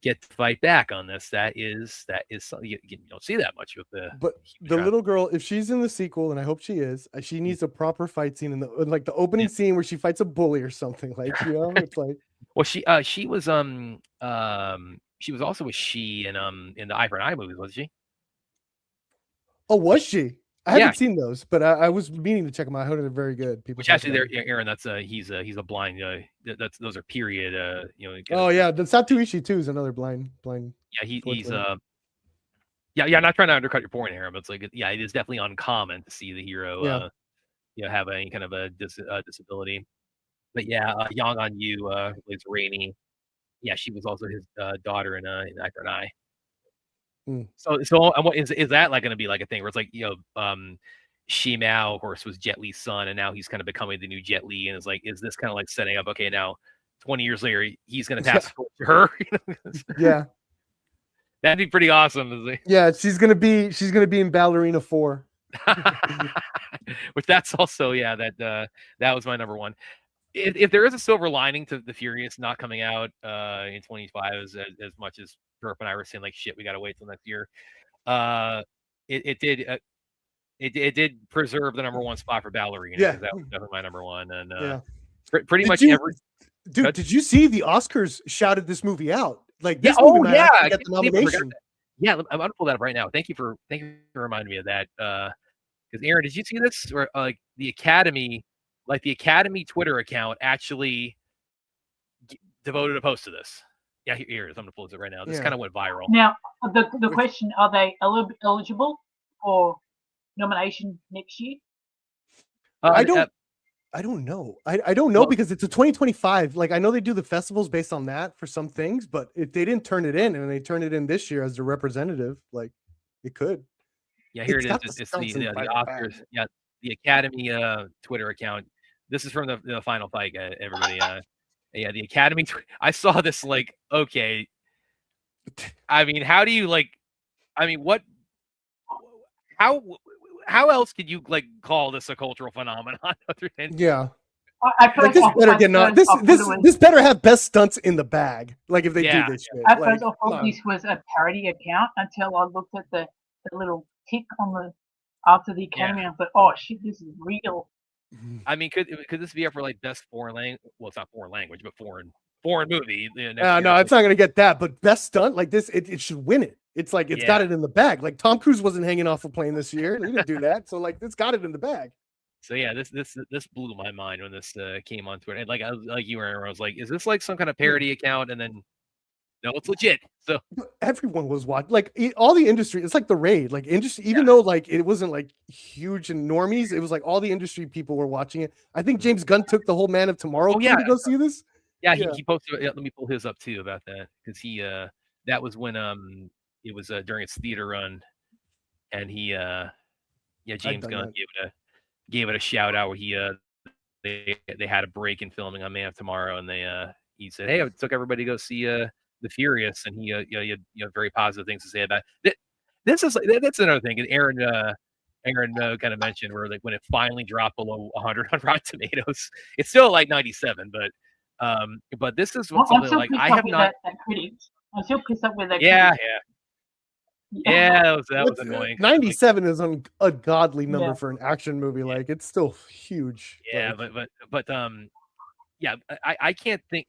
get to fight back on this. That is something you don't see that much with the. But the little girl, if she's in the sequel, and I hope she is, she needs a proper fight scene in the opening scene where she fights a bully or something. Like it's like. Well, she was also a she in the Eye for an Eye movies, wasn't she? Oh, was she? I haven't seen those, but I was meaning to check them out. I heard they're very good. Which actually, Aaron, that's he's a blind. Those are period. Oh yeah, the Satuishi too is another blind. Yeah, he's I'm not trying to undercut your point, Aaron, but it's like it is definitely uncommon to see the hero have any kind of a disability. But yeah, Yang On Yu plays Rainey. Yeah, she was also his daughter in Eye for an Eye. So is that like going to be like a thing where it's like Shi Mao, of course, was Jet Li's son, and now he's kind of becoming the new Jet Li, and it's like, is this kind of like setting up? Okay, now 20 years later, he's going to pass to her. Yeah, that'd be pretty awesome. Yeah, she's gonna be in Ballerina 4. Which that's also that was my number one. If there is a silver lining to the Furious not coming out in 2025 as much as Burp and I were saying like shit, we gotta wait till next year. It did preserve the number one spot for Ballerina. Yeah, that was definitely my number one, and pretty much every. Dude, did you see the Oscars shouted this movie out? Like this movie might actually get the nomination. Yeah, I'm gonna pull that up right now. Thank you for reminding me of that. Because Aaron, did you see this? Or like the Academy Twitter account actually devoted a post to this. Yeah, here it is. I'm gonna pull it right now. This kind of went viral. Now, the question: are they eligible for nomination next year? I don't know. I don't know because it's a 2025. Like I know they do the festivals based on that for some things, but if they didn't turn it in and they turned it in this year as the representative, like it could. Yeah, here it is. It's the Oscars. Yeah, the Academy Twitter account. This is from the final fight, everybody. Yeah, the Academy. I saw this like, okay. I mean, how do you like? I mean, what? How else could you like call this a cultural phenomenon other than? Yeah. Like this better get not this better have best stunts in the bag. Like if they do this shit. At first I thought this was a parody account until I looked at the little tick on the after the Academy. I thought, oh shit, this is real. I mean, could this be up for like best foreign language? Well, it's not foreign language, but foreign movie. No, it's not gonna get that. But best stunt like this, it should win it. It's like it's got it in the bag. Like Tom Cruise wasn't hanging off a plane this year. He didn't do that. So like it's got it in the bag. So yeah, this blew my mind when this came on Twitter. And like I was like, is this like some kind of parody account? And then no, it's legit. So everyone was watching, like all the industry. It's like the Raid, like industry. Even though like it wasn't like huge and normies, it was like all the industry people were watching it. I think James Gunn took the whole Man of Tomorrow to go see this. Yeah, he posted. Yeah, let me pull his up too about that because he that was when it was during its theater run, and James Gunn gave it a shout out where they had a break in filming on Man of Tomorrow, and he said, "Hey, I took everybody to go see The Furious," and he he had very positive things to say about it. This is that's another thing. And Aaron kind of mentioned where like when it finally dropped below 100 on Rotten Tomatoes, it's still like 97, but this is I'm something still like pissed I off have with not. that critic. I'm still pissed off with that Yeah, critic. that was annoying. 97 is an ungodly number Yeah. for an action movie. Like it's still huge. Yeah, like, but yeah, I can't think.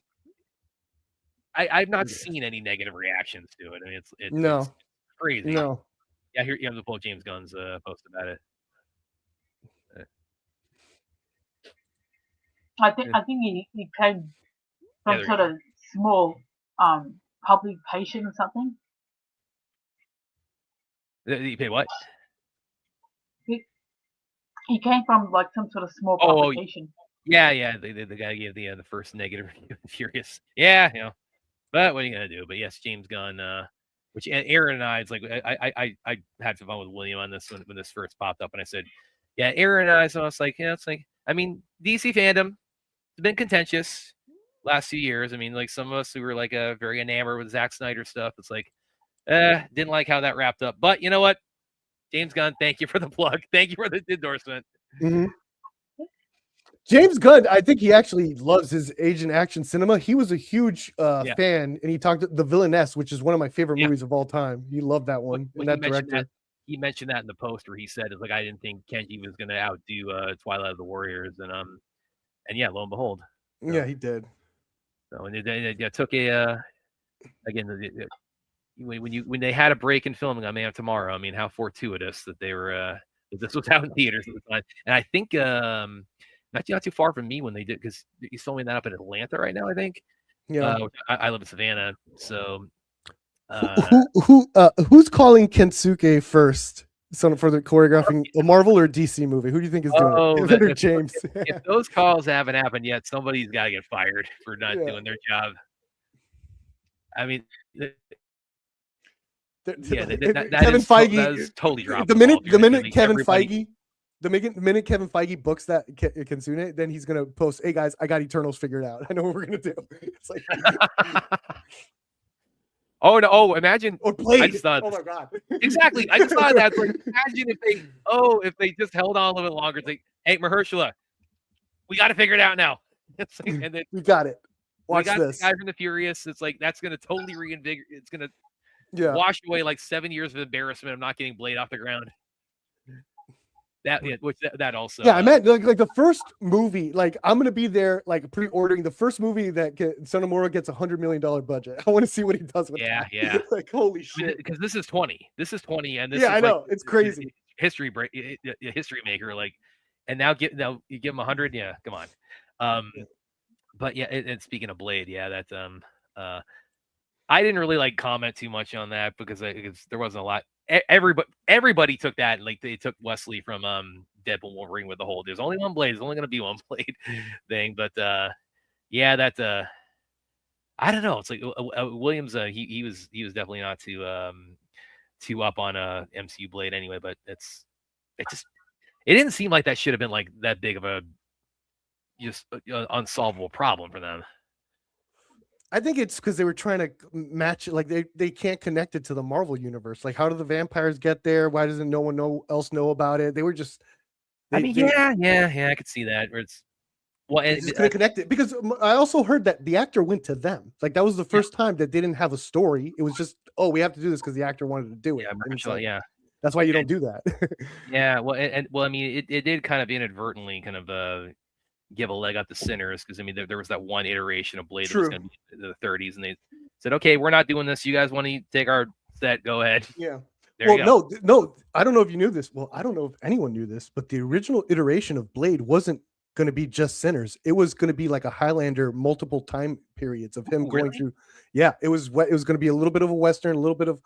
I've not seen any negative reactions to it. I mean, it's crazy. No. Yeah, here you have the Paul James Gunn's post about it. I think he came from sort of small publication or something. You paid what? He came from like some sort of small publication. Yeah. The guy gave the first negative review of Furious. Yeah, but what are you gonna do? But yes, James Gunn. Which Aaron and I, it's like I had some fun with William on this when this first popped up, and I said, yeah, Aaron and I. So I was like, it's like I mean, DC fandom has been contentious last few years. I mean, like some of us who were like very enamored with Zack Snyder stuff. It's like, didn't like how that wrapped up. But you know what? James Gunn, thank you for the plug. Thank you for the endorsement. Mm-hmm. James Gunn, I think he actually loves his Asian action cinema. He was a huge fan, and he talked The Villainess, which is one of my favorite movies of all time. He loved that one. Well, that director. He mentioned that in the post where he said, "It's like I didn't think Kenji was going to outdo Twilight of the Warriors," and yeah, lo and behold. So. Yeah, he did. So and it took a again when they had a break in filming on Man of Tomorrow. I mean, how fortuitous that they were that this was out in theaters at the time. And I think not too far from me when they did, because he's filming that up in Atlanta right now, I think. Yeah. I live in Savannah, so who's calling Kensuke first? For the choreographing, a Marvel or DC movie? Who do you think is doing it? If James. If those calls haven't happened yet, somebody's got to get fired for not doing their job. I mean, Kevin Feige that is totally dropped. The minute Kevin Feige books that Kensune, then he's gonna post, "Hey guys, I got Eternals figured out. I know what we're gonna do." It's like, oh no! Oh, imagine. Or Blade. Oh my god! Exactly. I just thought that. Like, imagine if they just held on a little bit longer. It's like, hey, Mahershala, we got to figure it out now. It's like, and then we got it. Watch this. The guy from the Furious. It's like that's gonna totally reinvigorate. It's gonna wash away like 7 years of embarrassment of not getting Blade off the ground. That also. Yeah, I meant like the first movie. Like I'm gonna be there, like pre-ordering the first movie that Sonomura gets $100 million budget. I want to see what he does with that. Yeah. Like holy shit. Because this is 20. This is 20, and this. Yeah, is I know. Like, it's crazy. History maker. Like, and now you give him 100. Yeah, come on. But yeah, and speaking of Blade, yeah, that's I didn't really like comment too much on that because there wasn't a lot. Everybody took that, like they took Wesley from Deadpool Wolverine with the whole "there's only one Blade, there's only going to be one Blade" thing. But yeah, that's I don't know. It's like Williams. He was definitely not too up on MCU Blade anyway. But it didn't seem like that should have been like that big of a just unsolvable problem for them. I think it's because they were trying to match it. Like they can't connect it to the Marvel universe. Like, how do the vampires get there? Why doesn't no one else know about it? They were just. I could see that. Where it's just couldn't connect it, because I also heard that the actor went to them. Like that was the first time that they didn't have a story. It was just, we have to do this because the actor wanted to do it. Yeah, that's why you don't do that. Yeah, well, I mean, it did kind of inadvertently kind of give a leg up to Sinners, because I mean there was that one iteration of Blade that was going to be in the 30s, and they said, okay, we're not doing this. You guys want to take our set? Go ahead. Yeah. No, I don't know if you knew this. Well, I don't know if anyone knew this, but the original iteration of Blade wasn't going to be just Sinners. It was going to be like a Highlander, multiple time periods of him going through. Yeah, it was going to be a little bit of a Western, a little bit of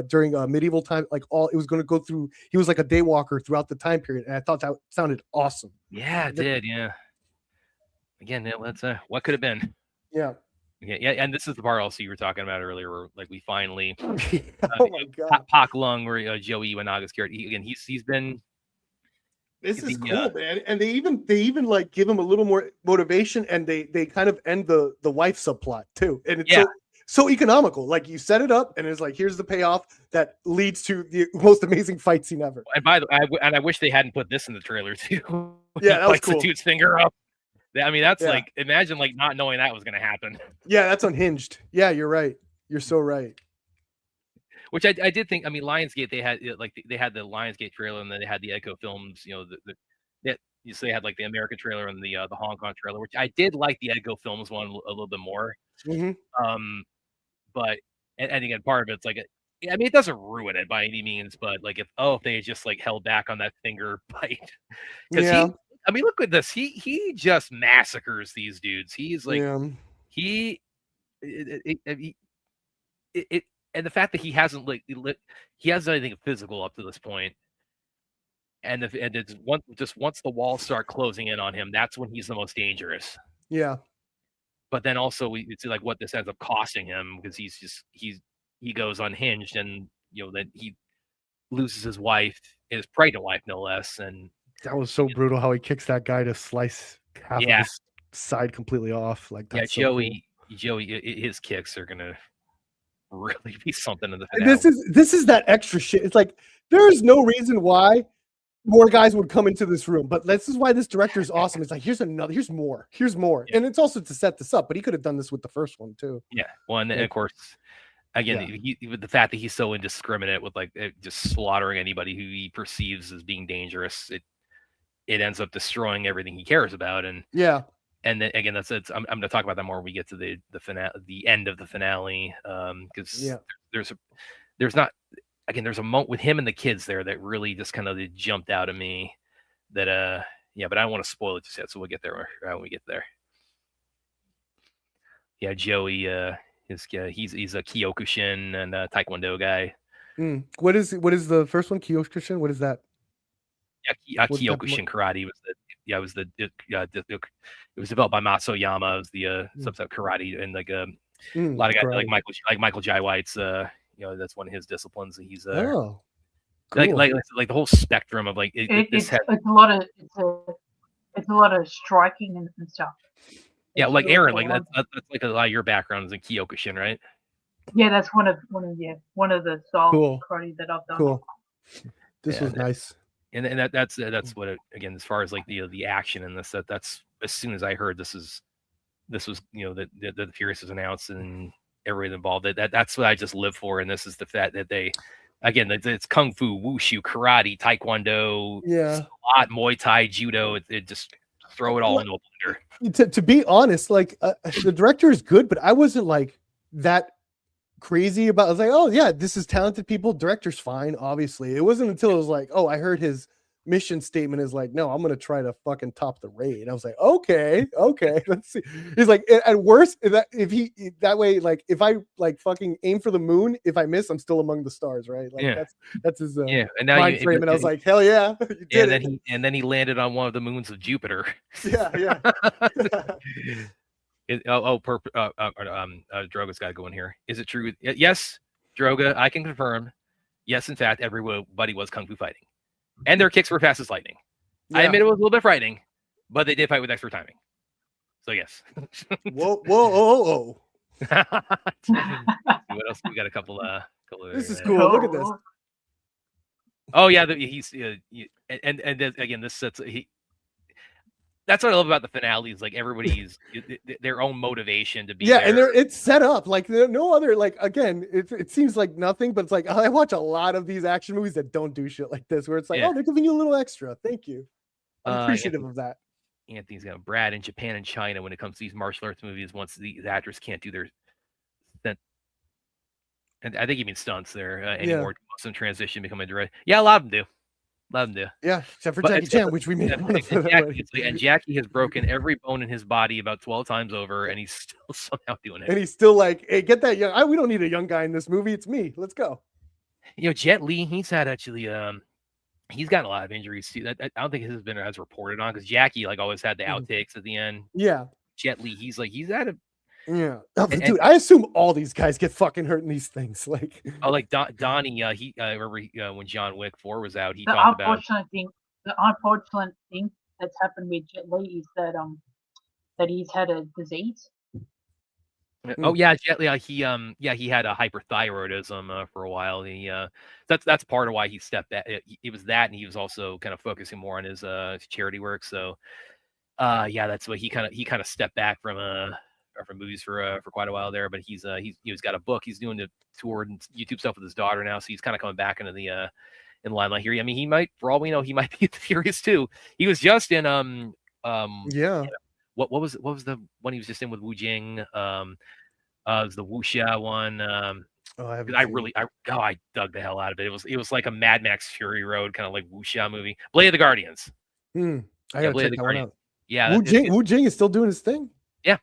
during medieval time, like it was going to go through. He was like a daywalker throughout the time period, and I thought that sounded awesome. Yeah, it did. Yeah. Again, that's what could have been. Yeah. Yeah, and this is the part also you were talking about earlier, where like we finally, oh my god, Pak Lung, where Joey Iwanaga's character, he's been. This is cool, man. And they even like give him a little more motivation, and they kind of end the wife subplot too, and it's so economical. Like you set it up, and it's like here's the payoff that leads to the most amazing fight scene ever. And by the way, I wish they hadn't put this in the trailer too. Yeah, that was cool. The dude's finger up. I mean, that's like, imagine like not knowing that was going to happen. Yeah, that's unhinged. Yeah, you're right. You're so right. Which I did think. I mean, Lionsgate, they had like they had the Lionsgate trailer, and then they had the Echo Films. You know, so they had like the American trailer and the Hong Kong trailer, which I did like the Echo Films one a little bit more. Mm-hmm. But and again, part of it's like, I mean, it doesn't ruin it by any means, but like if they had just like held back on that finger bite, because I mean, look at this. He just massacres these dudes. He's like and the fact that he hasn't he hasn't anything physical up to this point, and it's once the walls start closing in on him, that's when he's the most dangerous. Yeah. But then also it's like what this ends up costing him, because he goes unhinged, and then he loses his wife, his pregnant wife, no less. And that was so brutal how he kicks that guy to slice half of his side completely off. Like that's Joey, his kicks are gonna really be something in the finale. This is that extra shit. It's like there's no reason why more guys would come into this room, but this is why this director is awesome. It's like here's more, and it's also to set this up. But he could have done this with the first one too. Yeah, well, and of course, again, with the fact that he's so indiscriminate with like just slaughtering anybody who he perceives as being dangerous, it ends up destroying everything he cares about. And and then again, I'm going to talk about that more when we get to the finale, the end of the finale, because there's a moment with him and the kids there that really just kind of jumped out at me. That but I don't want to spoil it just yet, so we'll get there when we get there. Yeah, Joey, he's a Kyokushin and a Taekwondo guy. What is the first one? Kyokushin? What is that? Yeah, Kyokushin karate it was developed by Masoyama. It was the subset karate, and like a lot of guys karate. like Michael Jai White's that's one of his disciplines. He's cool. like the whole spectrum of like it's a lot of striking and stuff. Yeah, like Aaron, like that's like a lot of your background is in Kyokushin, right? Yeah, that's one of the style karate that I've done. Cool. This was nice. And that's what again, as far as like the action in this, that's as soon as I heard this was that the Furious was announced and everybody involved, that's what I just live for. And this is the fact that it's kung fu, wushu, karate, taekwondo, squat, Muay Thai, judo. It just throw it all into a blender. To be honest, like the director is good, but I wasn't like that crazy about. I was like, oh yeah, this is talented people. Director's fine, obviously. It wasn't until it was like, oh, I heard his mission statement is like, no, I'm gonna try to fucking top the raid. I was like, okay, let's see. He's like, at worst, that way, like if I like fucking aim for the moon, if I miss, I'm still among the stars, right? Like that's his and now mind frame. And I was like, hell yeah, and then he landed on one of the moons of Jupiter. Yeah. Droga's got to go in here. Is it true? Yes, Droga, I can confirm. Yes, in fact, everybody was kung fu fighting, and their kicks were fast as lightning. I admit it was a little bit frightening, but they did fight with extra timing. So yes. Whoa. What else? We got a couple. This is cool. Look at this. Oh yeah, he's and again, this sets that's what I love about the finale is like everybody's their own motivation to be there. And it's set up like no other, like again, it seems like nothing, but it's like I watch a lot of these action movies that don't do shit like this, where it's like, oh, they're giving you a little extra. Thank you. I'm appreciative of that. Anthony's got Brad in Japan and China when it comes to these martial arts movies. Once these actors can't do their stunt, and I think he means stunts there anymore. Some transition become a direct. Yeah, a lot of them do. Yeah, except for Jackie Chan, which we made fun of. And Jackie has broken every bone in his body about 12 times over, and he's still somehow doing it. And he's still like, hey, get that young. We don't need a young guy in this movie. It's me. Let's go. Jet Li, he's had actually, he's gotten a lot of injuries too. I don't think his has been as reported on, because Jackie like always had the outtakes at the end. Yeah. Jet Li, he's had Yeah, dude. I assume all these guys get fucking hurt in these things. Like, like Donnie, he remember when John Wick 4 was out, he The talked about. unfortunate thing that's happened with Jet Li is that he's had a disease. Oh yeah, Jet Li, he had a hyperthyroidism for a while. That's part of why he stepped back. It was that, and he was also kind of focusing more on his charity work. So that's why he kind of stepped back from movies for quite a while there. But he's got a book. He's doing the tour and YouTube stuff with his daughter now, so he's kind of coming back into the in limelight here. I mean, he might, for all we know, he might be the Furious 2. He was just in what was the one he was just in with Wu Jing? It was the Wuxia one. I dug the hell out of it. It was like a Mad Max Fury Road kind of like Wuxia movie. Blade of the Guardians. I gotta check that one out. Yeah, Wu Jing is still doing his thing. Yeah.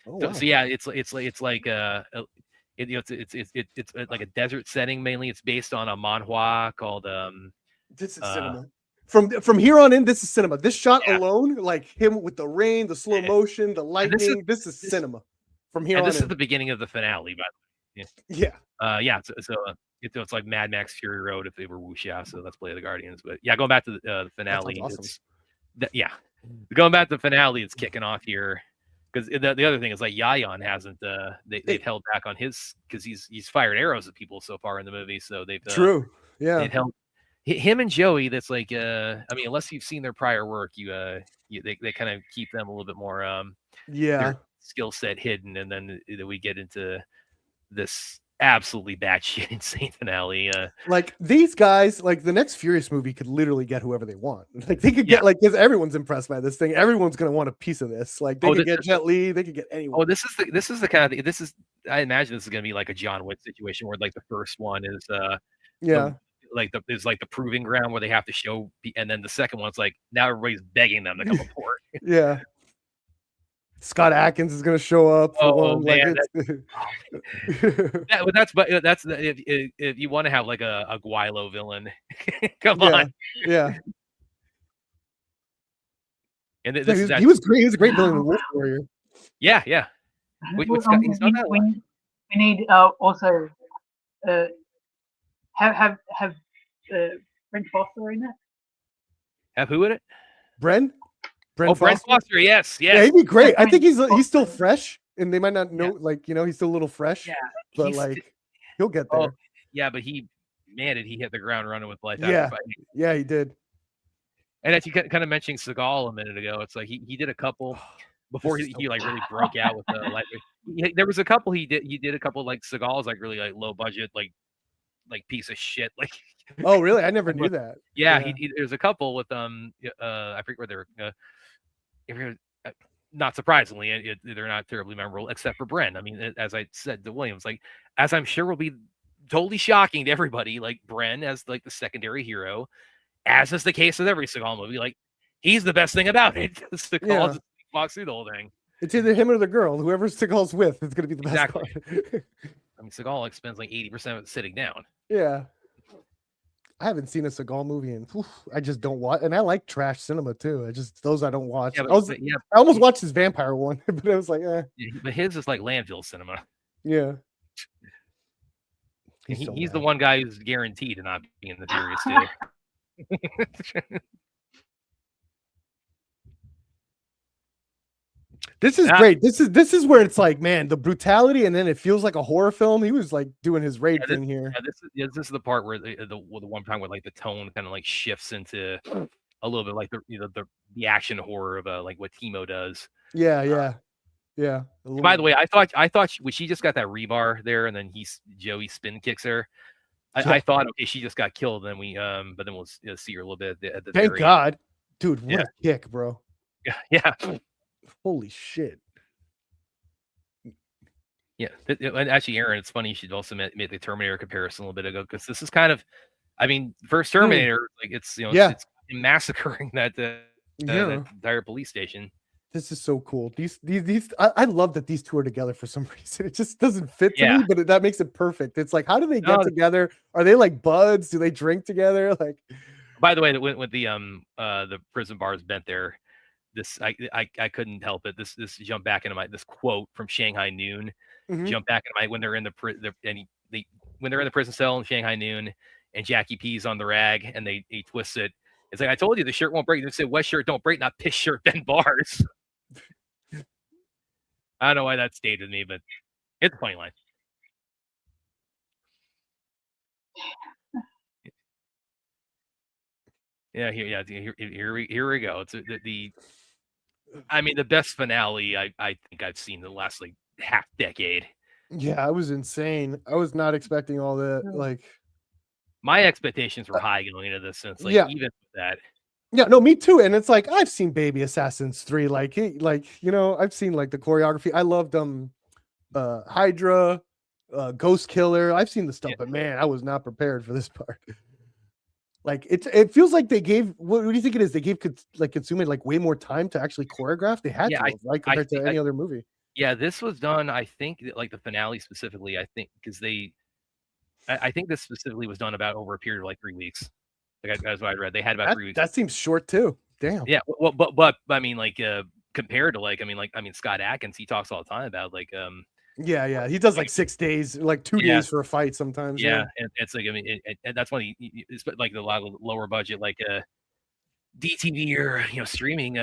Oh, so, wow. so yeah, it's like it's like a desert setting mainly. It's based on a manhwa called This is cinema. From here on in, this is cinema. This shot alone, like him with the rain, the slow motion, the lightning, this is cinema. From here on in. This is the beginning of the finale, by the way. Yeah. It's like Mad Max Fury Road if they were wuxia, so let's play the Guardians. But yeah, going back to the finale. Awesome. Going back to the finale, it's kicking off here. Because the other thing is like Yayan hasn't they've held back on his, because he's fired arrows at people so far in the movie, so they've they've held him and Joey. That's like I mean, unless you've seen their prior work, they kind of keep them a little bit more their skill set hidden, and then we get into this absolutely batshit insane finale. Like these guys, like the next Furious movie could literally get whoever they want. Like they could get because everyone's impressed by this thing. Everyone's gonna want a piece of this. Like they could get Jet Li, they could get anyone. Oh, this is the kind of I imagine this is gonna be like a John Wick situation where like the first one is the proving ground where they have to show, and then the second one's like now everybody's begging them to come aboard. Yeah. Scott Adkins is going to show up. That's if you want to have like a Guilo villain, come on. Yeah. And he was great. He was a great villain in Wolf Warrior. Yeah. We need also have Brent Foster in it. Have who in it? Brent Foster, yes. Yeah, he'd be great. I think he's still fresh, and they might not know, he's still a little fresh. Yeah, but he'll get there. Yeah, but did he hit the ground running with life? Yeah, he did. And as you kind of mentioned Seagal a minute ago, it's like he did a couple before he like really broke out with the there was a couple he did a couple like Seagal's like really like low budget like piece of shit like. Oh really? I never knew that. Yeah, there's a couple with I forget where they're. Not surprisingly, they're not terribly memorable, except for Bren. I mean, as I said to Williams, like as I'm sure will be totally shocking to everybody, like Bren as like the secondary hero, as is the case with every Seagal movie. Like he's the best thing about it. Seagal just walks through the whole thing. It's either him or the girl. Whoever Seagal's with is going to be the best part. I mean, Seagal spends like 80% of it sitting down. Yeah. I haven't seen a Seagal movie and I just don't watch, and I like trash cinema too. Those I don't watch. I almost watched his vampire one, but I was like, eh. Yeah, but his is like landfill cinema. Yeah. He's the one guy who's guaranteed to not be in the Furious 2. This is great. This is where it's like, man, the brutality, and then it feels like a horror film. He was like doing his raid thing here. This is the part where the one time where like the tone kind of like shifts into a little bit like the action horror of like what Timo does. Yeah. By the way, I thought when she just got that rebar there, and then Joey spin kicks her. I thought, okay, she just got killed. And then but then we'll see her a little bit at the Thank God, dude. What a kick, bro. Yeah. Holy shit. Yeah. And actually, Aaron, it's funny. You should also made the Terminator comparison a little bit ago, because this is kind of, I mean, first Terminator, like it's, it's massacring that entire police station. This is so cool. These I love that these two are together for some reason. It just doesn't fit to me, but that makes it perfect. It's like, how do they get together? Are they like buds? Do they drink together? Like, by the way, with the prison bars bent there, this I couldn't help it. This jumped back into this quote from Shanghai Noon. Jump back into when they're in when they're in the prison cell in Shanghai Noon, and Jackie P's on the rag, and he twists it. It's like, I told you the shirt won't break. They said wet shirt don't break, not piss shirt bend bars. I don't know why that stayed with me, but it's a funny line. Yeah, here we go. It's I mean, the best finale I think I've seen in the last like half decade. Yeah, it was insane. I was not expecting all that. Like, my expectations were high going into this, since like even with that. Yeah, no, me too. And it's like, I've seen Baby Assassins 3. Like, I've seen like the choreography. I loved Hydra, Ghost Killer. I've seen the stuff, but man, I was not prepared for this part. Like, it feels like they gave, what do you think it is? They gave like Consume like way more time to actually choreograph. They had to, right, compared to any other movie. Yeah, this was done, I think, like the finale specifically, I think, because I think this specifically was done about over a period of like 3 weeks. Like, that's what I read. They had about 3 weeks. That seems short too. Damn. Yeah, well, but I mean, like, compared to like, I mean, Scott Adkins, he talks all the time about like, yeah, he does like 6 days, like 2 days for a fight sometimes. Yeah, and it's like, I mean, and that's when it's like a lot of lower budget, like DTV or streaming.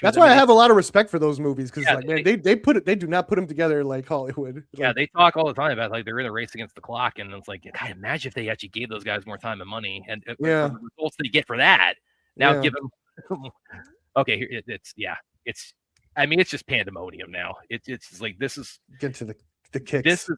That's why I have a lot of respect for those movies, because like, man, they do not put them together like Hollywood. Yeah, they talk all the time about like they're in a race against the clock, and it's like, God, imagine if they actually gave those guys more time and money, and for the results they get for that. Now give them. Okay, here it's. I mean, it's just pandemonium now. It's just like, this is get to the kicks. This is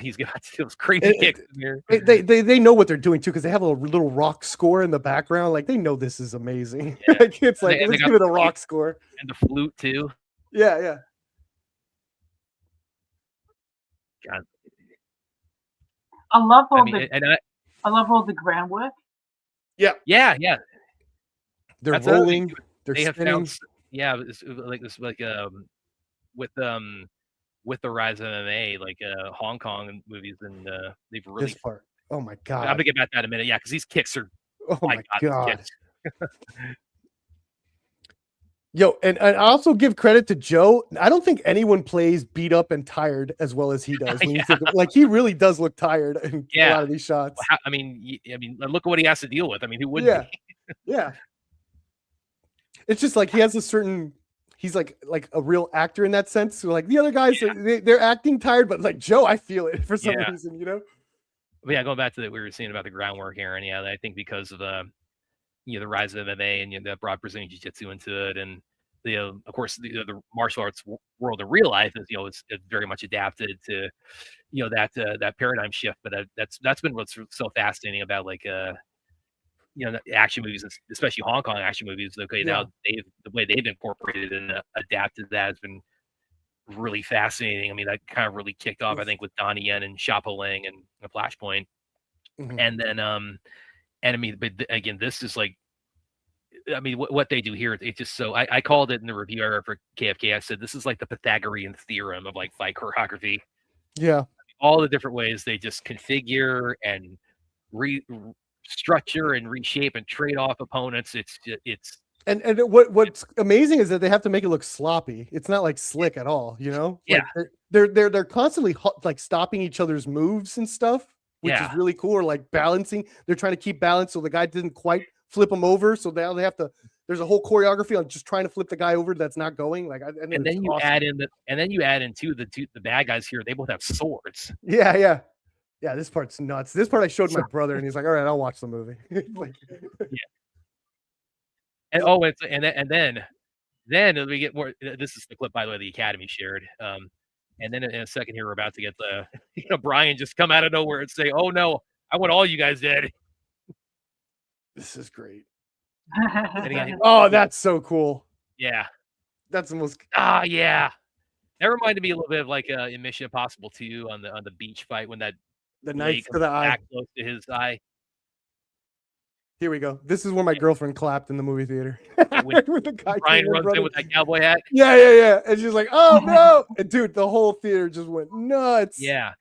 he's got those crazy kicks in here. They know what they're doing too, because they have a little rock score in the background. Like, they know this is amazing. Yeah. Like, it's like, let's give it a rock score. And the flute too. Yeah. God. I love all the groundwork. Yeah. They're rolling. They're spinning. It's like this, like with the rise of MMA, like Hong Kong movies, and they've really. This part. Oh my God. I'm gonna get back to that in a minute. Yeah, because these kicks are. Oh my God. Yo, and I also give credit to Joe. I don't think anyone plays beat up and tired as well as he does. When you think like, he really does look tired in a lot of these shots. I mean, look at what he has to deal with. I mean, who wouldn't? Yeah. It's just like, he has a certain. He's like a real actor in that sense. So like, the other guys, they're acting tired, but like Joe, I feel it for some reason, But yeah, going back to that, we were saying about the groundwork, Aaron. Yeah, I think because of the rise of MMA and the broad Brazilian Jiu-Jitsu into it, and of course the martial arts world in real life is it's very much adapted to that paradigm shift. But that's been what's so fascinating about like the action movies, especially Hong Kong action movies. Okay, now the way they've incorporated and adapted that has been really fascinating. I mean, that kind of really kicked off, I think, with Donnie Yen and Shaoling and the Flashpoint, and then and I mean, but again, this is like, I mean, what they do here, it's just so. I called it in the review I for KFK. I said this is like the Pythagorean theorem of like fight choreography. Yeah, all the different ways they just configure and structure and reshape and trade off opponents. It's and what's amazing is that they have to make it look sloppy. It's not like slick at all, Like, they're constantly like stopping each other's moves and stuff, which is really cool. Or like balancing, they're trying to keep balance so the guy didn't quite flip him over, so now they have to. There's a whole choreography on just trying to flip the guy over that's not going. Like, and then you add in the bad guys here. They both have swords. Yeah, this part's nuts. This part I showed my brother, and he's like, "All right, I'll watch the movie." Like, and then we get more. This is the clip, by the way, the Academy shared. And then in a second here, we're about to get the Brian just come out of nowhere and say, "Oh no, I want all you guys dead." This is great. Again, that's so cool. Yeah, that's the most. Yeah. That reminded me a little bit of like in Mission Impossible 2 on the beach fight when the knife to the eye, close to his eye. Here we go. This is where my girlfriend clapped in the movie theater. When the guy Brian runs in with that cowboy hat. Yeah. And she's like, "Oh no!" And dude, the whole theater just went nuts. Yeah,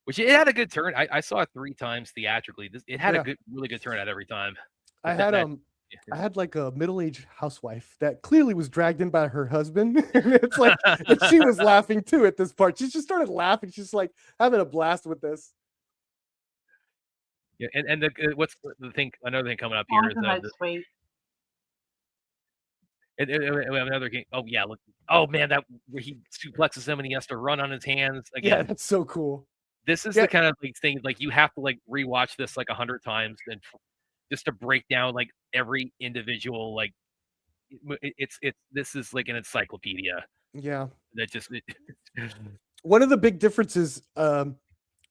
which it had a good turn. I saw it 3 times theatrically. It had a really good turnout every time. I had I had like a middle-aged housewife that clearly was dragged in by her husband. And it's like, and she was laughing too at this part. She just started laughing. She's like having a blast with this. Yeah, and what's the thing? Another thing coming up here is sweet. Another game. Oh yeah, look. Oh man, that where he suplexes him and he has to run on his hands again. Yeah, that's so cool. This is the kind of like thing like you have to like rewatch this like 100 times and just to break down like every individual like it's this is like an encyclopedia. Yeah, that just one of the big differences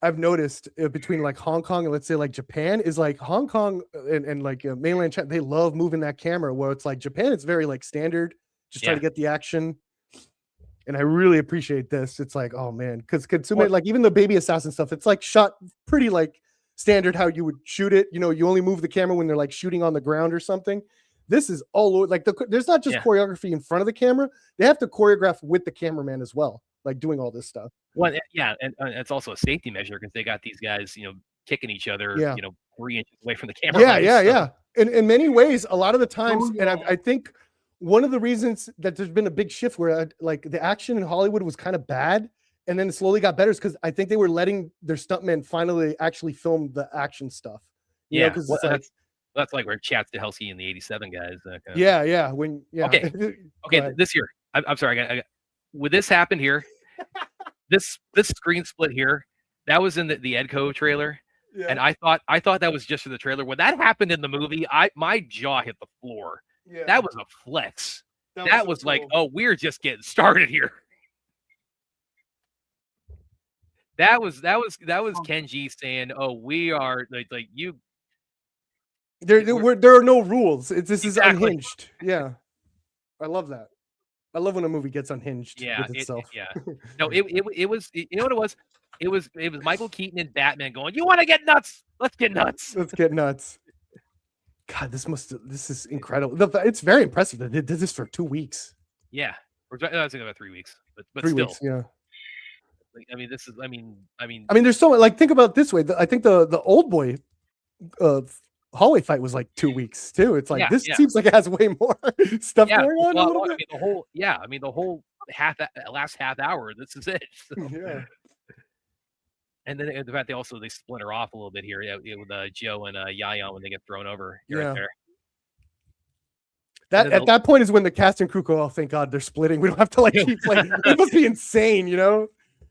I've noticed between like Hong Kong and let's say like Japan is like Hong Kong and like mainland China, they love moving that camera, where it's like Japan, it's very like standard, just try to get the action. And I really appreciate this. It's like, oh man, because Katsume, like even the baby assassin stuff, it's like shot pretty like standard how you would shoot it. You know, you only move the camera when they're like shooting on the ground or something. This is all over, like there's not just choreography in front of the camera, they have to choreograph with the cameraman as well, like doing all this stuff. Well, yeah, and it's also a safety measure because they got these guys, you know, kicking each other, you know, 3 inches away from the camera. Yeah. In many ways, a lot of the times, and I think one of the reasons that there's been a big shift where like the action in Hollywood was kind of bad, and then it slowly got better, is because I think they were letting their stuntmen finally actually film the action stuff. You know, well, that's like where Chad Stahelski and the '87 guys. Okay, this year, I'm sorry, would this happen here? this screen split here, that was in the Edco trailer, and I thought that was just for the trailer. When that happened in the movie, my jaw hit the floor. That was a flex. That was like, oh, we're just getting started here. That was Kenji saying, "Oh, we are like you." There are no rules. This is unhinged. Yeah, I love that. I love when a movie gets unhinged with itself. No, it was. You know what it was? It was Michael Keaton and Batman going, "You want to get nuts? Let's get nuts. Let's get nuts." God, this is incredible. It's very impressive that they did this for 2 weeks. Yeah, I was thinking about 3 weeks, but 3 still, weeks, yeah. Like, I mean, this is. I mean, there's so much. Like, think about it this way. I think the Old Boy hallway fight was like 2 weeks too. It's like this seems like it has way more stuff going on. The whole last half hour. This is it. So. Yeah. And then in fact they splinter off a little bit here with Joe and Yaya when they get thrown over right there. That at that point is when the cast and crew go, oh, thank God they're splitting. We don't have to like keep playing. It must be insane, you know.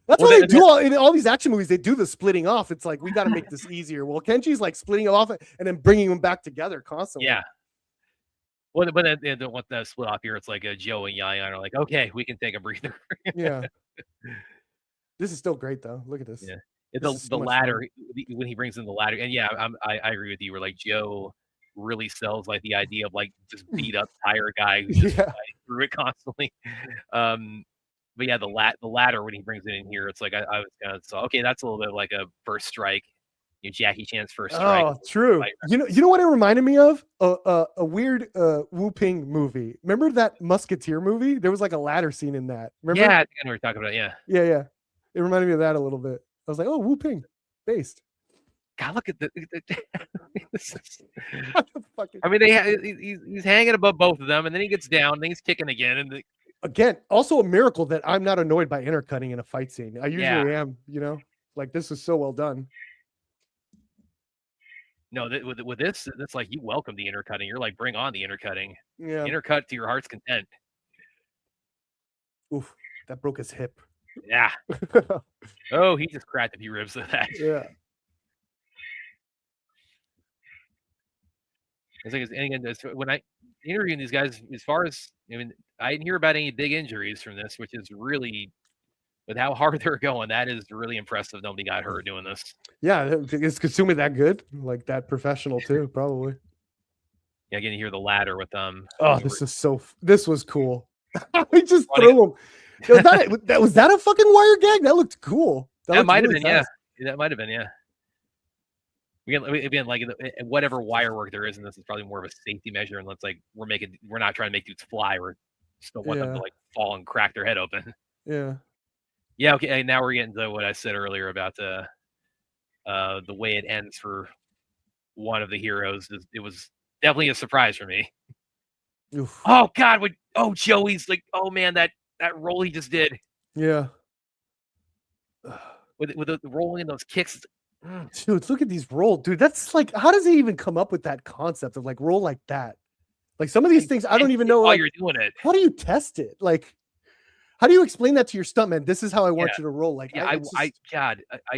That's what they do in all these action movies. They do the splitting off. It's like, we got to make this easier. Well, Kenji's like splitting it off and then bringing them back together constantly. Yeah. Well, but they don't want that split off here. It's like Joe and Yaya are like, okay, we can take a breather. Yeah. This is still great though. Look at this. Yeah. The ladder when he brings in the ladder, and I agree with you. Where like Joe really sells like the idea of like just beat up tire guy who just through it constantly. But yeah, the ladder when he brings it in here, it's like I was kind of okay. That's a little bit like a First Strike, Jackie Chan's First Strike. Oh, true. You know what it reminded me of? A weird Wu Ping movie. Remember that Musketeer movie? There was like a ladder scene in that. Remember? Yeah, I think I know what you're talking about. Yeah. It reminded me of that a little bit. I was like, oh, Wu Ping based. God, look at I mean, he's hanging above both of them, and then he gets down, and then he's kicking again, and again, also a miracle that I'm not annoyed by intercutting in a fight scene. I usually am, you know, like this is so well done. No, with this, it's like you welcome the intercutting. You're like, bring on the intercutting. Yeah, intercut to your heart's content. Oof, that broke his hip. Yeah. Oh, he just cracked a few ribs of that. Yeah. It's like, and again, when I interviewing these guys, as far as I didn't hear about any big injuries from this, which is really, with how hard they're going, that is really impressive. Nobody got hurt doing this. Yeah, is Kasumi that good? Like that professional too, probably. Yeah, again, you hear the ladder with them. Oh, this was cool. We just threw him. Was that a fucking wire gag? That looked cool. That might have been, yeah. That might have been, yeah. Again, like whatever wire work there is in this is probably more of a safety measure, and let's like we're not trying to make dudes fly. We're still want them to like fall and crack their head open. Yeah. Yeah. Okay. And now we're getting to what I said earlier about the way it ends for one of the heroes. It was definitely a surprise for me. Oof. Oh God, Joey's like, oh man, that roll he just did. Yeah. With the rolling and those kicks. Dude, look at these rolls, dude. That's like, how does he even come up with that concept of like roll like that? Like some of these things, I don't even know. While like, you're doing it, how do you test it? Like, how do you explain that to your stuntman? This is how I want you to roll. Like, yeah,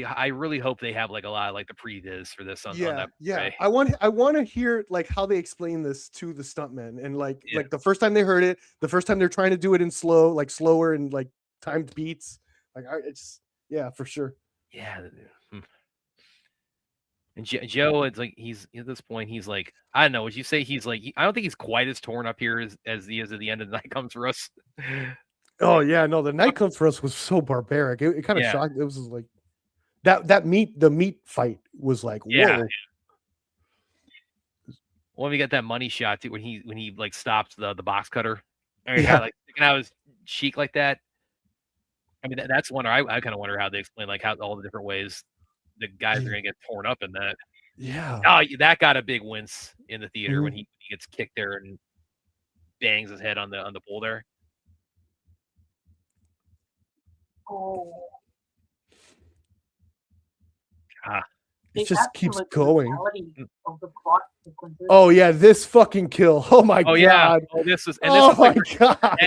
I really hope they have like a lot of like the previs for this on that. Yeah. I want to hear like how they explain this to the stuntmen, and like the first time they heard it, the first time they're trying to do it in slower and like timed beats. Like, it's for sure. Yeah. And Joe, it's like he's at this point. He's like, I don't know. Would you say he's like? I don't think he's quite as torn up here as he is at the end of The Night Comes for Us. Oh yeah, no. The Night Comes for Us was so barbaric. It kind of shocked. It was like the meat fight was like, whoa. When we got that money shot too, when he like stopped the box cutter, and like sticking out his cheek like that. I mean, that's one. I kind of wonder how they explain like how all the different ways the guys are gonna get torn up in that. Yeah. Oh, that got a big wince in the theater when he gets kicked there and bangs his head on the pole there. Oh. It just keeps going. Oh yeah, this fucking kill. Oh my god. Yeah. Oh, this is. And this oh is my like, god.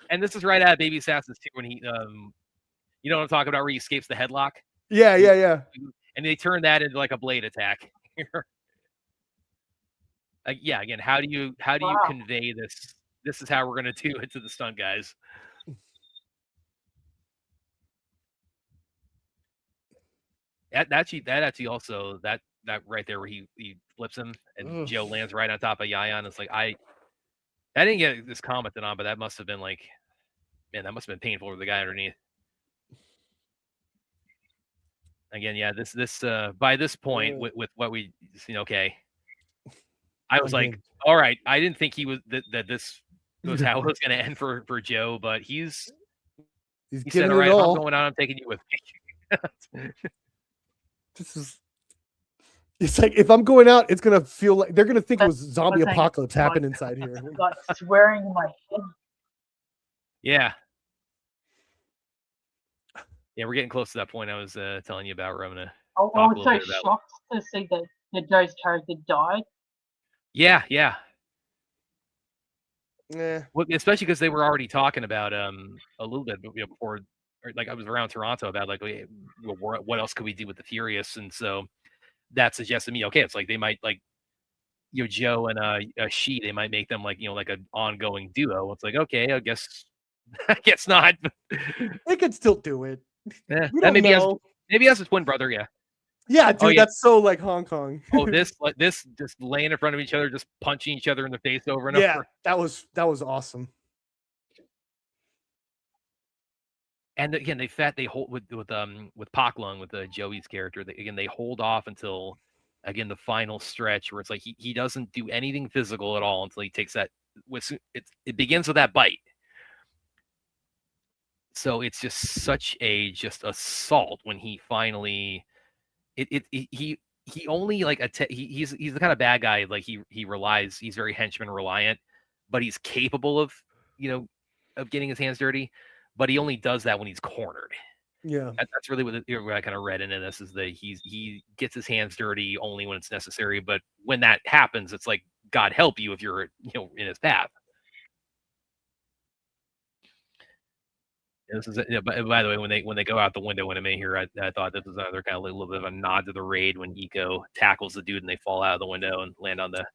And this is right out of Baby Assassins too, when he you know what I'm talking about, where he escapes the headlock. Yeah. And they turn that into like a blade attack. Again, how do you convey this? This is how we're gonna do it to the stunt guys. That actually also that right there where he flips him and Joe lands right on top of Yayan. It's like I didn't get this commented on, but that must have been like, man, that must have been painful for the guy underneath. Again, yeah, this by this point with what we seen, okay. I was like, all right, I didn't think he was that this was how it was going to end for Joe, but he said, all right, if I'm going out, I'm taking you with me. It's like, if I'm going out, it's gonna feel like they're gonna think it was zombie apocalypse happened inside here. Like swearing in my head. Yeah, we're getting close to that point I was telling you about. Where I'm gonna. I was so shocked to see that Joe's character died. Yeah. Yeah. Well, especially because they were already talking about a little bit before, or like I was around Toronto about like, what else could we do with the Furious, and so that suggested to me, okay, it's like they might like, Joe and She, they might make them like like an ongoing duo. It's like, okay, I guess not. They could still do it. Yeah, maybe he has a twin brother. Yeah, dude, that's so like Hong Kong. this just laying in front of each other, just punching each other in the face over and over. Yeah, that was awesome. And again, they hold with Pak Lung, with Joey's character. They hold off until the final stretch where it's like he doesn't do anything physical at all until he takes that. It begins with that bite. So it's just such a assault when he finally he only like he's the kind of bad guy, like he relies, he's very henchman reliant, but he's capable of of getting his hands dirty, but he only does that when he's cornered. Yeah, that's really what I kind of read into this, is that he gets his hands dirty only when it's necessary, but when that happens, it's like, God help you if you're in his path. This is by the way, when they go out the window in a minute here, I thought this was another kind of little bit of a nod to the Raid when Iko tackles the dude and they fall out of the window and land on the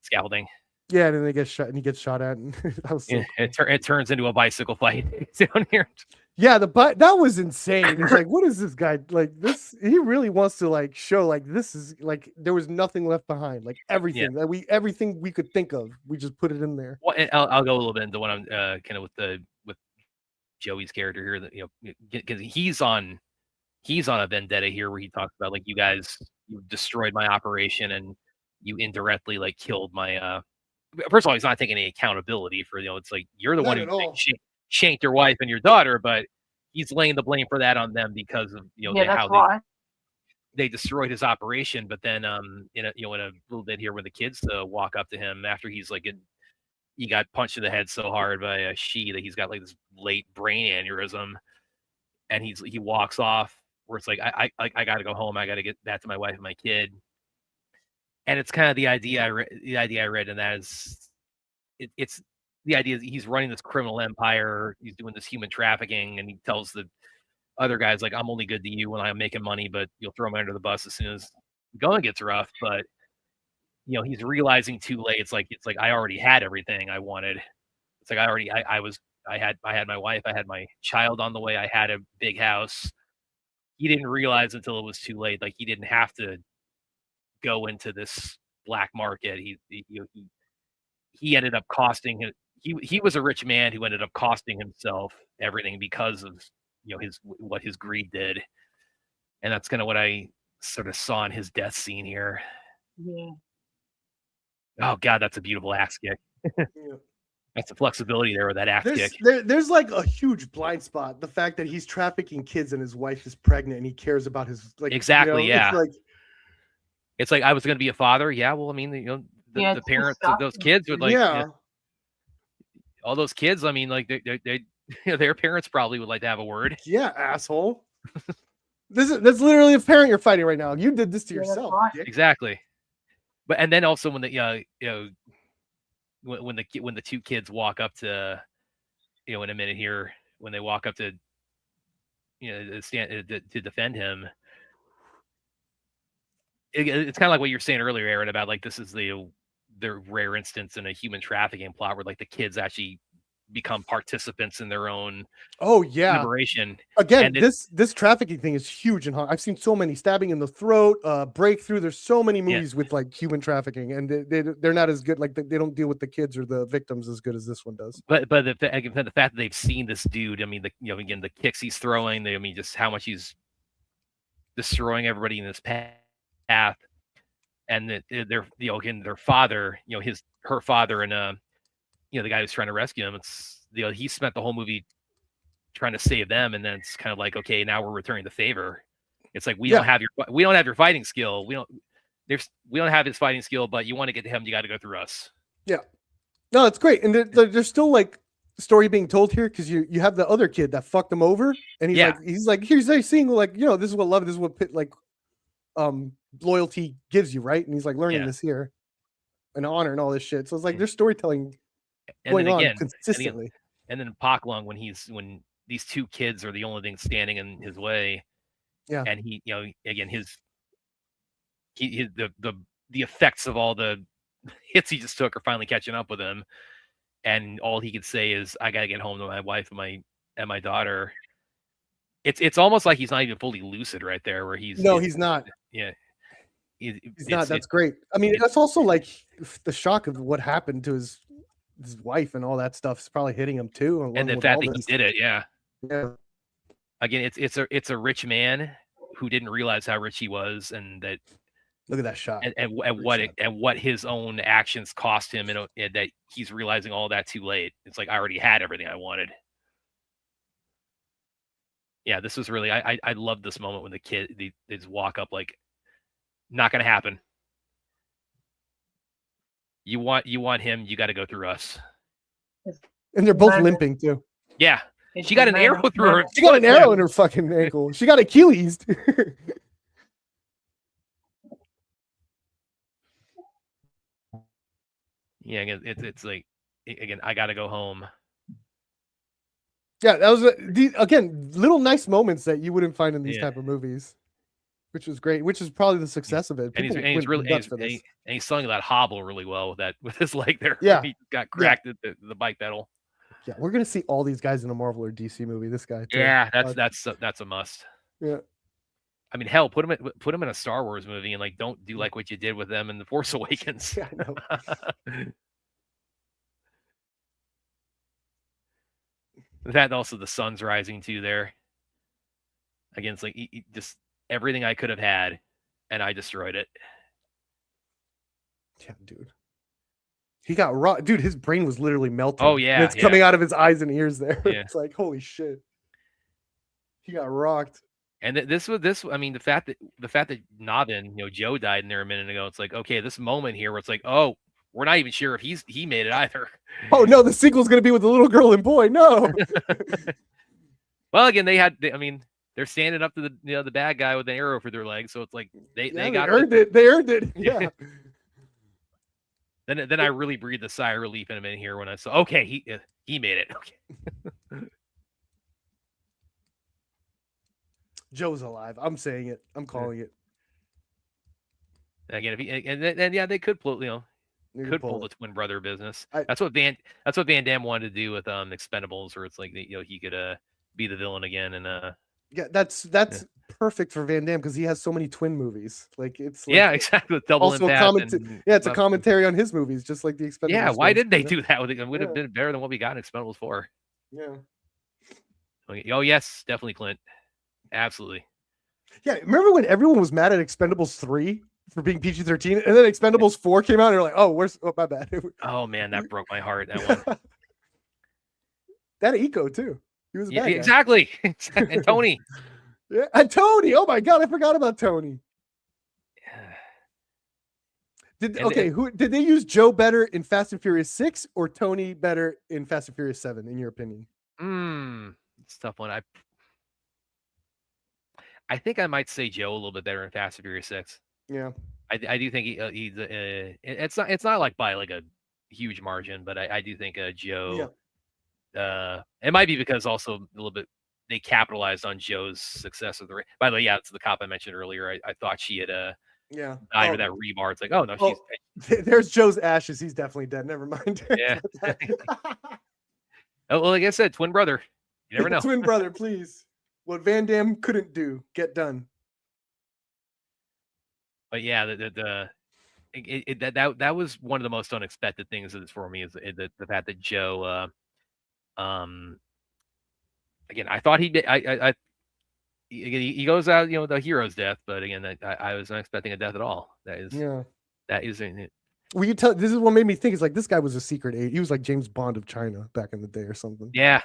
scaffolding. Yeah, and then they get shot and he gets shot at, and that was so cool. It turns into a bicycle fight down here. Yeah, that was insane. It's like, what is this guy like? This, he really wants to like show like this is like there was nothing left behind, like everything that everything we could think of, we just put it in there. Well, I'll go a little bit into what I'm kind of with Joey's character here, that because he's on a vendetta here where he talks about like, you destroyed my operation and you indirectly like killed my first of all, he's not taking any accountability for it's like, you're the one who shanked your wife and your daughter, but he's laying the blame for that on them because of they destroyed his operation. But then, in a little bit here, when the kids walk up to him after he's like he got punched in the head so hard by a she that he's got like this late brain aneurysm, and he walks off where it's like I got to go home. I got to get back to my wife and my kid. And it's kind of the idea I read, and that is it's the idea that he's running this criminal empire. He's doing this human trafficking, and he tells the other guys like, I'm only good to you when I'm making money, but you'll throw me under the bus as soon as going gets rough. But he's realizing too late. It's like I already had everything I wanted. It's like I had my wife, I had my child on the way, I had a big house. He didn't realize until it was too late. Like, he didn't have to go into this black market. He ended up costing him. He was a rich man who ended up costing himself everything because of what his greed did. And that's kind of what I sort of saw in his death scene here. Yeah. Oh God, that's a beautiful axe kick. Yeah. That's the flexibility there with that axe kick. There's like a huge blind spot. The fact that he's trafficking kids and his wife is pregnant and he cares about his exactly. Yeah. It's like I was going to be a father. Yeah. Well, I mean, the parents of those kids would like, all those kids. I mean, like they their parents probably would like to have a word. Yeah, asshole. That's literally a parent you're fighting right now. You did this to yourself. Exactly. But and then also when when the two kids walk up to, in a minute here, when they walk up to, stand to defend him, it's kind of like what you were saying earlier, Aaron, about like this is the rare instance in a human trafficking plot where like the kids actually become participants in their own liberation. Again, this trafficking thing is huge in I've seen so many stabbing in the throat, breakthrough. There's so many movies with like human trafficking, and they're not as good. Like they don't deal with the kids or the victims as good as this one does. But the fact that they've seen this dude, I mean, again, the kicks he's throwing, I mean, just how much he's destroying everybody in this path, and that again, their father, her father, and the guy who's trying to rescue him, it's he spent the whole movie trying to save them, and then it's kind of like, okay, now we're returning the favor. It's like we don't have your fighting skill. We don't have his fighting skill, but you want to get to him, you got to go through us. Yeah, no, it's great, and there's still like story being told here because you have the other kid that fucked him over, and he's like here's seeing like this is what love, this is what loyalty gives you, right? And he's like learning this here, and honor and all this shit. So it's like there's storytelling going on consistently. And then Pak Lung, when these two kids are the only thing standing in his way, and he, again, the effects of all the hits he just took are finally catching up with him, and all he could say is, "I gotta get home to my wife and my daughter." It's almost like he's not even fully lucid right there, where he's not. Yeah. He's not. That's great. I mean, that's also like the shock of what happened to his wife and all that stuff is probably hitting him too. And the fact that he did it, yeah. Again, it's a rich man who didn't realize how rich he was, and that. Look at that shot. And what his own actions cost him, and that he's realizing all that too late. It's like I already had everything I wanted. Yeah, this was really I love this moment when they just walk up like, not gonna happen. You want him, you got to go through us. And they're both limping too. Yeah, she got an arrow through her. She got an arrow in her fucking ankle. She got Achilles. Yeah, it's like, again, I got to go home. Yeah, that was again little nice moments that you wouldn't find in these type of movies, which was great. Which is probably the success of it. And he's selling that hobble really well with his leg there. Yeah, he got cracked at the bike pedal. Yeah, we're gonna see all these guys in a Marvel or DC movie. This guy, too. Yeah, that's a must. Yeah, I mean, hell, put him in a Star Wars movie and like don't do like what you did with them in The Force Awakens. Yeah, I know. That also the sun's rising too there. Again, it's like just everything I could have had, and I destroyed it. Yeah, dude. He got rocked. Dude, his brain was literally melting. Oh, yeah. And it's coming out of his eyes and ears there. Yeah. It's like, holy shit. He got rocked. And this. I mean, the fact that Navin, Joe died in there a minute ago. It's like, okay, this moment here where it's like, oh, we're not even sure if he made it either. Oh no, the sequel's gonna be with the little girl and boy. No. Well, again, I mean, they're standing up to the bad guy with an arrow for their leg, so it's like they earned it. They earned it. Yeah. Then I really breathed a sigh of relief in a minute here when I saw, okay, he made it. Okay. Joe's alive. I'm saying it. I'm calling it. Again, they could pull, pull the twin brother business. That's what Van Damme wanted to do with Expendables, where it's like he could be the villain again, and yeah, that's perfect for Van Damme because he has so many twin movies. Like it's exactly, with Double Impact. It's a commentary on his movies, just like the Expendables. Yeah, why didn't they do that? It would have been better than what we got in Expendables 4. Yeah. Oh yes, definitely, Clint. Absolutely. Yeah, remember when everyone was mad at Expendables 3 for being PG-13, and then Expendables 4 came out, and they're like, "Oh, my bad." Oh man, that broke my heart. That one. That Eco too. He was exactly. And Tony. Yeah, and Tony. Oh my god, I forgot about Tony. Did they use Joe better in Fast and Furious 6 or Tony better in Fast and Furious 7, in your opinion? It's a tough one. I think I might say Joe a little bit better in Fast and Furious 6. Yeah, I do think he's. It's not like by like a huge margin, but I do think Joe. Yeah. It might be because also a little bit they capitalized on Joe's success with the. By the way, it's the cop I mentioned earlier. I thought she had died with that rebar. It's like, oh no, she's. There's Joe's ashes. He's definitely dead. Never mind. Yeah. Oh well, like I said, twin brother. You never know. Twin brother, please. What Van Damme couldn't do, get done. But yeah, that was one of the most unexpected things for me is the fact that Joe, again, I thought he goes out, the hero's death, but again, I was not expecting a death at all. That is Well, this is what made me think. It's like this guy was a secret agent. He was like James Bond of China back in the day or something. Yeah.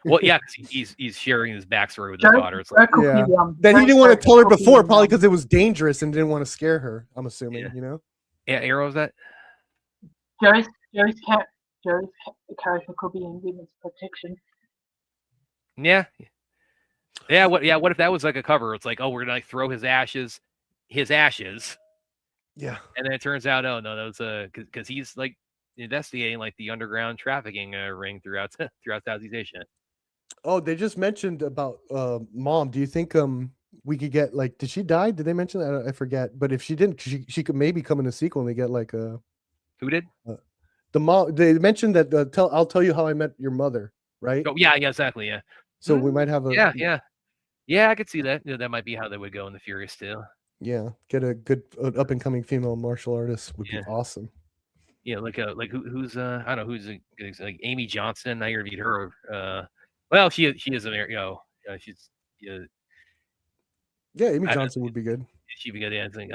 Well, yeah, because he's sharing his backstory with his daughter. It's like, then he didn't want to tell her before, probably because it was dangerous and didn't want to scare her. I'm assuming, Yeah, Arrow's that. Joe's character could be in women's protection. Yeah. What if that was like a cover? It's like, oh, we're gonna like throw his ashes. Yeah. And then it turns out, oh no, that was because he's like investigating like the underground trafficking ring throughout Southeast Asia. Oh, they just mentioned about Mom. Do you think we could get like, did she die? Did they mention that? I forget. But if she didn't, she could maybe come in a sequel and they get like a. Who did? The mom. They mentioned that I'll tell you how I met your mother, right? Oh yeah, exactly, yeah. So we might have a. Yeah, I could see that. That might be how they would go in the Furious too. Yeah, get a good up and coming female martial artist would be awesome. Yeah, like who's I don't know who's like Amy Johnson. I interviewed her. Well, she is she's Amy Johnson would be good. She'd be good. Yeah, I think.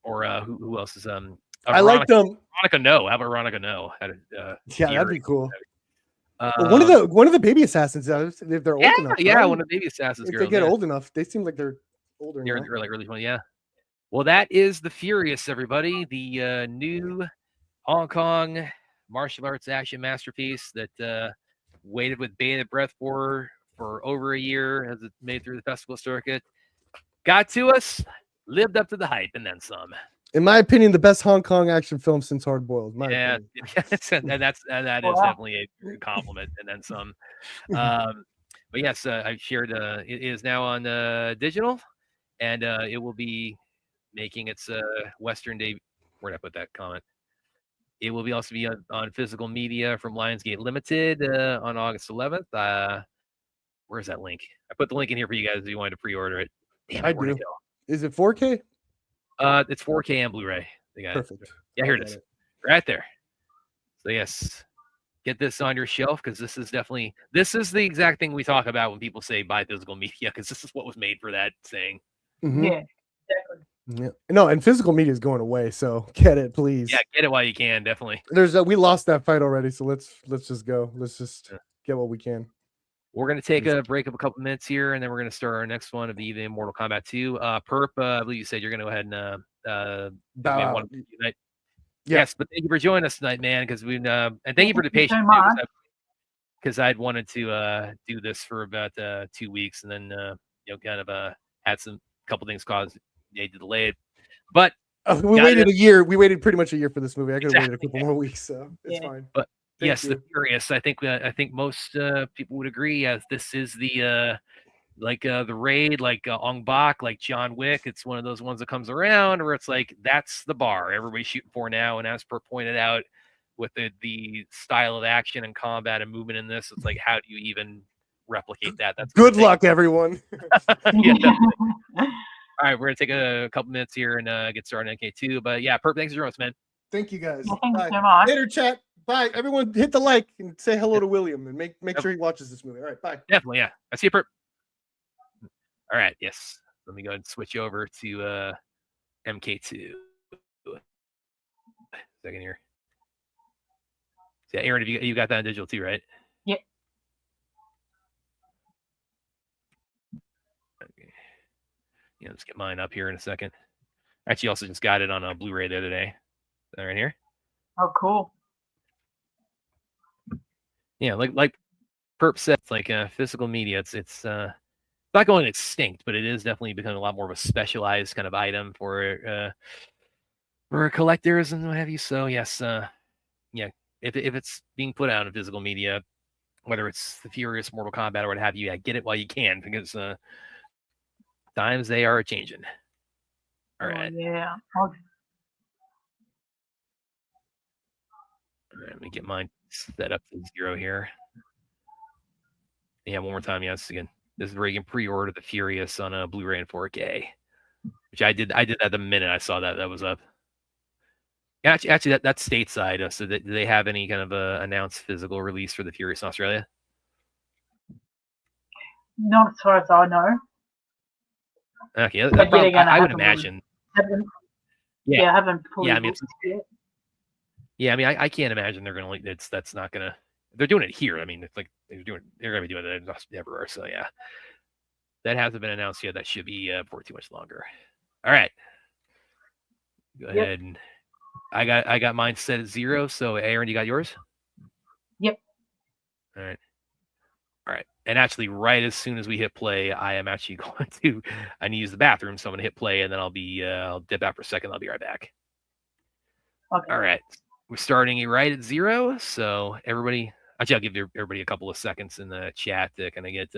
Or who else is I like them. Veronica No. How about Veronica No? That'd be cool. One of the baby assassins, if they're old enough. Yeah, right? one of the baby assassins. If they get old enough, they seem like they're older. They're like early 20, yeah. Well, that is the Furious, everybody. The new Hong Kong martial arts action masterpiece that waited with bated breath for over a year as it made through the festival circuit. Got to us, lived up to the hype, and then some. In my opinion, the best Hong Kong action film since Hard Boiled. And that is definitely a compliment, and then some. But yes, I've shared. It is now on digital, and it will be making its Western debut. Where'd I put that comment? It will also be on physical media from Lionsgate Limited on August 11th. Where's that link? I put the link in here for you guys if you wanted to pre-order it. Damn, I do. Is it 4K? It's 4K and Blu-ray. Perfect. Yeah, here it is. Right there. So yes, get this on your shelf because this is the exact thing we talk about when people say buy physical media because this is what was made for that saying. Mm-hmm. Yeah, exactly. Yeah. No, and physical media is going away, so get it, please. Yeah, get it while you can, definitely. We lost that fight already, so let's just go. Let's just get what we can. We're going to take a break of a couple minutes here, and then we're going to start our next one of the evening, Mortal Kombat 2. Perp, I believe you said you're going to go ahead and bow out. Tonight. Yes, but thank you for joining us tonight, man, because we and thank you for the patience, because I'd wanted to do this for about 2 weeks, and then kind of had some couple things caused they delayed. But we waited a year. We waited pretty much a year for this movie. I could have waited a couple more weeks, so it's fine. But yes, The Furious. I think most people would agree, as this is the the Raid, like Ong Bak, like John Wick. It's one of those ones that comes around where it's like that's the bar everybody's shooting for now. And as Per pointed out, with the style of action and combat and movement in this, it's like, how do you even replicate that? That's good luck, everyone. All right, we're gonna take a couple minutes here and get started on MK2. But yeah, Perp, thanks for joining us, man. Thank you guys. Well, thank you so much. Later, chat. Bye. Everyone hit the like and say hello to William and make sure he watches this movie. All right, bye. Definitely, yeah. I see you, Perp. All right, yes. Let me go ahead and switch over to MK2. Second here. Yeah, Aaron, you got that on digital too, right? Yep. Okay. Yeah, let's get mine up here in a second. Actually, also just got it on a Blu-ray the other day. Right here. Oh, cool. Yeah, like Perp said, it's like physical media. It's not going extinct, but it is definitely becoming a lot more of a specialized kind of item for collectors and what have you. So yes, yeah, if it's being put out in physical media, whether it's the Furious, Mortal Kombat, or what have you, yeah, get it while you can, because times they are changing. All right. Yeah. All right, let me get mine set up to 0 here. Yeah, one more time. Yes, again. This is where you can pre-order the Furious on a Blu-ray and 4K, which I did that the minute I saw that was up. Actually, that's stateside. So do they have any kind of announced physical release for the Furious in Australia? Not as far as I know. Okay, I would imagine. I haven't fully yet. Yeah, I mean, I can't imagine they're gonna that's not gonna. They're doing it here. I mean, it's like they're gonna be doing it everywhere. So yeah, that hasn't been announced yet. That should be before too much longer. All right, go ahead and I got mine set at 0. So Aaron, you got yours? Yep. All right. And actually, right as soon as we hit play, I am actually going to. I need to use the bathroom, so I'm gonna hit play, and then I'll dip out for a second. I'll be right back. Okay. All right. We're starting right at 0. So everybody, actually, I'll give everybody a couple of seconds in the chat to kind of get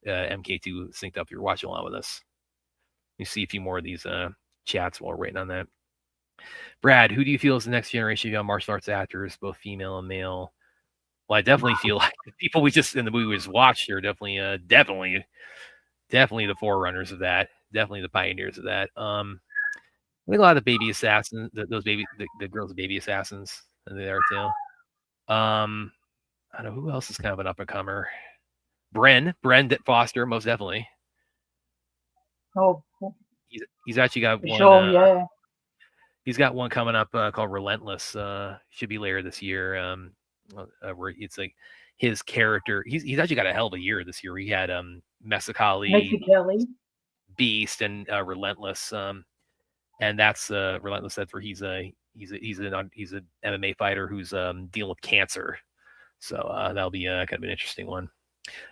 MK2 synced up. If you're watching along with us. You see a few more of these chats while we're waiting on that. Brad, who do you feel is the next generation of young martial arts actors, both female and male? Well, I definitely feel like the people we just in the movie we just watched are definitely the forerunners of that. Definitely the pioneers of that. I think a lot of the baby assassins, the girls are baby assassins, and they are too. I don't know who else is kind of an up and comer. Bren Foster, most definitely. Oh, he's actually got one. Sure, yeah. He's got one coming up called Relentless. Should be later this year. Where it's like his character. He's actually got a hell of a year this year. He had Mexicali, Beast, and Relentless. And that's Relentless. That's where he's an MMA fighter who's dealing with cancer. So that'll be kind of an interesting one.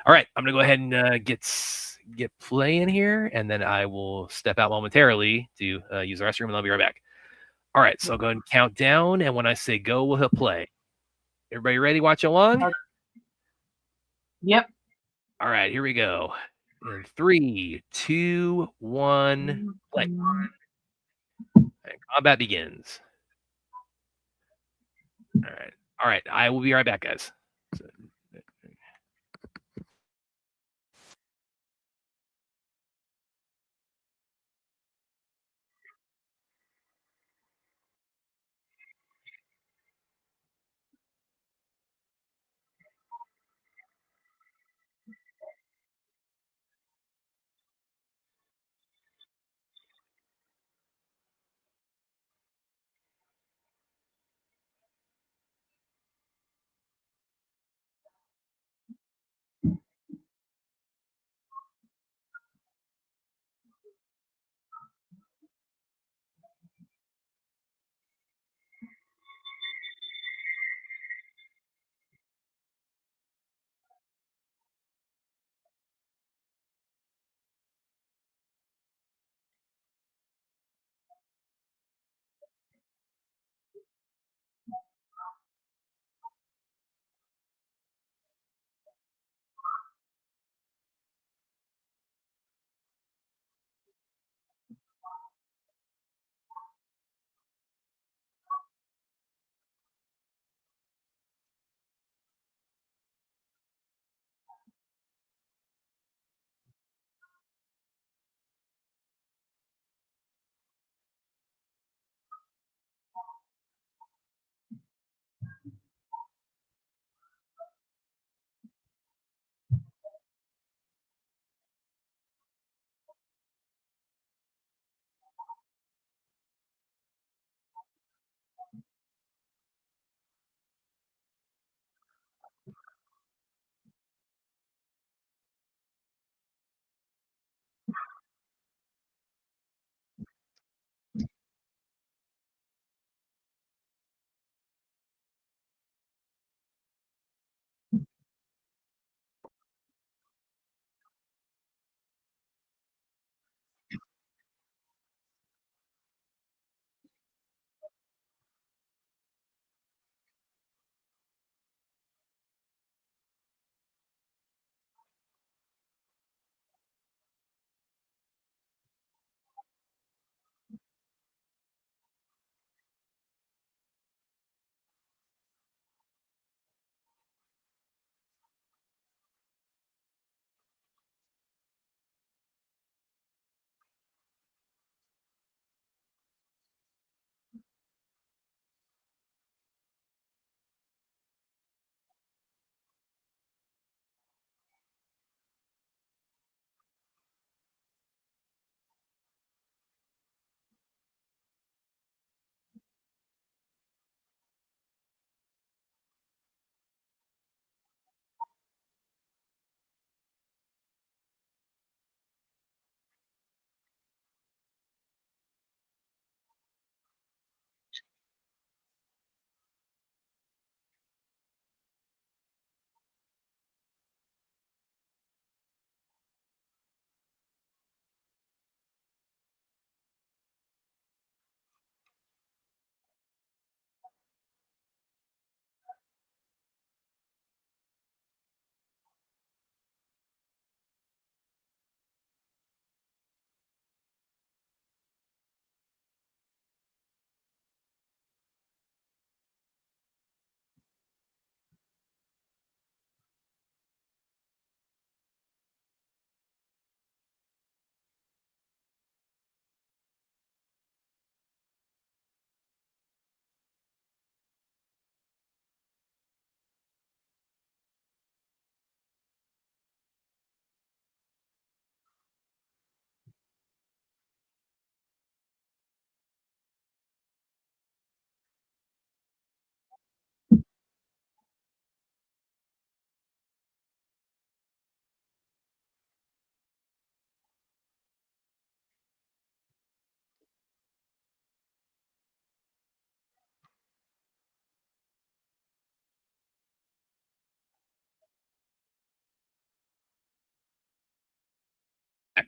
All right, I'm gonna go ahead and get play in here, and then I will step out momentarily to use the restroom, and I'll be right back. All right, so I'll go ahead and count down, and when I say go, we'll hit play. Everybody ready? Watch along. Yep. All right, here we go. In 3, 2, 1, play. And combat begins. All right. I will be right back, guys.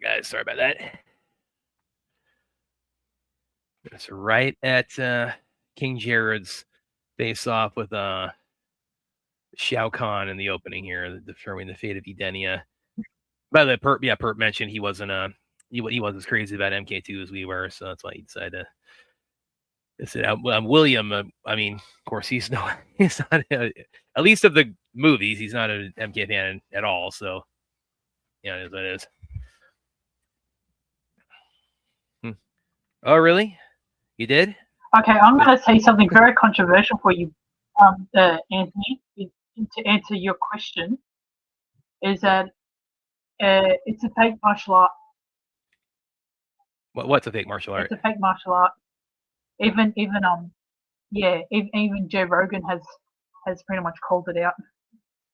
Guys, sorry about that. It's right at King Jared's face off with Shao Kahn in the opening here, determining the fate of Edenia. By the way, Perp mentioned he wasn't he wasn't as crazy about MK2 as we were, so that's why he decided to sit out. William, I mean, of course, he's not at least of the movies, he's not an MK fan at all. So yeah, it is what it is. Oh, really? You did? Okay, I'm going to say something very controversial for you, Anthony, to answer your question. Is that it's a fake martial art. What's a fake martial art? It's a fake martial art. Even Joe Rogan has pretty much called it out.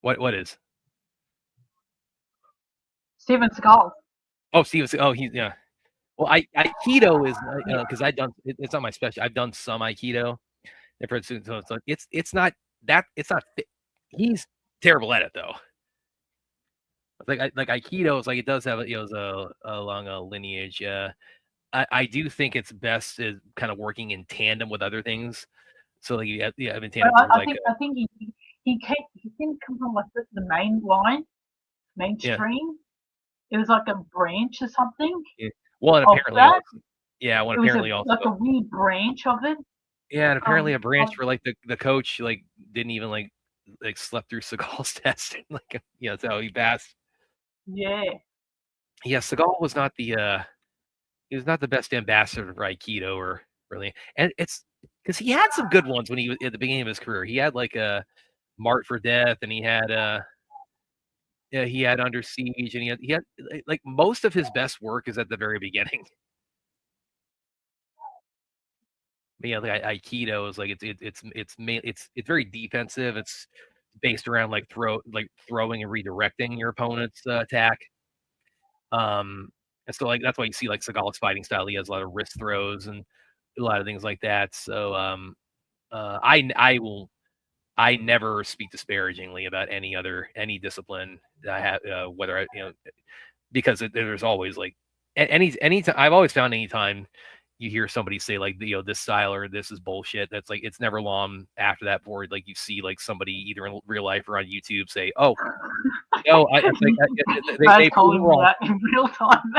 What is? Steven Seagal. Oh, Steven. Oh, he's yeah. Well, Aikido is because I've done it's not my special. I've done some Aikido. So it's not that it's not. He's terrible at it though. Like Aikido is like it does have a long lineage. I do think it's best is kind of working in tandem with other things. So like in tandem. I think he didn't come from like the main line, mainstream. Yeah. It was like a branch or something. Yeah. Well, and apparently, also, apparently also like a weird branch of it. Yeah, and apparently a branch where like the coach like didn't even like slept through Seagal's test. Like that's how he passed. Yeah. Yeah, Seagal was not the he was not the best ambassador for Aikido or really, and it's because he had some good ones when he was at the beginning of his career. He had like a Mart for Death, and he had Under Siege, and he had like most of his best work is at the very beginning. But yeah, like Aikido is like it's very defensive. It's based around like throwing and redirecting your opponent's attack. And so like that's why you see like Seagal's fighting style. He has a lot of wrist throws and a lot of things like that. So I never speak disparagingly about any discipline that I have, whether because there's always like anytime I've always found anytime you hear somebody say like this style or this is bullshit, that's like it's never long after that before like you see like somebody either in real life or on YouTube say, "Oh, no, they calling me that in real time."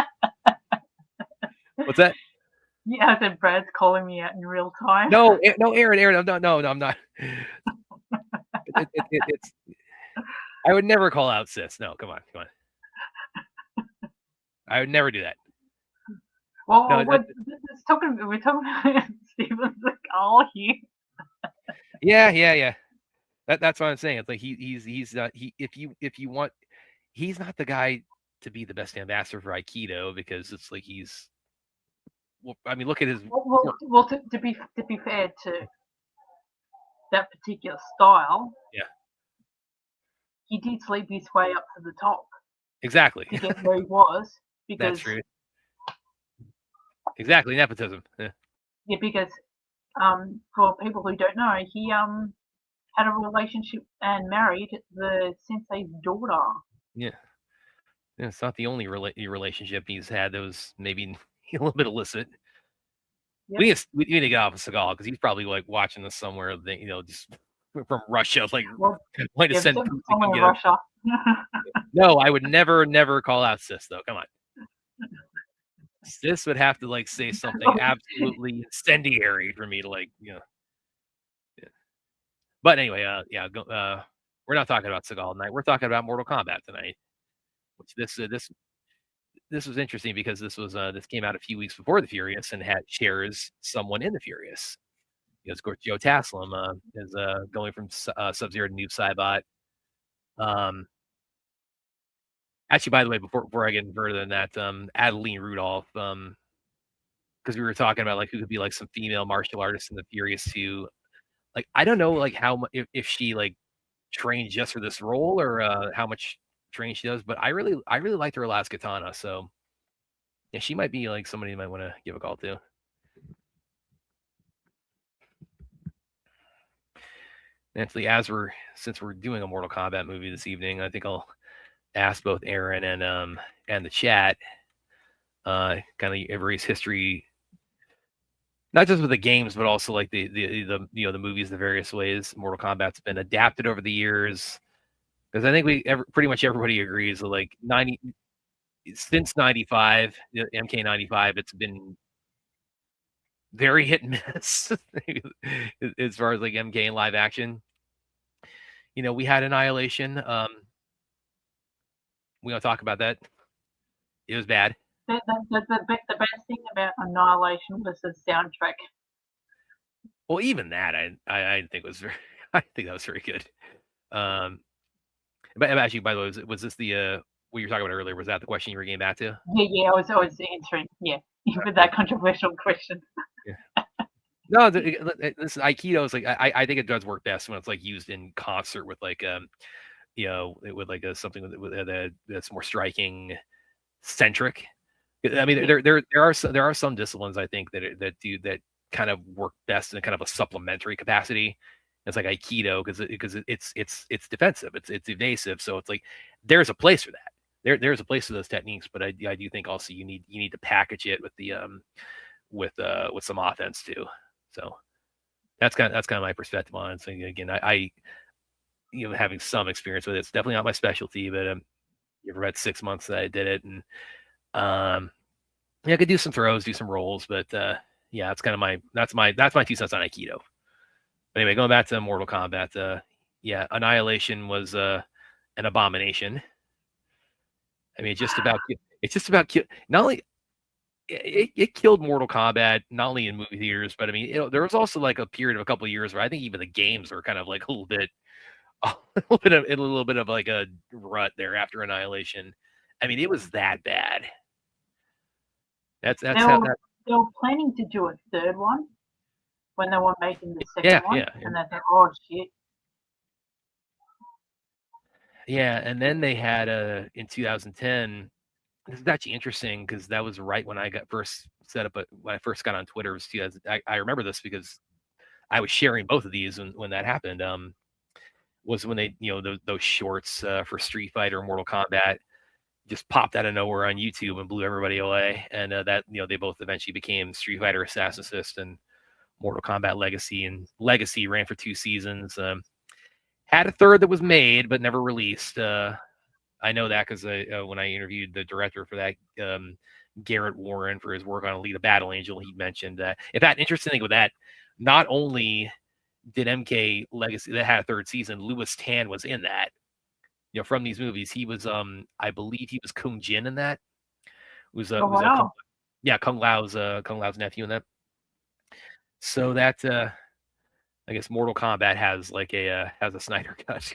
What's that? Yeah, I said Brad's calling me out in real time. No, Aaron, no, I'm not. It's I would never call out sis. No, come on. I would never do that. Well, no, we're talking about Steven Seagal here. Yeah. That's what I'm saying. It's like he's if you want, he's not the guy to be the best ambassador for Aikido because it's like he's. Well, I mean, look at his. Well, to be fair to that particular style, he did sleep his way up to the top. Exactly. To get where he was, because that's true. Exactly, nepotism. Yeah, because for people who don't know, he had a relationship and married the sensei's daughter. Yeah, it's not the only relationship he's had that was maybe a little bit illicit. Yep. We need to get off of Seagal because he's probably like watching this somewhere, just from Russia, like to send somewhere in Russia. No, I would never call out sis though. Come on. This would have to like say something absolutely incendiary for me to like, Yeah. But anyway, we're not talking about Seagal tonight. We're talking about Mortal Kombat tonight. Which this was interesting because this came out a few weeks before the Furious and shares someone in the Furious. Of course, Joe Taslim is going from Sub-Zero to Noob Saibot. Actually, by the way, before I get any further than that, Adeline Rudolph, because we were talking about like who could be like some female martial artists in the Furious 2. Like I don't know like how if she like trained just for this role or how much training she does, but I really liked her last katana, so yeah, she might be like somebody you might want to give a call to. Actually, since we're doing a Mortal Kombat movie this evening, I think I'll ask both Aaron and the chat kind of erase history, not just with the games, but also like the the movies, the various ways Mortal Kombat's been adapted over the years. Because I think pretty much everybody agrees that like since 95, MK95, it's been very hit and miss as far as like MK and live action. We had Annihilation. We don't talk about that. It was bad. The best thing about Annihilation was the soundtrack. Well, even that I think was very I think that was very good. But actually, by the way, was this the what you were talking about earlier? Was that the question you were getting back to? Yeah, I was answering. Yeah, with that controversial question. Yeah. No, this Aikido is like I think it does work best when it's like used in concert with like with like something that's more striking, centric. I mean, there are some disciplines I think that kind of work best in kind of a supplementary capacity. It's like Aikido because it's defensive, it's evasive, so it's like there's a place for that. There's a place for those techniques, but I do think also you need to package it with the with some offense too. So that's kind of my perspective on it. So again, I having some experience with it, it's definitely not my specialty, but for about 6 months that I did it, and I could do some throws, do some rolls, but yeah, it's kind of that's my 2 cents on Aikido. But anyway, going back to Mortal Kombat, yeah, Annihilation was an abomination. I mean, it's just about not only it killed Mortal Kombat not only in movie theaters, but I mean, there was also like a period of a couple of years where I think even the games were kind of like a little bit of like a rut there after Annihilation. I mean, it was that bad. That's they how they were planning to do a third one when they were making the second one, and they thought, oh shit. Yeah, and then they had in 2010. This is actually interesting because that was right when I got first set up. When I first got on Twitter, was 2000. I remember this because I was sharing both of these when that happened. Was when they those shorts for Street Fighter, Mortal Kombat, just popped out of nowhere on YouTube and blew everybody away. And that they both eventually became Street Fighter Assassin's Fist and Mortal Kombat Legacy. And Legacy ran for 2 seasons. Had a third that was made but never released. I know that because when I interviewed the director for that, Garrett Warren, for his work on Alita Battle Angel, he mentioned that. In fact, interesting thing with that, not only did MK Legacy that had a 3rd season, Louis Tan was in that. From these movies, he was I believe he was Kung Jin in that. Kung Lao's nephew in that. So that I guess Mortal Kombat has like has a Snyder cut.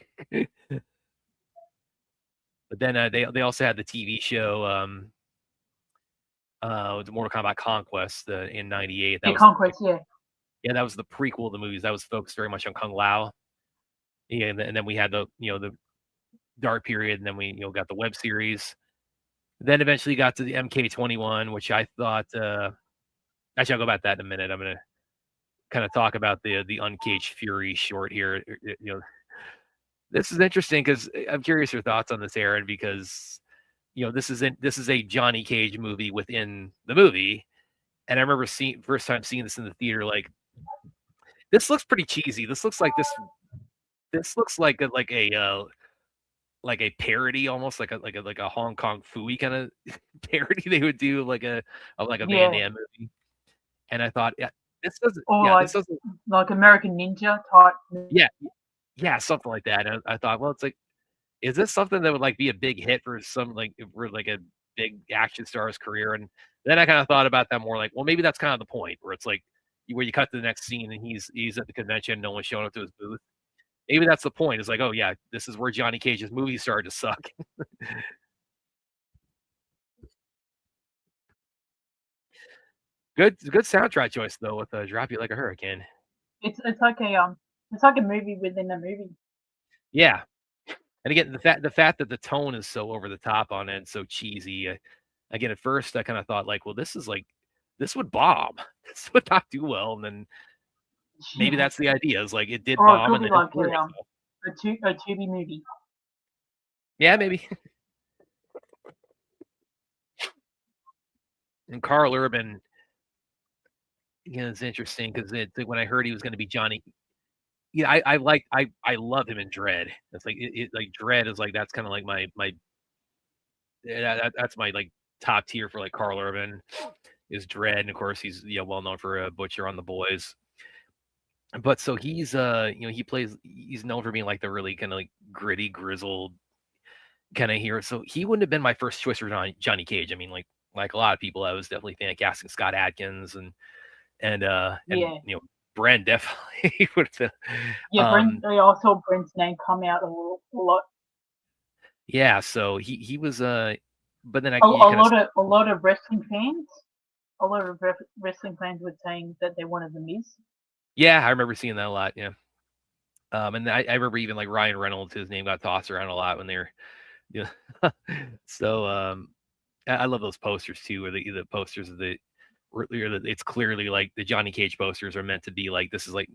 But then they also had the TV show the Mortal Kombat Conquest in '98. Conquest, yeah. Yeah, that was the prequel of the movies. That was focused very much on Kung Lao. Yeah, and then we had the the dark period, and then we got the web series. Then eventually got to the MK21, which I thought actually I'll go about that in a minute. I'm gonna kind of talk about the Uncaged Fury short here. This is interesting because I'm curious your thoughts on this, Aaron, because this is a Johnny Cage movie within the movie, and I remember first time seeing this in the theater, like this looks pretty cheesy. This looks like a parody, almost like a Hong Kong Phooey kind of parody they would do, like a Van Damme movie. And I thought, yeah, this doesn't, this doesn't like American Ninja type. Yeah, something like that. And I thought, well, it's like, is this something that would like be a big hit for a big action star's career? And then I kind of thought about that more like, well, maybe that's kind of the point where it's like where you cut to the next scene and he's at the convention, no one's showing up to his booth. Maybe that's the point. It's like, oh yeah, this is where Johnny Cage's movies started to suck. Good soundtrack choice though with "Drop You Like a Hurricane." It's like a movie within a movie. Yeah, and again, the fact that the tone is so over the top on it and so cheesy. Again, at first I kind of thought like, well, this would bomb. This would not do well, and then maybe that's the idea. Is like it did bomb, and then like a Tubi movie. Yeah, maybe. And Carl Urban, it's interesting because when I heard he was going to be Johnny, I love him in Dread. It's like like Dread is like that's kind of like my that's my like top tier for like Carl Urban is Dread, and of course he's well known for Butcher on The Boys. But so he's he's known for being like the really kind of like gritty, grizzled kind of hero. So he wouldn't have been my first choice for Johnny Cage. I mean, like a lot of people, I was definitely thinking casting Scott Adkins and Brent definitely would have been. Yeah, Brent. I also Brent's name come out a lot. Yeah, so he was but then a lot of wrestling fans were saying that they wanted The Miz. Yeah, I remember seeing that a lot. Yeah, and I remember even like Ryan Reynolds, his name got tossed around a lot when they were, so I love those posters too, where the posters of it's clearly like the Johnny Cage posters are meant to be like this is like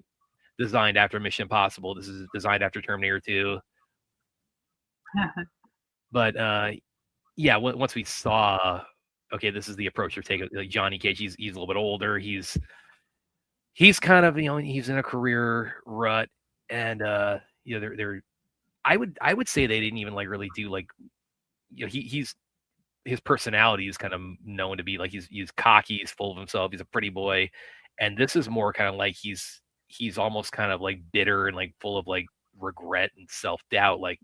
designed after Mission Impossible. This is designed after Terminator 2. But yeah, once we saw, okay, this is the approach you're taking. Like Johnny Cage, he's a little bit older. He's kind of he's in a career rut, and they're I would say they didn't even like really do like he's his personality is kind of known to be like he's cocky, he's full of himself, he's a pretty boy, and this is more kind of like he's almost kind of like bitter and like full of like regret and self-doubt. Like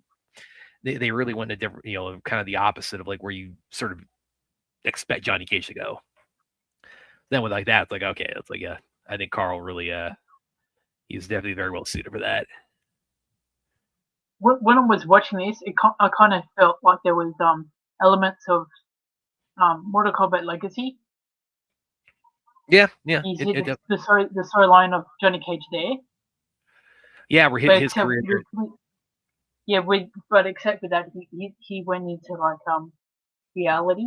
they really went a different, kind of the opposite of like where you sort of expect Johnny Cage to go. Then with like that, it's like, okay, it's like, yeah, I think Carl really, he's definitely very well suited for that. When I was watching this, I kind of felt like there was elements of Mortal Kombat Legacy. Yeah. The storyline of Johnny Cage there. Yeah, we're hitting his career. Yeah, but except for that, he went into like reality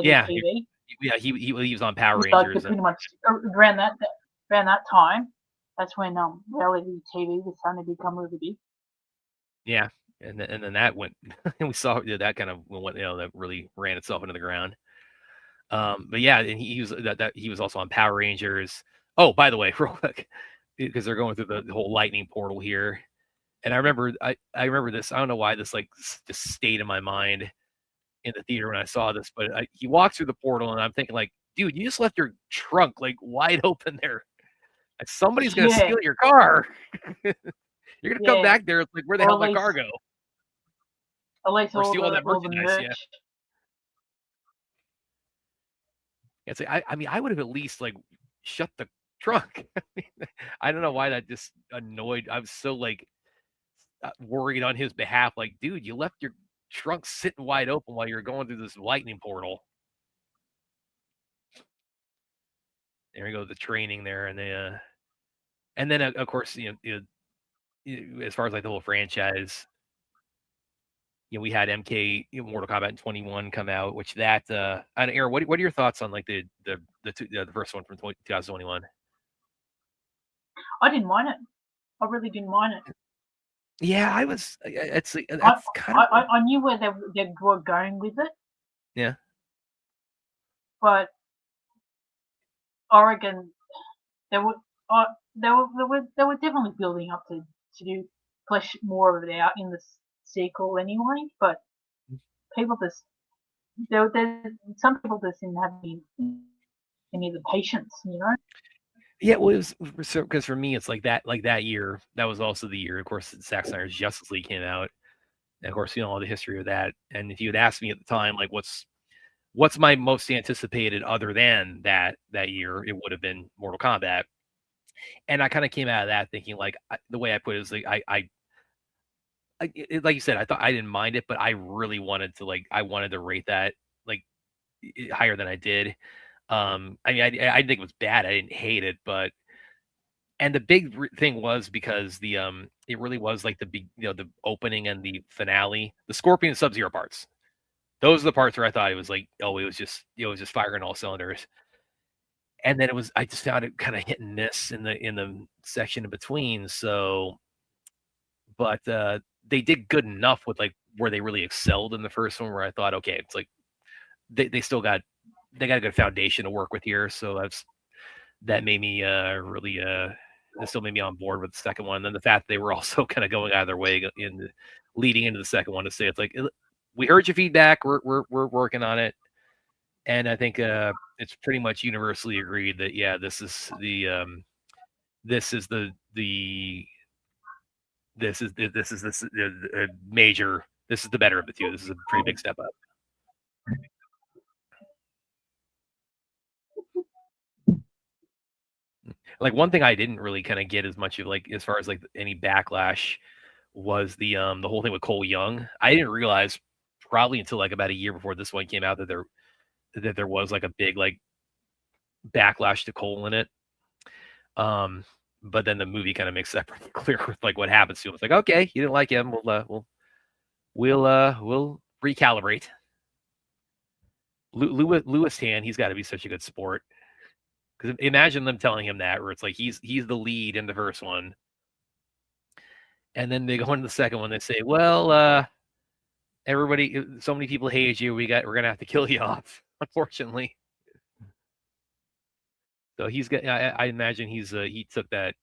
yeah, TV. Yeah, he was on Power Rangers. Pretty much around that time. That's when reality TV was starting to become really big. Yeah, and then that went, and we saw that kind of went, that really ran itself into the ground. But yeah, and he was he was also on Power Rangers. Oh, by the way, real quick, because they're going through the whole lightning portal here, and I remember this. I don't know why this like just stayed in my mind in the theater when I saw this, but he walks through the portal, and I'm thinking like, dude, you just left your trunk like wide open there. Like somebody's gonna steal your car. You're gonna come back there. It's like, where the hell did my car go? Or steal all that merchandise. Yeah. It's like, I mean, I would have at least like shut the trunk. I don't know why that just annoyed. I was so like worried on his behalf. Like, dude, you left your trunk sitting wide open while you're going through this lightning portal. There we go, the training there, and then of course, as far as like the whole franchise, we had MK Mortal Kombat 21 come out, which that on air. What are your thoughts on like the first one from 2021? I didn't mind it. I really didn't mind it. Yeah, I was. It's kind of. I knew where they were going with it. Yeah. But I reckon they were definitely building up to do flesh more of it out in the sequel anyway. But people just some people just didn't have any of the patience, Yeah, well, it was because for me, it's like that year. That was also the year, of course, Zack Snyder's Justice League came out, and of course, all the history of that. And if you had asked me at the time, like, what's my most anticipated other than that year, it would have been Mortal Kombat. And I kind of came out of that thinking, like, the way I put it is like, I like you said, I thought I didn't mind it, but I really wanted to rate that like higher than I did. I mean, I didn't think it was bad. I didn't hate it, and the big thing was because it really was like the opening and the finale, the Scorpion and Sub-Zero parts. Those are the parts where I thought it was like, oh, it was just firing all cylinders. And then I just found it kind of hit and miss in the section in between. So, but they did good enough with like where they really excelled in the first one, where I thought, okay, it's like they still got they got a good foundation to work with here. So that made me really it still made me on board with the second one. And then the fact that they were also kind of going out of their way in leading into the second one to say it's like, we heard your feedback, we're working on it. And I think it's pretty much universally agreed that this is the major. This is the better of the two. This is a pretty big step up. Like one thing I didn't really kind of get as much of, like as far as like any backlash, was the whole thing with Cole Young. I didn't realize probably until like about a year before this one came out that there was like a big like backlash to Cole in it. But then the movie kind of makes that pretty clear with like what happens to him. It's like, okay, you didn't like him. We'll recalibrate. Lewis Tan, he's got to be such a good sport. Because imagine them telling him that, where it's like he's the lead in the first one, and then they go into the second one. They say, "Well, everybody, so many people hate you. We're gonna have to kill you off, unfortunately." So he's got. I imagine he took that.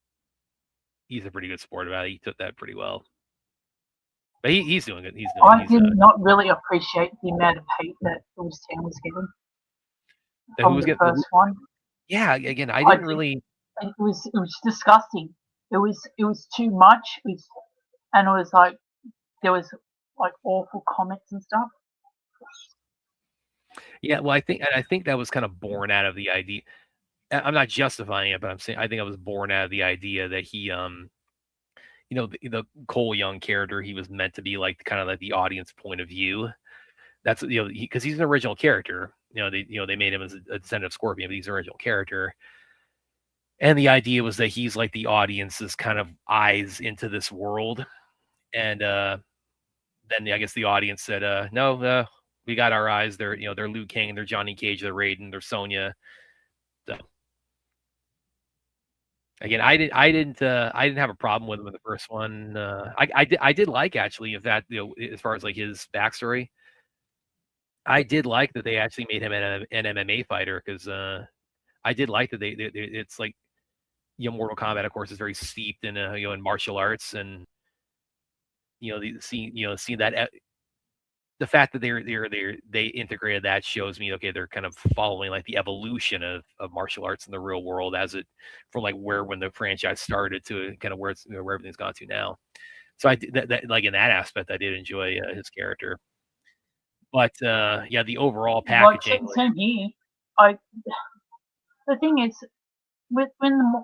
He's a pretty good sport about it. He took that pretty well. But he's doing it. I did not really appreciate the amount of hate that Lewis Tan was getting from the first one. Yeah, again, I didn't really. It was disgusting. It was too much. And it was like there was like awful comments and stuff. Yeah, well, I think that was kind of born out of the idea. I'm not justifying it, but I'm saying I think I was born out of the idea that he, the Cole Young character, he was meant to be like kind of like the audience point of view. That's because he's an original character. They made him as a descendant of Scorpion, but he's an original character. And the idea was that he's like the audience's kind of eyes into this world. And then I guess the audience said, no, we got our eyes. They're Liu Kang, they're Johnny Cage, they're Raiden, they're Sonya. So again, I didn't have a problem with him in the first one. I did like, actually, if that, as far as like his backstory, I did like that they actually made him an MMA fighter, because I did like that it's like, Mortal Kombat, of course, is very steeped in in martial arts, and seeing that the fact that they integrated that shows me, okay, they're kind of following like the evolution of martial arts in the real world, as it from like when the franchise started to kind of where everything's gone to now. So I did that like in that aspect, I did enjoy his character. But the overall packaging. Same here. The thing is, in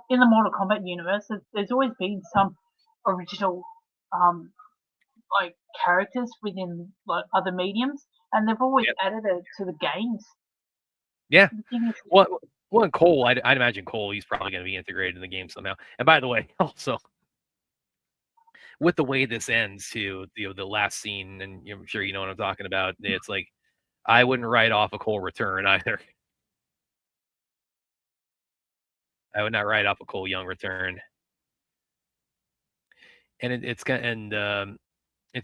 the Mortal Kombat universe, there's always been some original like characters within like other mediums, and they've always added it to the games. Yeah. Well, and Cole, I'd imagine Cole, he's probably going to be integrated in the game somehow. And by the way, also, with the way this ends, too, the last scene, and I'm sure you know what I'm talking about. It's like, I wouldn't write off a Cole return either. I would not write off a Cole Young return. And it's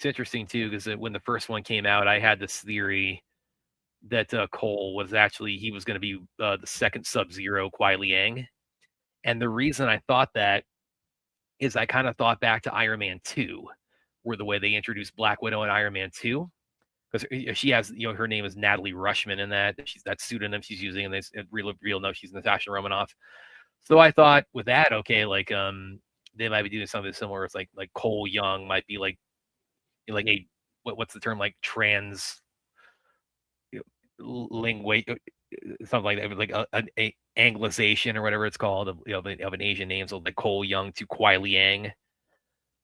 interesting too, because when the first one came out, I had this theory that Cole was actually, he was going to be the second Sub-Zero Kuai Liang. And the reason I thought that is I kind of thought back to Iron Man 2, where the way they introduced Black Widow in Iron Man 2, because she has, her name is Natalie Rushman in that. She's that pseudonym she's using, and they real know she's Natasha Romanoff. So I thought with that, okay, like they might be doing something similar. It's like Cole Young might be like a what's the term, like trans linguate, something like that, like a Anglicization or whatever it's called of an Asian name, so like Cole Young to Kuai Liang.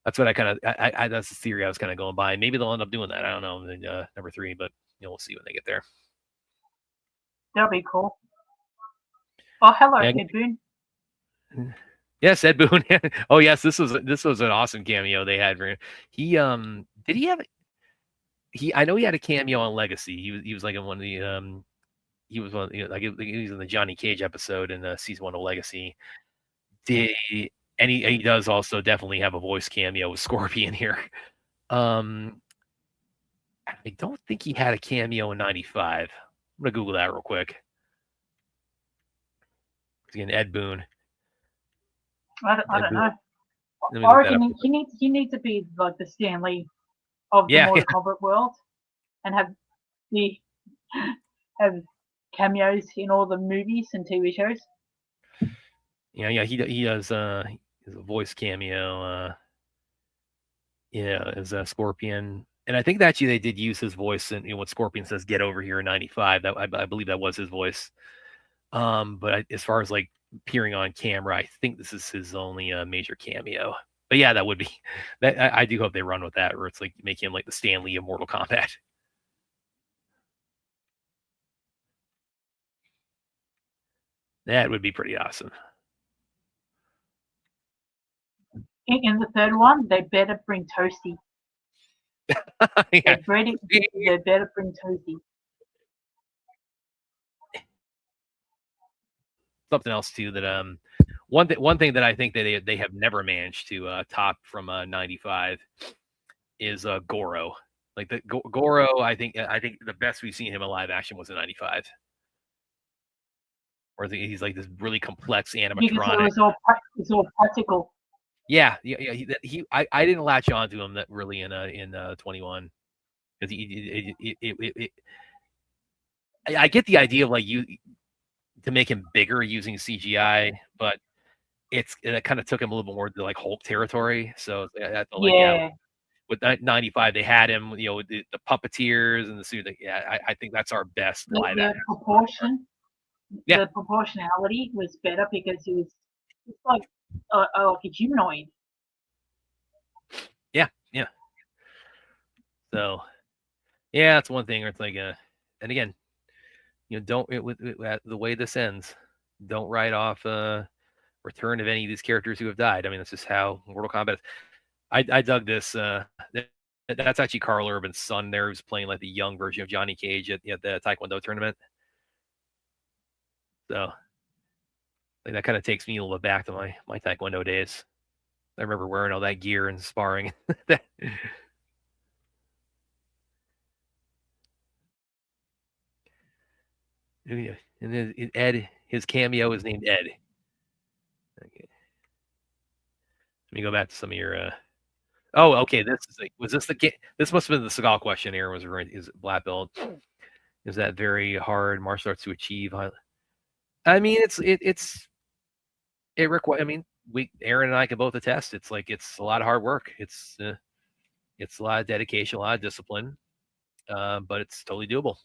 That's what I that's the theory I was kind of going by. Maybe they'll end up doing that. I don't know. In, number 3, but we'll see when they get there. That'll be cool. Oh, hello, Ed Boon. Yes, Ed Boon. Oh yes, this was an awesome cameo they had for him. He did he have I know he had a cameo on Legacy. He was like in one of the he was one, like he was in the Johnny Cage episode in season 1 of Legacy. And he does also definitely have a voice cameo with Scorpion here. I don't think he had a cameo in '95. I'm gonna Google that real quick. Again, Ed Boon. I don't know. I reckon he needs to be like the Stan Lee of the Mortal Kombat world, and have cameos in all the movies and TV shows. Yeah, he does. He's a voice cameo. As a Scorpion, and I think that actually they did use his voice in what Scorpion says, "Get over here" in '95. That I believe that was his voice. But as far as like appearing on camera, I think this is his only major cameo. But yeah, that would be that. I do hope they run with that, where it's like make him like the Stan Lee of Mortal Kombat. That would be pretty awesome. In the third one, they better bring Toasty. Yeah. They better bring Toasty. Something else too that one thing that I think that they have never managed to top from '95 is Goro. Like the Goro, I think the best we've seen him in live action was in '95. Or he's like this really complex animatronic. Because it's all practical. Yeah. I didn't latch on to him that really in 21 because I get the idea of like you to make him bigger using CGI, but it kind of took him a little bit more to like Hulk territory. So that's with 95 they had him, the puppeteers and the suit. I think that's our best live action. Proportion. Yeah. The proportionality was better because he was like a humanoid. Yeah. So, yeah, that's one thing where it's like, and again, don't with the way this ends, don't write off return of any of these characters who have died. I mean, that's just how Mortal Kombat is. I dug this. That's actually Carl Urban's son there, who's playing like the young version of Johnny Cage at the Taekwondo tournament. So like, that kind of takes me a little bit back to my Taekwondo days. I remember wearing all that gear and sparring. And then Ed, his cameo is named Ed. Okay. Let me go back to some of your. Oh, okay. This must have been the Seagal question here. Is black belt? Is that very hard martial arts to achieve? I mean, it requires. I mean, Aaron and I can both attest. It's a lot of hard work. It's a lot of dedication, a lot of discipline, but it's totally doable.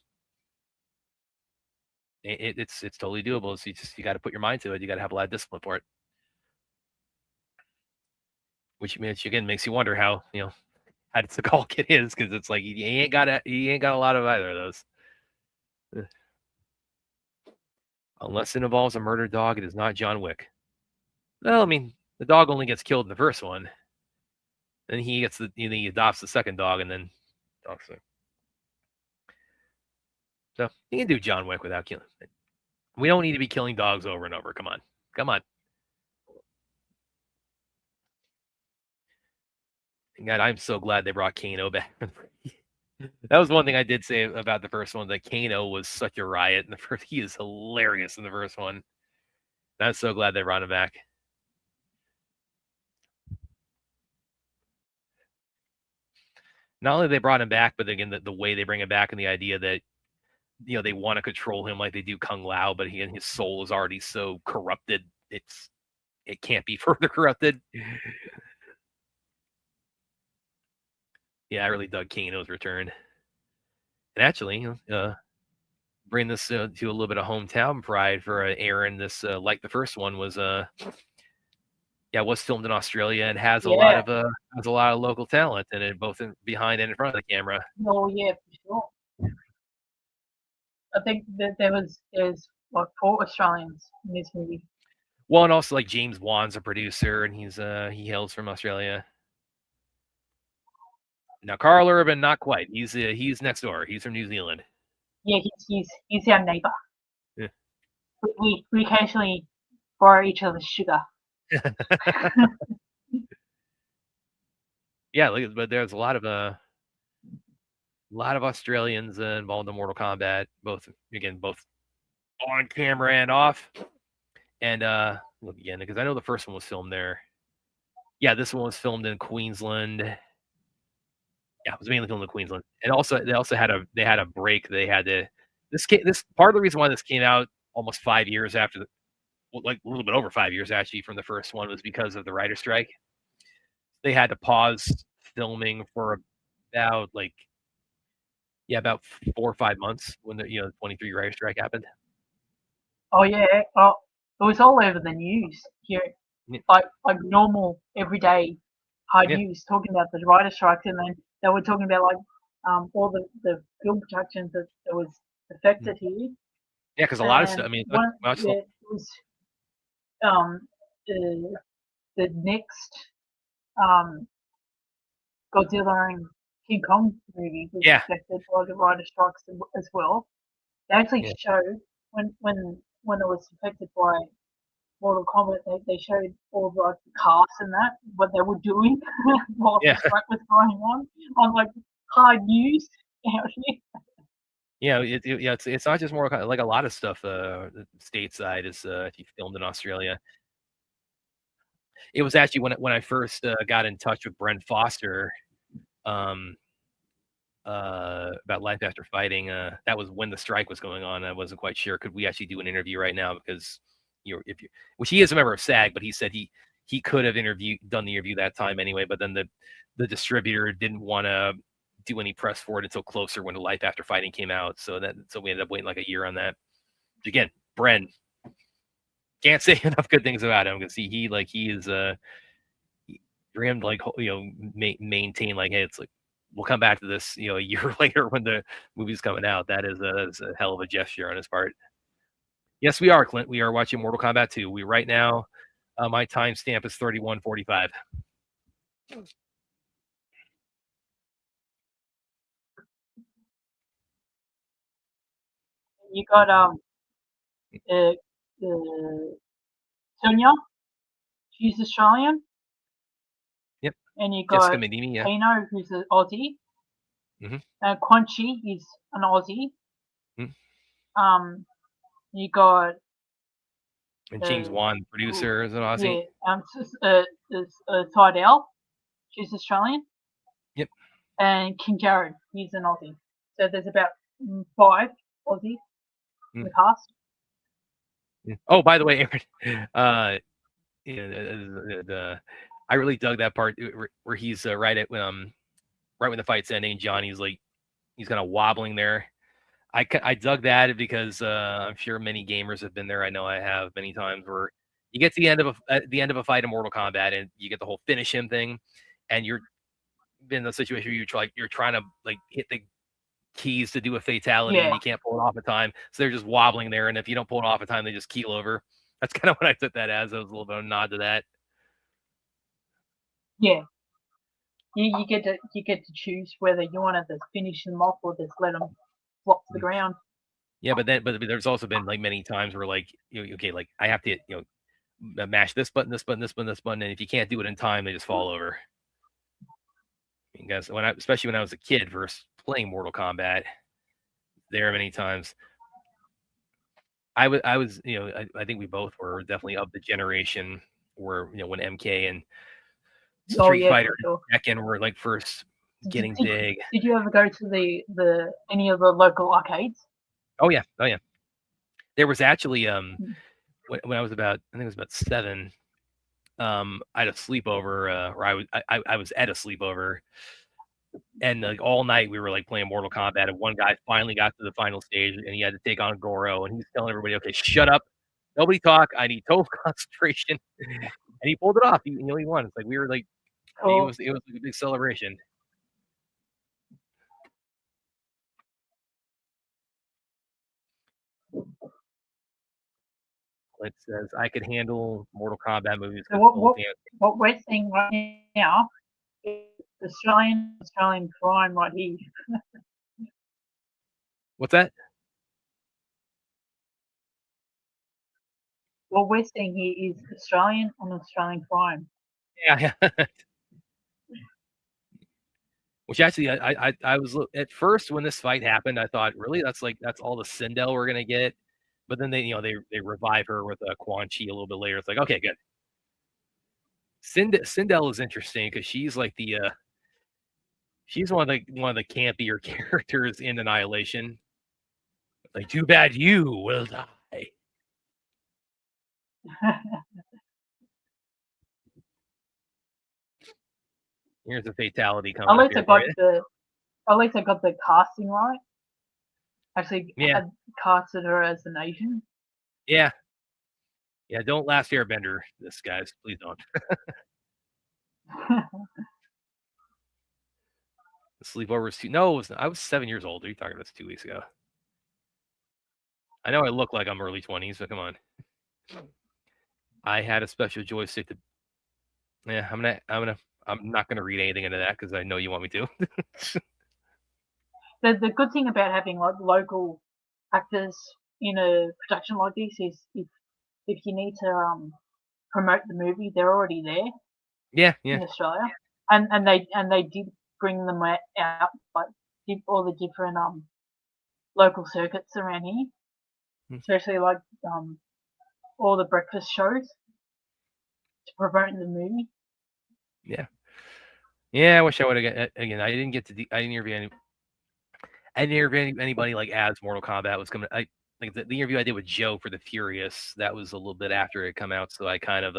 It's totally doable. So you got to put your mind to it. You got to have a lot of discipline for it. Which again makes you wonder how did Seagal get his? Because it's like he ain't got a lot of either of those. Unless it involves a murdered dog, it is not John Wick. Well, I mean, the dog only gets killed in the first one. Then he gets he adopts the second dog, and then so you can do John Wick without killing. We don't need to be killing dogs over and over. Come on. God, I'm so glad they brought Kano back. That was one thing I did say about the first one, that Kano was such a riot in the first. He is hilarious in the first one. I'm so glad they brought him back. Not only they brought him back, but again, the way they bring him back and the idea that, they want to control him like they do Kung Lao, but his soul is already so corrupted. It can't be further corrupted. Yeah, I really dug Kano's return. And actually, bring this to a little bit of hometown pride for Aaron. This, like the first one, was was filmed in Australia and has a lot of local talent in it, both behind and in front of the camera. Oh yeah, for sure. I think that there's like 4 Australians in this movie. Well, and also like James Wan's a producer, and he hails from Australia. Now Carl Urban, not quite. He's next door. He's from New Zealand. Yeah, he's our neighbor. Yeah. We occasionally borrow each other's sugar. Yeah, but there's a lot of Australians involved in Mortal Kombat, both on camera and off. And look again, because I know the first one was filmed there. Yeah, this one was filmed in Queensland. Yeah, it was mainly filmed in Queensland. And also they had a break. They had to this part of the reason why this came out almost 5 years after like a little bit over 5 years actually from the first one was because of the writer's strike. They had to pause filming for about about 4 or 5 months when the 23 writer's strike happened. Oh yeah, oh, it was all over the news here, Yeah. like normal everyday hard news talking about the writer strikes, and then they were talking about all the film productions that was affected here. Yeah, because a lot of stuff. I mean, it was the next Godzilla and King Kong movie was affected by the writer strikes as well. They actually showed when it was affected by Mortal Kombat, they showed all the cast and that what they were doing while the strike was going on like hard news out here. Yeah, it's not just more like a lot of stuff. Stateside is if you filmed in Australia. It was actually when I first got in touch with Brent Foster about Life After Fighting. That was when the strike was going on. I wasn't quite sure. Could we actually do an interview right now? Because which he is a member of SAG, but he said he could have done the interview that time anyway. But then the distributor didn't want to do any press for it until closer when the Life After Fighting came out. So we ended up waiting like a year on that. Again, Bren, can't say enough good things about him because he is for him to maintain hey, it's like we'll come back to this a year later when the movie's coming out. That is a hell of a gesture on his part. Yes, we are, Clint. We are watching Mortal Kombat 2. We right now, my timestamp is 31:45. You got Sonia, she's Australian. Yep. And you got Pino, who's an Aussie. Quan Chi is an Aussie. You got and James Wan, producer, is an Aussie. Yeah, Tydell, she's Australian. Yep. And King Jared, he's an Aussie. So there's about 5 Aussies in the cast. Oh, by the way, Aaron, I really dug that part where he's right when the fight's ending. Johnny's he's kind of wobbling there. I dug that because I'm sure many gamers have been there. I know I have many times where you get to the end of a fight in Mortal Kombat and you get the whole finish him thing, and you're in a situation where you're trying to hit the keys to do a fatality and you can't pull it off in time, so they're just wobbling there, and if you don't pull it off in time, they just keel over. That's kind of what I took that as. It was a little bit of a nod to that. Yeah. You get to choose whether you want to just finish them off or just let them flop to the ground. Yeah, but there's also been many times where okay, I have to mash this button, this button, this button, this button, and if you can't do it in time, they just fall over. I mean, guys, especially when I was a kid versus playing Mortal Kombat, there many times. I was I think we both were definitely of the generation where when MK and Street Fighter and Tekken were first getting big. Did you ever go to the any of the local arcades? Oh yeah. There was actually when I was about 7, I had a sleepover or I was at a sleepover, and all night we were playing Mortal Kombat, and one guy finally got to the final stage and he had to take on Goro, and he's telling everybody, okay, shut up, nobody talk, I need total concentration, and he pulled it off. He won. It's we were it was a big celebration. It says I could handle Mortal Kombat movies. So what we're seeing right now is Australian crime right here. What's that? What we're seeing here is Australian on Australian crime. Yeah. Which actually, I was at first when this fight happened, I thought, really, that's all the Sindel we're gonna get. But then they revive her with Quan Chi a little bit later. It's like, okay, good. Sindel is interesting because she's like she's one of the campier characters in Annihilation. Like, too bad you will die. Here's a fatality coming. At least I got the casting right. Actually, had casted her as an Asian. Yeah. Yeah, don't Last Airbender this, guys. Please don't. The sleepovers. No, I was 7 years old. What are you talking about? 2 weeks ago. I know I look like I'm early 20s, but come on. I had a special joystick to. Yeah, I'm not gonna read anything into that because I know you want me to. The good thing about having like local actors in a production like this is if you need to promote the movie, they're already there. Yeah. In Australia, and they did bring them out, like all the different local circuits around here, especially like all the breakfast shows to promote the movie. Yeah. I wish I would have. Again, I didn't get to. I didn't interview anybody like as Mortal Kombat was coming. Like the interview I did with Joe for the Furious, that was a little bit after it come out, so I kind of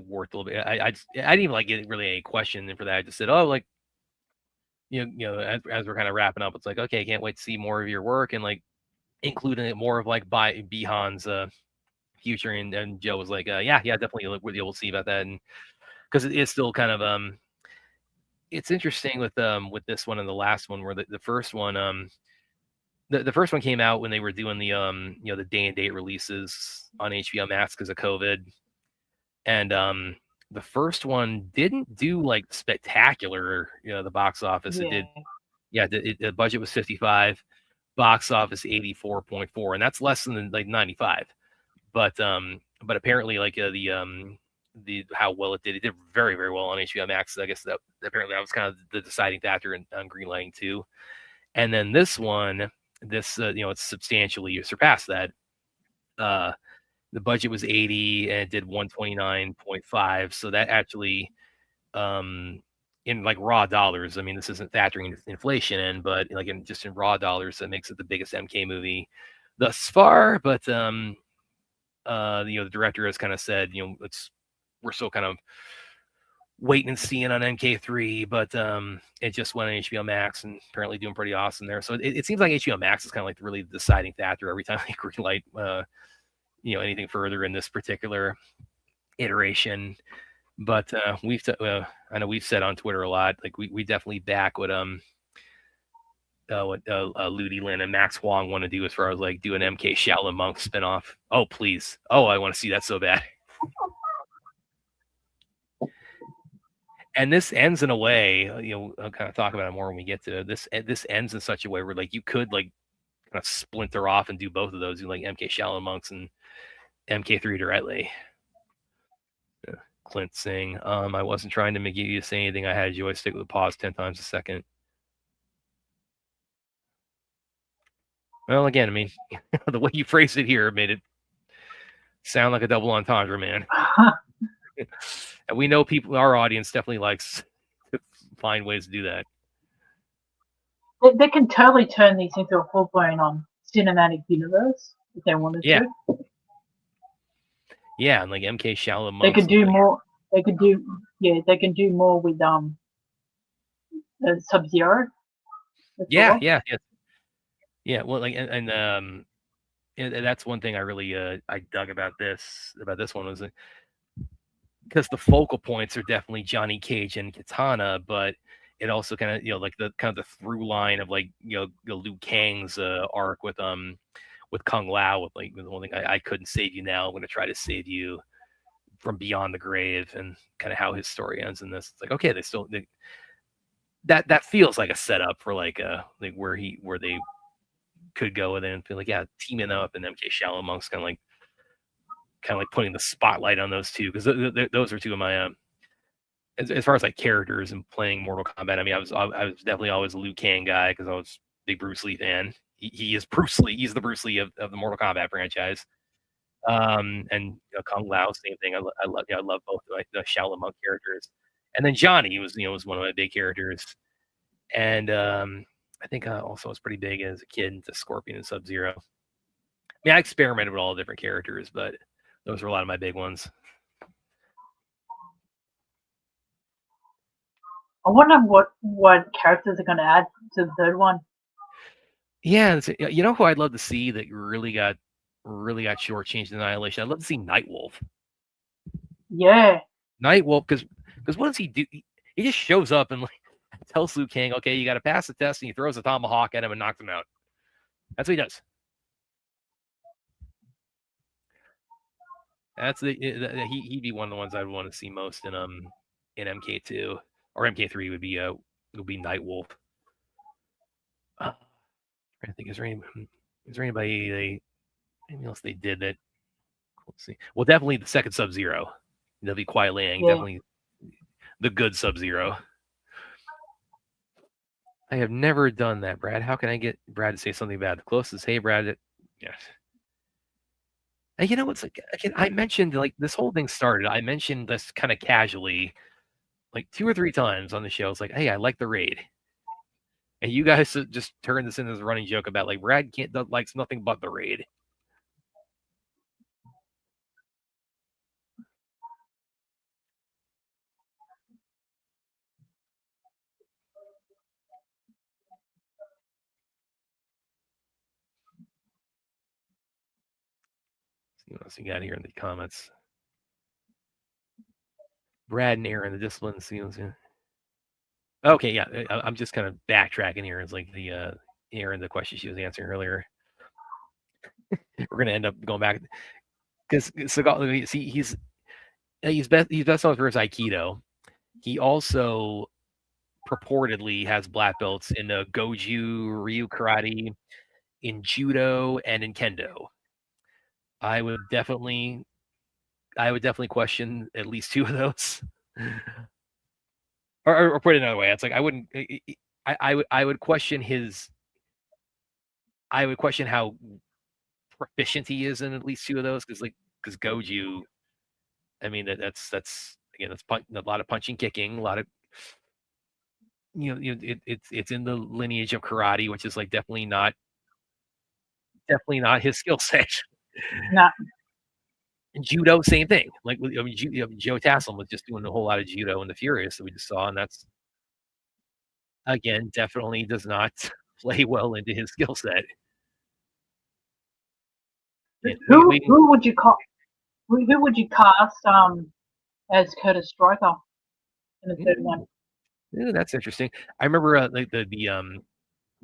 worked a little bit. I didn't even like get really any question for that. I just said, oh, like as we're kind of wrapping up, it's like, okay, I can't wait to see more of your work, and like including it more of like by Bihan's future. And Joe was like, yeah, definitely we'll be able to see about that, and because it is still kind of it's interesting with this one and the last one, where the first one the first one came out when they were doing the the day and date releases on HBO Max because of COVID. And the first one didn't do like spectacular, the box office. Yeah. It did. Yeah, the budget was 55, box office 84.4, and that's less than like 95. But apparently like the how well it did very, very well on HBO Max. I guess that apparently that was kind of the deciding factor on greenlighting too. And then this one, it's substantially surpassed that. The budget was 80 and it did 129.5. So that actually, in like raw dollars, I mean, this isn't factoring inflation in, but like just in raw dollars, that makes it the biggest MK movie thus far. But the director has kind of said, we're still kind of waiting and seeing on MK3, but it just went on HBO Max and apparently doing pretty awesome there. So it seems like HBO Max is kind of like really the deciding factor every time they greenlight anything further in this particular iteration. But I know we've said on Twitter a lot, like we definitely back what Ludi Lin and Max Huang want to do as far as like do an MK Shaolin Monk spinoff. Oh please, I want to see that so bad. And this ends in a way, I'll kind of talk about it more when we get to this. This ends in such a way where like you could like kind of splinter off and do both of those, like MK Shaolin Monks and MK3 directly. Clint Singh. I wasn't trying to make you say anything. I had a joystick with pause 10 times a second. Well, again, I mean, the way you phrased it here made it sound like a double entendre, man. And we know our audience definitely likes to find ways to do that. They can totally turn these into a full-blown cinematic universe if they wanted to. Yeah, and like MK Shaolin Monks. They could do more. They can do more with Sub-Zero. Yeah. Well, like and that's one thing I really I dug about this one was because the focal points are definitely Johnny Cage and Katana, but it also kind of like the kind of the through line of like Liu Kang's arc with Kung Lao, with like the one thing, I couldn't save you now, I'm going to try to save you from beyond the grave, and kind of how his story ends in this. It's like, okay, that feels like a setup for like where they could go with it and feel like, yeah, teaming up and MK Shaolin Monks kind of like putting the spotlight on those two, because those are two of my as far as like characters and playing Mortal Kombat. I mean, I was definitely always a Liu Kang guy because I was a big Bruce Lee fan, he is Bruce Lee. He's the Bruce Lee of the Mortal Kombat franchise. And Kung Lao, same thing. I love both the Shaolin monk characters. And then Johnny was one of my big characters. And I think also was pretty big as a kid into Scorpion and Sub-Zero. I mean, I experimented with all the different characters, but those were a lot of my big ones. I wonder what characters are going to add to the third one. Yeah, you know who I'd love to see that really got shortchanged in Annihilation? I'd love to see Nightwolf. Yeah. Nightwolf, because what does he do? He just shows up and tells Liu Kang, okay, you got to pass the test, and he throws a tomahawk at him and knocks him out. That's what he does. That's he'd be one of the ones I'd want to see most in MK2 or MK3 would be Nightwolf. I think is there anybody anything else they did that? Let's see. Well, definitely the second Sub-Zero. That'll be Kuai Liang. Yeah. Definitely the good Sub-Zero. I have never done that, Brad. How can I get Brad to say something bad? The closest, hey, Brad. Yes. And you know what's like? I mentioned this whole thing started. I mentioned this kind of casually, 2 or 3 times on the show. It's like, hey, I like the raid, and you guys just turned this into this running joke about Brad likes nothing but the raid. See what else you got here in the comments. Brad and Aaron, the discipline seals. Yeah. Okay, yeah, I'm just kind of backtracking here. It's like the Aaron, the question she was answering earlier. We're gonna end up going back because Seagal, see, he's best known for his Aikido. He also purportedly has black belts in Goju, Ryu Karate, in Judo, and in Kendo. I would definitely question at least 2 of those. or put it another way, it's like I wouldn't. I would question his. I would question how proficient he is in at least 2 of those because Goju. I mean that's again that's a lot of punching, kicking, a lot of it's in the lineage of karate, which is definitely not his skill set. No. And judo, same thing. Joe Taslim was just doing a whole lot of judo in the Furious that we just saw, and that's again definitely does not play well into his skill set. Who would you call? Who would you cast as Curtis Stryker in the third one? Yeah, that's interesting. I remember the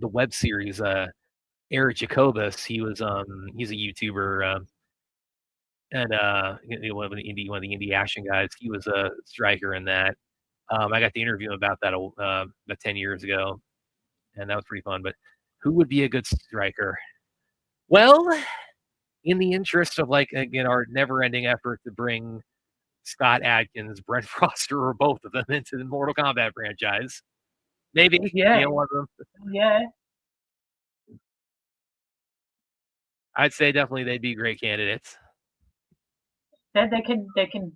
web series Eric Jacobus. He's a YouTuber and one of the indie action guys. He was a striker in that. I got to interview him about that about 10 years ago, and that was pretty fun. But who would be a good striker? Well, in the interest of our never-ending effort to bring Scott Adkins, Brent Foster, or both of them into the Mortal Kombat franchise, maybe one of them. Yeah, I'd say definitely they'd be great candidates. They can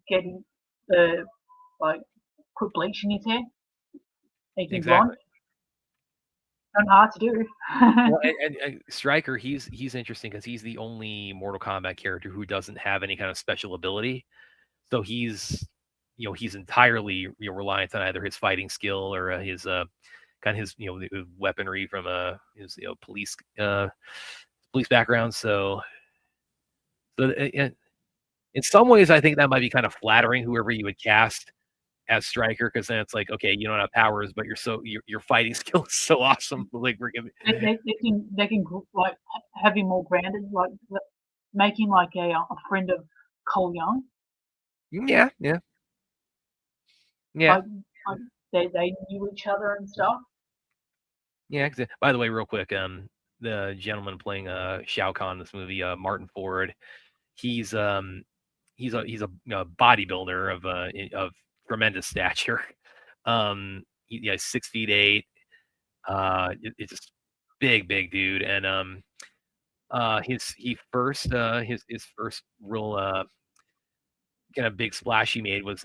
get the put bleach in his hair. Make him blonde. Not hard to do. Well, and Stryker, he's interesting because he's the only Mortal Kombat character who doesn't have any kind of special ability. So he's entirely reliant on either his fighting skill or his kind of his weaponry from his police background. So in some ways, I think that might be kind of flattering whoever you would cast as Stryker, because then it's like, okay, you don't have powers, but your fighting skill is so awesome. They can have him more grounded, make him a friend of Cole Young. Yeah. They knew each other and stuff. Yeah. By the way, real quick, the gentleman playing Shao Kahn in this movie, Martin Ford, he's a bodybuilder of tremendous stature. He's 6'8". It's just big dude, and his first real kind of big splash he made was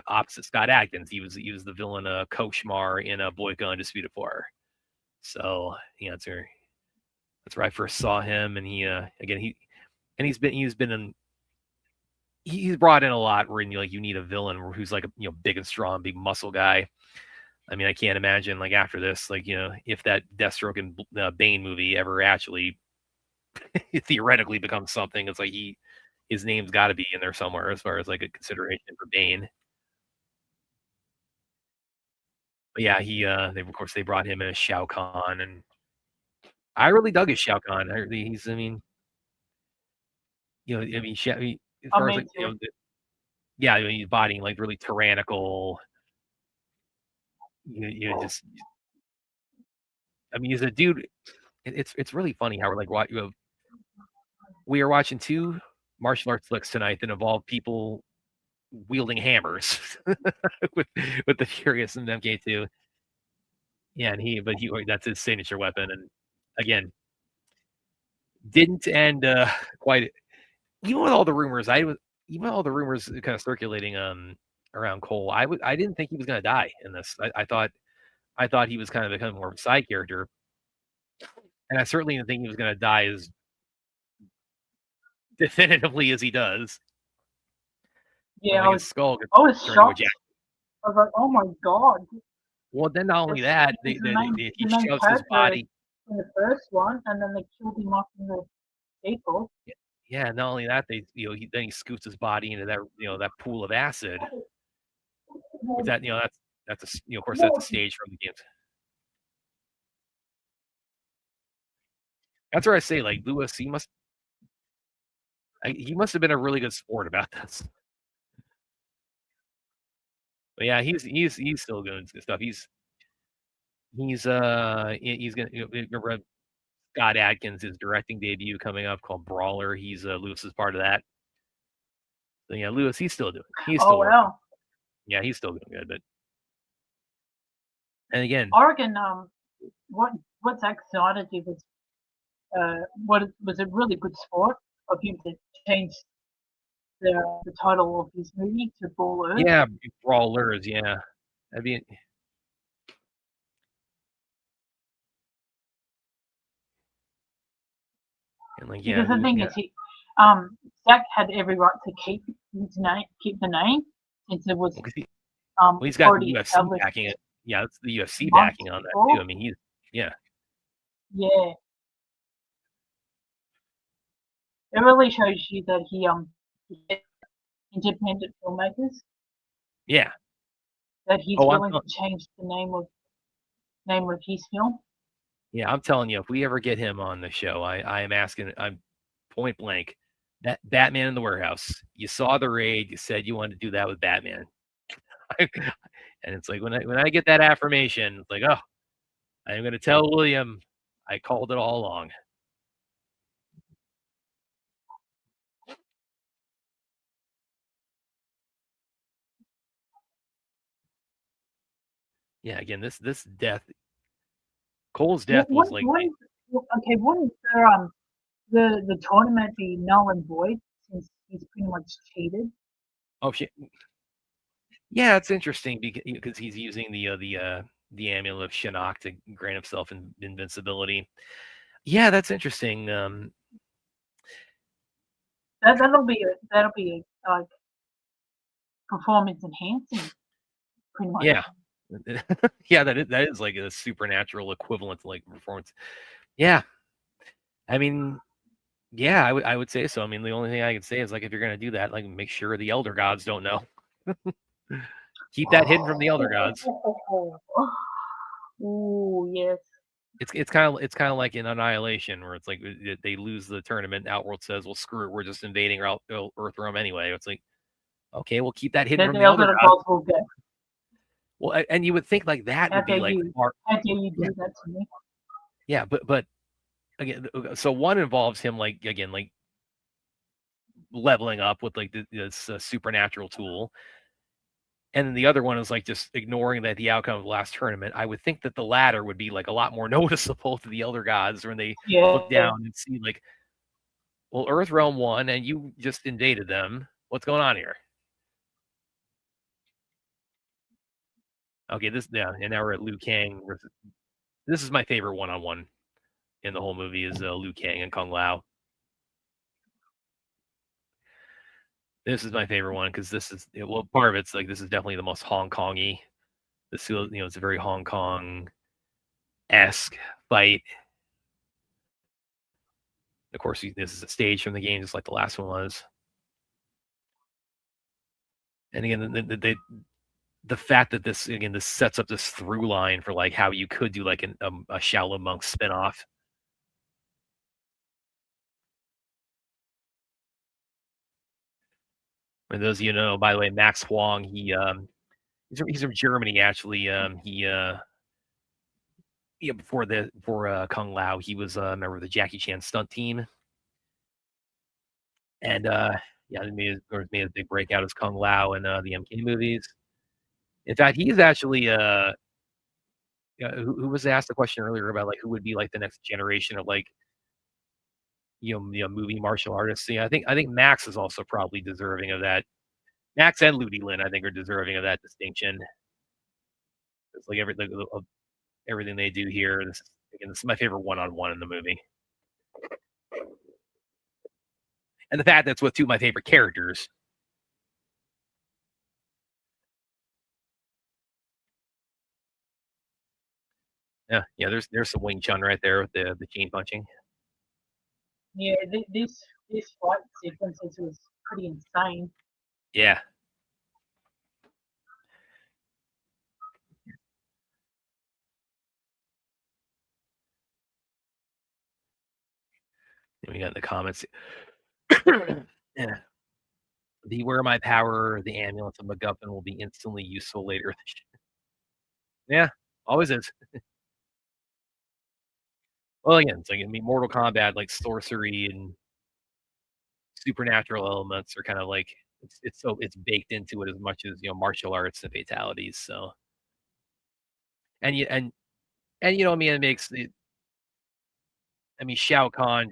opposite Scott Adkins. He was the villain Koshmar in Boyka Undisputed 4. So that's where I first saw him, and he's brought in a lot where you need a villain who's like a big and strong, big muscle guy. I mean, I can't imagine after this, if that Deathstroke and Bane movie ever actually theoretically becomes something, it's like his name's got to be in there somewhere as far as a consideration for Bane. But yeah, they brought him in as Shao Kahn, and I really dug his Shao Kahn. He's as far as he's bodying really tyrannical. He's a dude. It's really funny how we are watching 2 martial arts flicks tonight that involve people wielding hammers with the Furious and MK2. Yeah, but that's his signature weapon, and again, didn't end quite. Even with all the rumors, kind of circulating around Cole, I didn't think he was going to die in this. I thought he was kind of becoming more of a side character, and I certainly didn't think he was going to die as definitively as he does. Yeah, I was shocked. I was like, oh my god. Well, then not only that, he shoves his body in the first one, and then they killed him off in the sequel. Yeah, not only that, then he scoots his body into that pool of acid. That's of course that's a stage from the games. That's where I say Lewis, he must have been a really good sport about this. But yeah, he's still doing stuff. He's gonna remember Scott Adkins' directing debut coming up called Brawler. He's Lewis's part of that. So yeah, Lewis, he's still doing. He's still working. Yeah, he's still doing good. But and again, Oregon, what Zack Snyder did was was a really good sport of him to change the title of his movie to Brawlers. Yeah, Brawlers. Yeah, I mean. Because the thing is, Zack had every right to keep the name, since it was. He's got the UFC backing it. Yeah, it's the UFC backing on that too. I mean, yeah. Yeah. It really shows you that he independent filmmakers. Yeah. That he's willing to change the name of his film. Yeah, I'm telling you, if we ever get him on the show, I'm point blank. That Batman in the Warehouse. You saw the raid. You said you wanted to do that with Batman, and it's like when I get that affirmation, it's like, oh, I'm going to tell William I called it all along. Yeah, again, this death, Cole's death was like. Okay, wouldn't the tournament be null and void since he's pretty much cheated? Oh shit! Yeah, it's interesting because he's using the amulet of Shinnok to grant himself invincibility. Yeah, that's interesting. That'll be like performance enhancing, pretty much. Yeah. Yeah, that is like a supernatural equivalent to performance. Yeah, I mean, yeah, I would say so. I mean, the only thing I could say is if you're gonna do that, make sure the elder gods don't know. Keep that hidden from the elder gods. Ooh, yes. It's kind of like in Annihilation, where it's they lose the tournament. Outworld says, "Well, screw it, we're just invading Earthrealm anyway." It's like, okay, we'll keep that hidden from the elder gods. Well, and you would think that would be how dare you do that to me? Yeah, but again, so one involves him leveling up with this supernatural tool, And then the other one is like just ignoring that the outcome of the last tournament. I would think that the latter would be like a lot more noticeable to the elder gods when they look down and see like, well, Earth Realm won and you just invaded them. What's going on here? Okay, and now we're at Liu Kang. This is my favorite one-on-one in the whole movie is Liu Kang and Kung Lao. This is my favorite one because this is part of it's like this is definitely the most Hong Kong-y. This it's a very Hong Kong-esque fight. Of course, this is a stage from the game, just like the last one was. And again, the fact that this sets up this through line for like how you could do like a Shaolin Monk spinoff. For those of you know, by the way, Max Huang, he's from Germany actually. Before Kung Lao, he was a member of the Jackie Chan stunt team, and he made a big breakout as Kung Lao in the MK movies. In fact, he's actually who was asked the question earlier about like who would be like the next generation of like movie martial artists. I think Max is also probably deserving of that. Max and Ludi Lin, I think, are deserving of that distinction. It's like everything they do here. This is my favorite one-on-one in the movie, and the fact that's with two of my favorite characters. Yeah. There's some Wing Chun right there with the chain punching. Yeah, this fight sequences was pretty insane. Yeah. We got in the comments. Yeah. Beware my power. The ambulance of MacGuffin will be instantly useful later. Yeah, always is. Well, again, it's like Mortal Kombat, like sorcery and supernatural elements are kind of like it's baked into it as much as martial arts and fatalities. So, and it makes it. I mean, Shao Kahn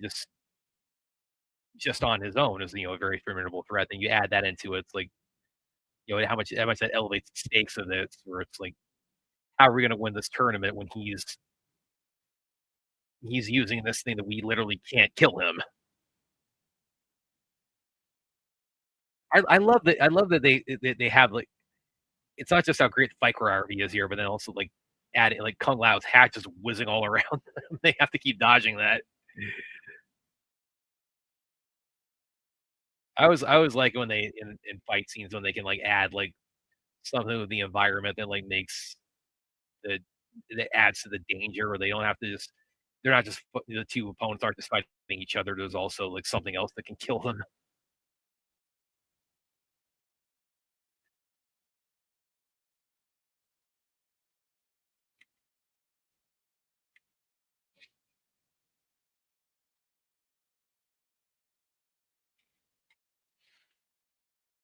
just on his own is a very formidable threat. Then you add that into it, it's like how much that elevates the stakes of this, where it's like, how are we going to win this tournament when he's using this thing that we literally can't kill him? I love that they have like, it's not just how great the fight choreography is here, but then also like adding like Kung Lao's hat just whizzing all around them. They have to keep dodging that. I was like when they in fight scenes when they can like add like something with the environment that like makes that adds to the danger, or they don't have to just they're not just the two opponents aren't just fighting each other. There's also like something else that can kill them.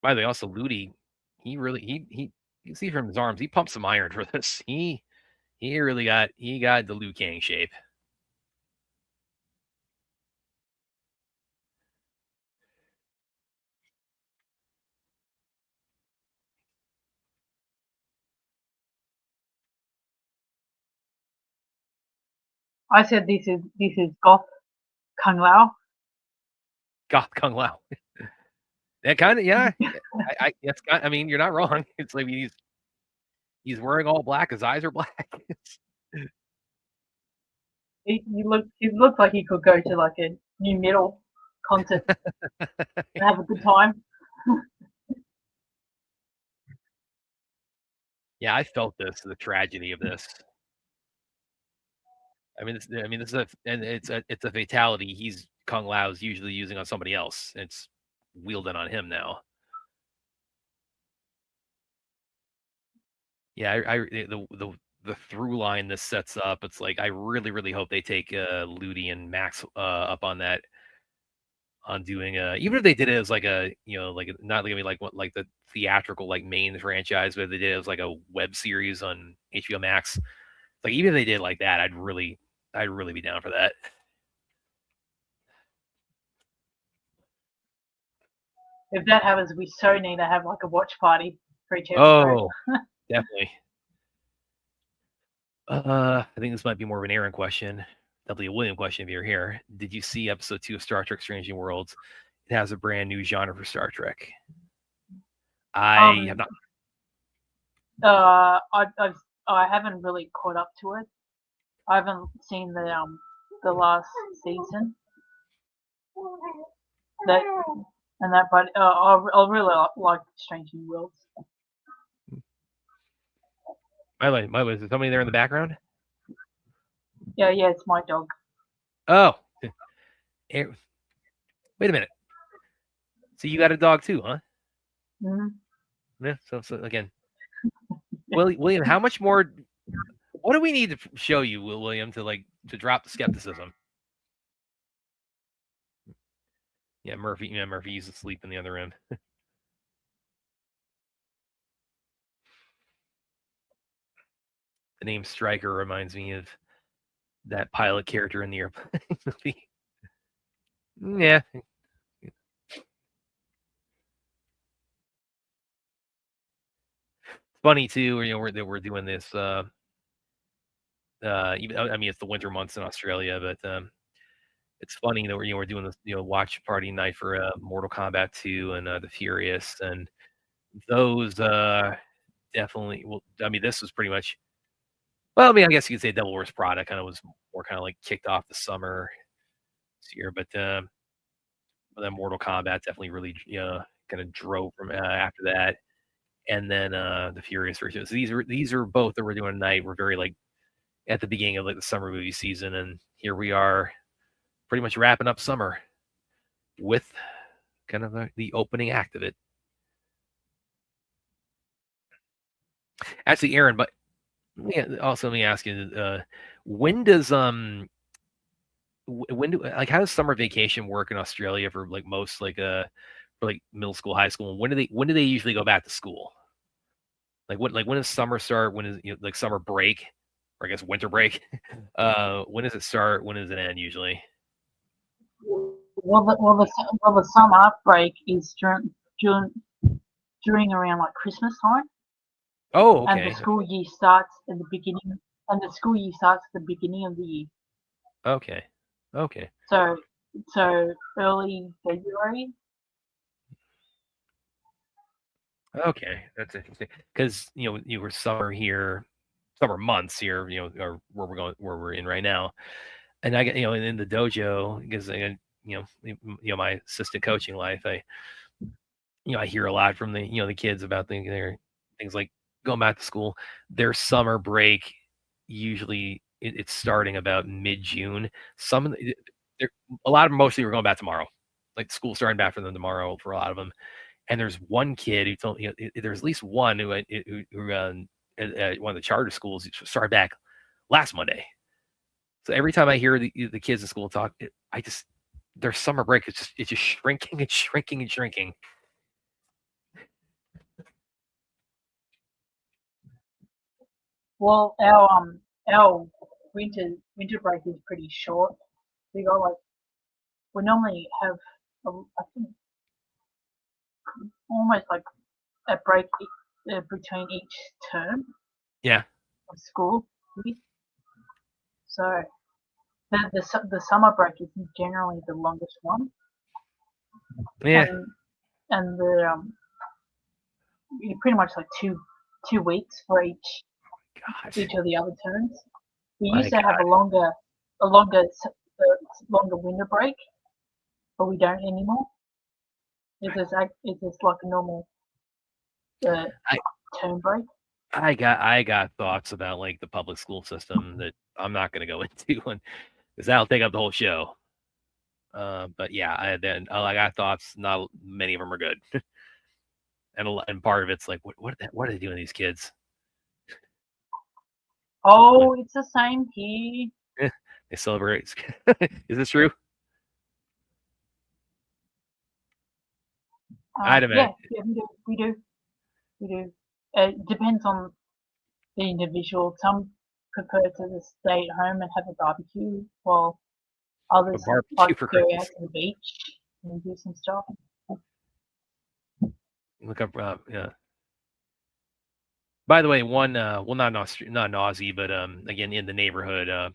By the way, also Ludi, he really he you see from his arms, he pumped some iron for this. He really got the Liu Kang shape. I said this is goth Kung Lao. Goth Kung Lao. That kind of I mean, you're not wrong. It's like he's wearing all black. His eyes are black. He looked like he could go to like a new metal concert and have a good time. Yeah, I felt the tragedy of this. I mean, this is it's a fatality. Kung Lao's usually using on somebody else. It's wielded on him now. Yeah, the through line this sets up. It's like I really hope they take Ludi and Max up on that on doing even if they did it as like a like not gonna be like what like the theatrical like main franchise, but if they did it as like a web series on HBO Max. Like even if they did like that, I'd really be down for that. If that happens, we so need to have like a watch party for each episode. Oh, definitely. I think this might be more of an Aaron question. Definitely a William question if you're here. Did you see episode 2 of Star Trek Strange New Worlds? It has a brand new genre for Star Trek. I have not. I haven't really caught up to it. I haven't seen the last season. But I really like Strange New Worlds. Milo, is there somebody there in the background? Yeah, it's my dog. Oh, wait a minute. So you got a dog too, huh? Mm-hmm. Yeah. So again, William, how much more? What do we need to show you, William, to drop the skepticism? Yeah, Murphy. Yeah, Murphy's asleep in the other room. The name Stryker reminds me of that pilot character in the airplane movie. Yeah. Funny too, we're doing this. Even I mean, it's the winter months in Australia, but it's funny that we're doing this watch party night for Mortal Kombat 2 and the Furious, and those definitely. Well, I mean, this was pretty much. Well, I mean, I guess you could say Devil Wears Prada kind of was more kind of like kicked off the summer this year, but then Mortal Kombat definitely really kind of drove from after that, and then the Furious version. So these are both that we're doing tonight. We're very like at the beginning of like the summer movie season, and here we are, pretty much wrapping up summer with kind of the opening act of it. Actually, Aaron, but also let me ask you, when does when do like how does summer vacation work in Australia for like most like for like middle school, high school? And when do they usually go back to school? Like when does summer start? When is like summer break, or I guess winter break? When does it start? When does it end usually? Well, the summer break is during around like Christmas time. Oh, okay. And the school year starts at the beginning. And the school year starts at the beginning of the year. Okay. Okay. So early February. Okay, that's interesting because you were summer months here, or where we're in right now, and I get in the dojo because my assistant coaching life, I hear a lot from the kids about their things like going back to school. Their summer break usually it's starting about mid-June. A lot of them mostly were going back tomorrow, like school starting back for them tomorrow for a lot of them. And there's one kid who told me there's at least one who at one of the charter schools started back last Monday. So every time I hear the kids in school talk, their summer break is just shrinking and shrinking and shrinking. Well, our winter break is pretty short. We normally have I think almost like a break between each term. Yeah. Of school. So the summer break is generally the longest one. Yeah. And the pretty much like two weeks for each of the other terms. We used to have a longer winter break, but we don't anymore. It's just like a normal term break. I got thoughts about like the public school system that I'm not going to go into, because that'll take up the whole show. But yeah, I got thoughts. Not many of them are good, and part of it's like, what are they doing to these kids? Oh, it's the same here. They celebrate. Is this true? I'd imagine. Yeah, we do. It depends on the individual. Some prefer to just stay at home and have a barbecue, while A others barbecue like for to go out Christmas. to the beach and do some stuff. Look up, yeah. By the way, one, well, not not Aussie, but again in the neighborhood.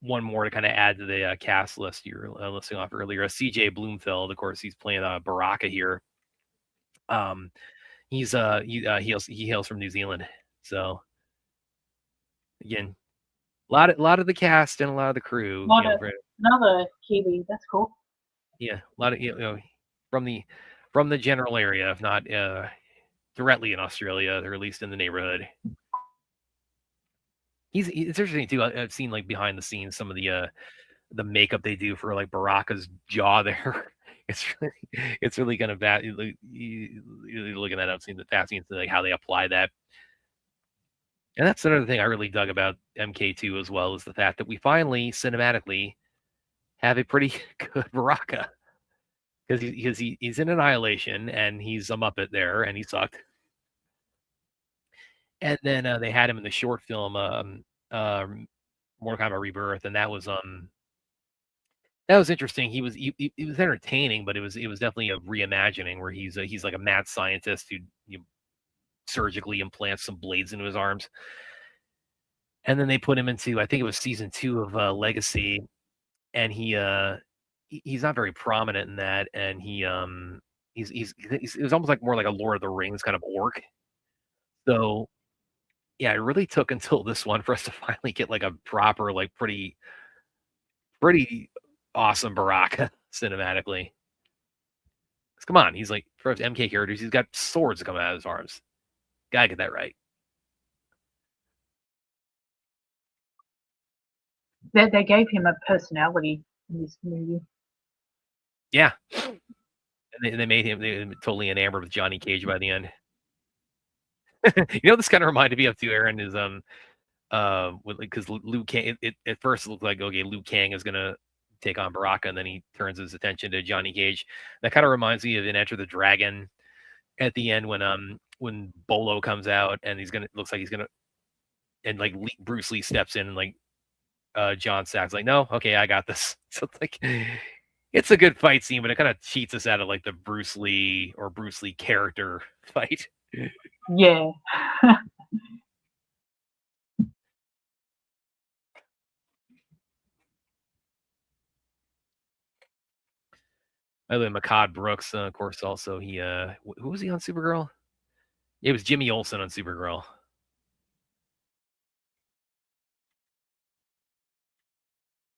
One more to kind of add to the cast list you were listing off earlier. C.J. Bloomfield, of course, he's playing Baraka here. He hails from New Zealand, so again, a lot of the cast and a lot of the crew. Another Kiwi. That's cool. Yeah, a lot of from the general area, if not directly in Australia, or at least in the neighborhood. It's interesting too. I've seen like behind the scenes some of the makeup they do for like Baraka's jaw there. It's really kind of bad. You're looking that up, seeing the fascinating like how they apply that. And that's another thing I really dug about MK2 as well, is the fact that we finally cinematically have a pretty good Baraka, because he's in Annihilation and he's a Muppet there and he sucked. And then they had him in the short film Mortal Kombat Rebirth, and that was interesting. He was entertaining, but it was definitely a reimagining where he's like a mad scientist who surgically implants some blades into his arms. And then they put him into, I think it was season 2 of Legacy, and he's not very prominent in that, and it was almost like more like a Lord of the Rings kind of orc. So yeah, it really took until this one for us to finally get like a proper, like pretty awesome Baraka cinematically. Come on, he's like, for MK characters, he's got swords coming out of his arms. Gotta get that right. They gave him a personality in this movie. Yeah, and they made him totally enamored with Johnny Cage by the end. This kind of reminded me of too, Aaron, is because Liu Kang. It at first it looked like, okay, Liu Kang is gonna take on Baraka, and then he turns his attention to Johnny Cage. That kind of reminds me of in Enter the Dragon at the end when Bolo comes out and looks like he's gonna, and like Bruce Lee steps in and like John Sax's like, no, okay, I got this. So it's like, it's a good fight scene, but it kind of cheats us out of like the Bruce Lee character fight. Yeah. By the way, Makad Brooks, of course, also he who was he on Supergirl? It was Jimmy Olsen on Supergirl.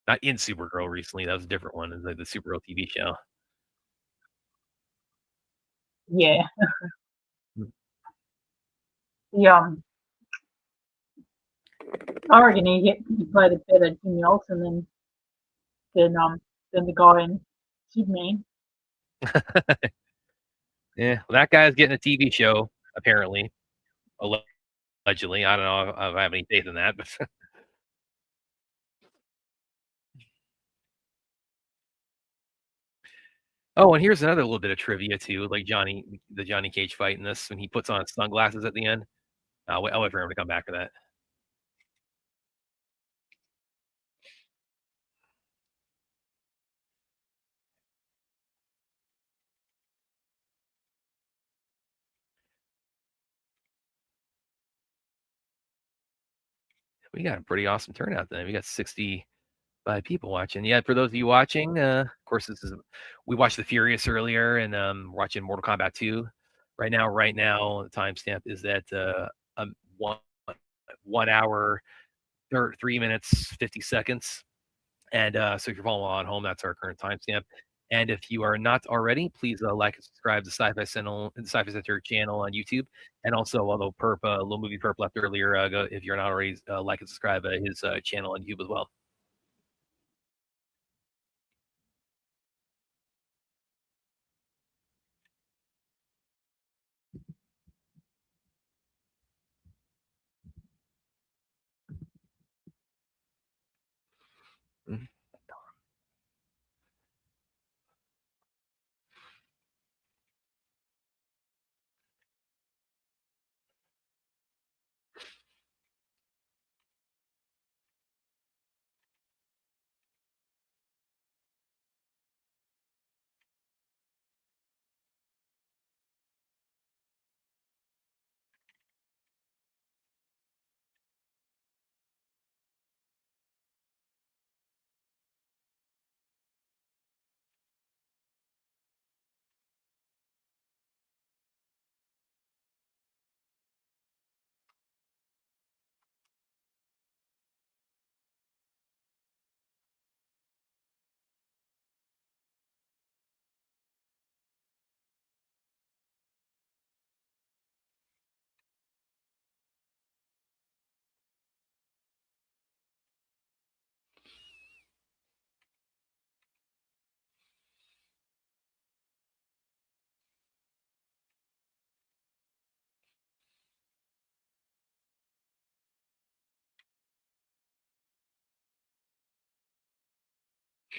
Not in Supergirl recently. That was a different one. It's like the Supergirl TV show. Yeah. Yeah. I reckon he played a better Jimmy Olsen than the guy in Superman. Yeah, well, that guy's getting a TV show apparently, allegedly. I don't know if I have any faith in that, but. Oh, and here's another little bit of trivia too, like the Johnny Cage fight in this, when he puts on sunglasses at the end. I'll wait for him to come back to that. We got a pretty awesome turnout then. We got 65 people watching. Yeah, for those of you watching, of course, we watched The Furious earlier, and watching Mortal Kombat 2 right now. Right now, the timestamp is at 1 hour, 3 minutes, 50 seconds. And so if you're following along at home, that's our current timestamp. And if you are not already, please like and subscribe to Sci-Fi Center channel on YouTube. And also, although Little Movie Perp left earlier, go, if you're not already, like and subscribe his channel on YouTube as well. Mm.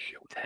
Showtime.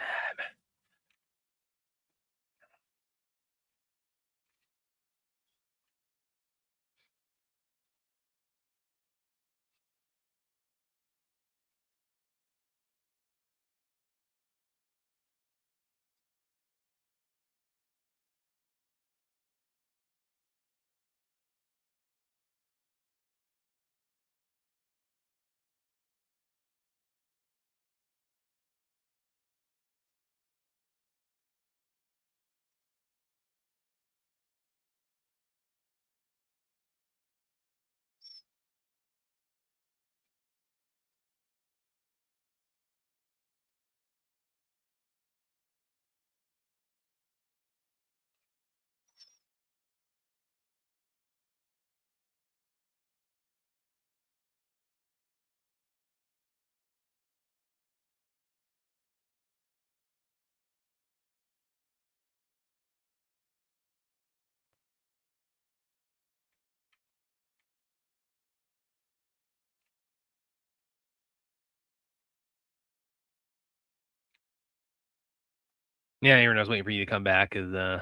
Yeah, Aaron, I was waiting for you to come back because the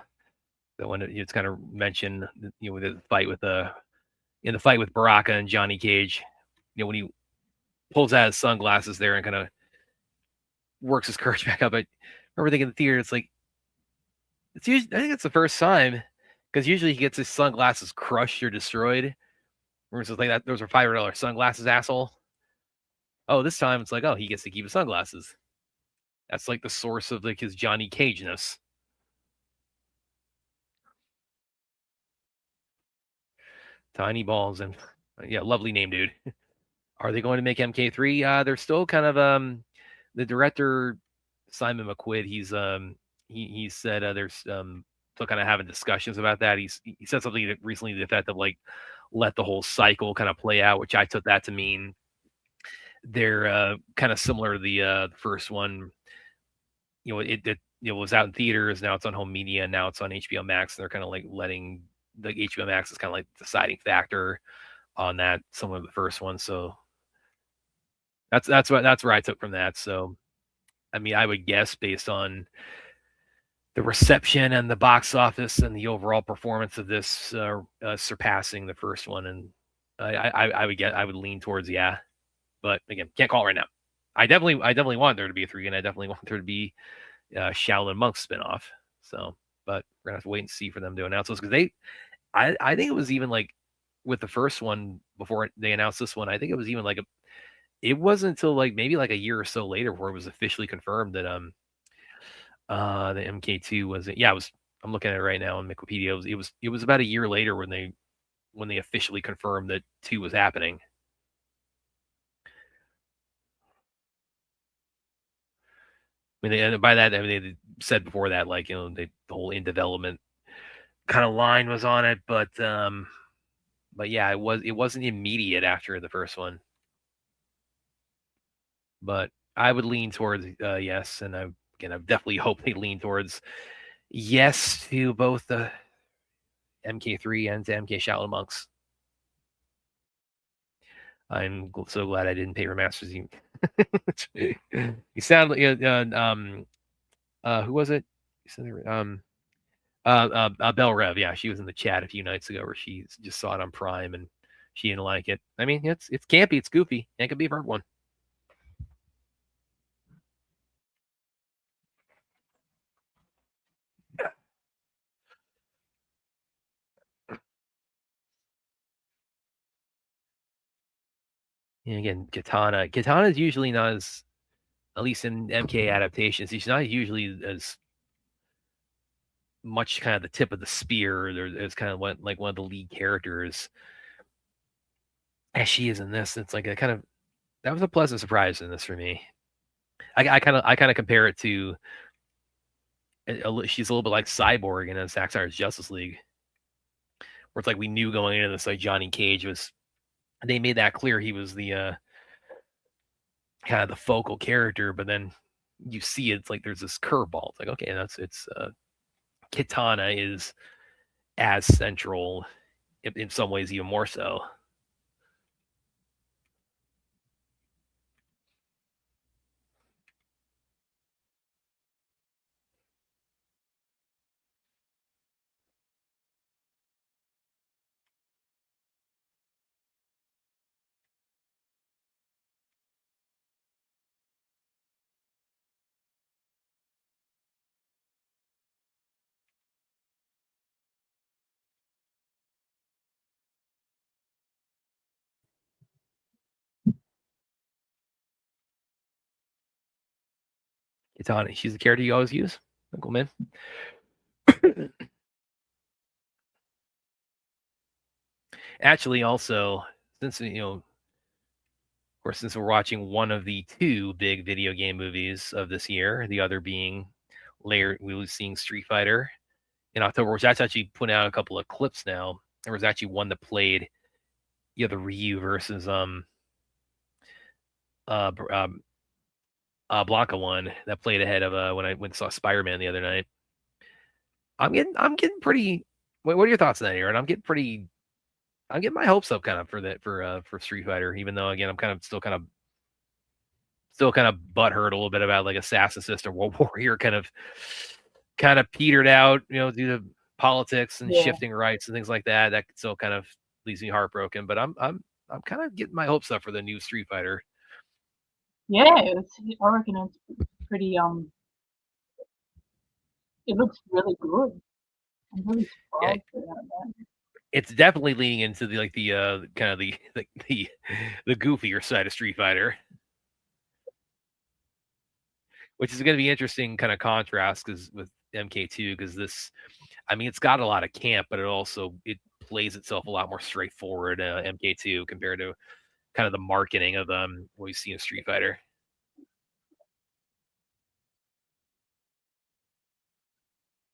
one it's kind of mentioned, with the fight with in the fight with Baraka and Johnny Cage, when he pulls out his sunglasses there and kind of works his courage back up. I remember thinking in the theater, it's like I think it's the first time because usually he gets his sunglasses crushed or destroyed. Whereas it's like that, those are $500 sunglasses, asshole. Oh, this time it's like, oh, he gets to keep his sunglasses. That's like the source of like his Johnny Cage-ness. Tiny balls and yeah, lovely name, dude. Are they going to make MK3? They're still kind of the director Simon McQuid. He said there's still kind of having discussions about that. He said something recently to the effect of like let the whole cycle kind of play out, which I took that to mean they're kind of similar to the first one. It was out in theaters, now it's on home media, now it's on HBO Max. And they're kind of like letting the HBO Max is kind of like the deciding factor on that, some of the first one. So that's where I took from that. So I mean, I would guess based on the reception and the box office and the overall performance of this surpassing the first one, and I would lean towards yeah, but again, can't call it right now. I definitely want there to be a 3, and I definitely want there to be Shaolin Monks spinoff. So, but we're gonna have to wait and see for them to announce those because I think it was even like with the first one before they announced this one. I think it was even like it wasn't until like maybe like a year or so later where it was officially confirmed that the MK2 was yeah, it was. I'm looking at it right now on Wikipedia. It was about a year later when they officially confirmed that 2 was happening. I mean, by that, I mean, they said before that, like, the whole in development kind of line was on it, but yeah, it wasn't immediate after the first one. But I would lean towards yes, and I definitely hope they lean towards yes to both the MK3 and to MK Shaolin Monks. I'm so glad I didn't pay for Masters. You sound like who was it? Bell Rev. Yeah, she was in the chat a few nights ago where she just saw it on Prime and she didn't like it. I mean, it's campy, it's goofy. It could be for everyone. And again, Katana is usually not as, at least in MK adaptations, she's not usually as much kind of the tip of the spear. It's kind of one of the lead characters as she is in this. It's like a kind of, that was a pleasant surprise in this for me. I kind of compare it to she's a little bit like Cyborg in Zack Snyder's Justice League, where it's like we knew going into this like Johnny Cage was, they made that clear he was the kind of the focal character, but then you see it's like there's this curveball. It's like, okay, it's Katana is as central, in some ways even more so. Kitana, she's the character you always use? Cool, man. Actually, also, since of course, since we're watching one of the two big video game movies of this year, the other being we were seeing Street Fighter in October, which that's actually putting out a couple of clips now. There was actually one that played, the Ryu versus Blanca one that played ahead of when I went and saw Spider-Man the other night. I'm getting pretty. What are your thoughts on that, Aaron? I'm getting my hopes up kind of for that for Street Fighter, even though again I'm still kind of butthurt a little bit about like Assassin's Sister World Warrior kind of petered out, due to politics and shifting rights and things like that. That still kind of leaves me heartbroken. But I'm kind of getting my hopes up for the new Street Fighter. Yeah, I reckon it's pretty. It looks really good. I'm really surprised about that. It's definitely leaning into the kind of the goofier side of Street Fighter, which is going to be interesting kind of contrast with MK2, because this, I mean, it's got a lot of camp, but it plays itself a lot more straightforward, MK2, compared to kind of the marketing of what we see in Street Fighter.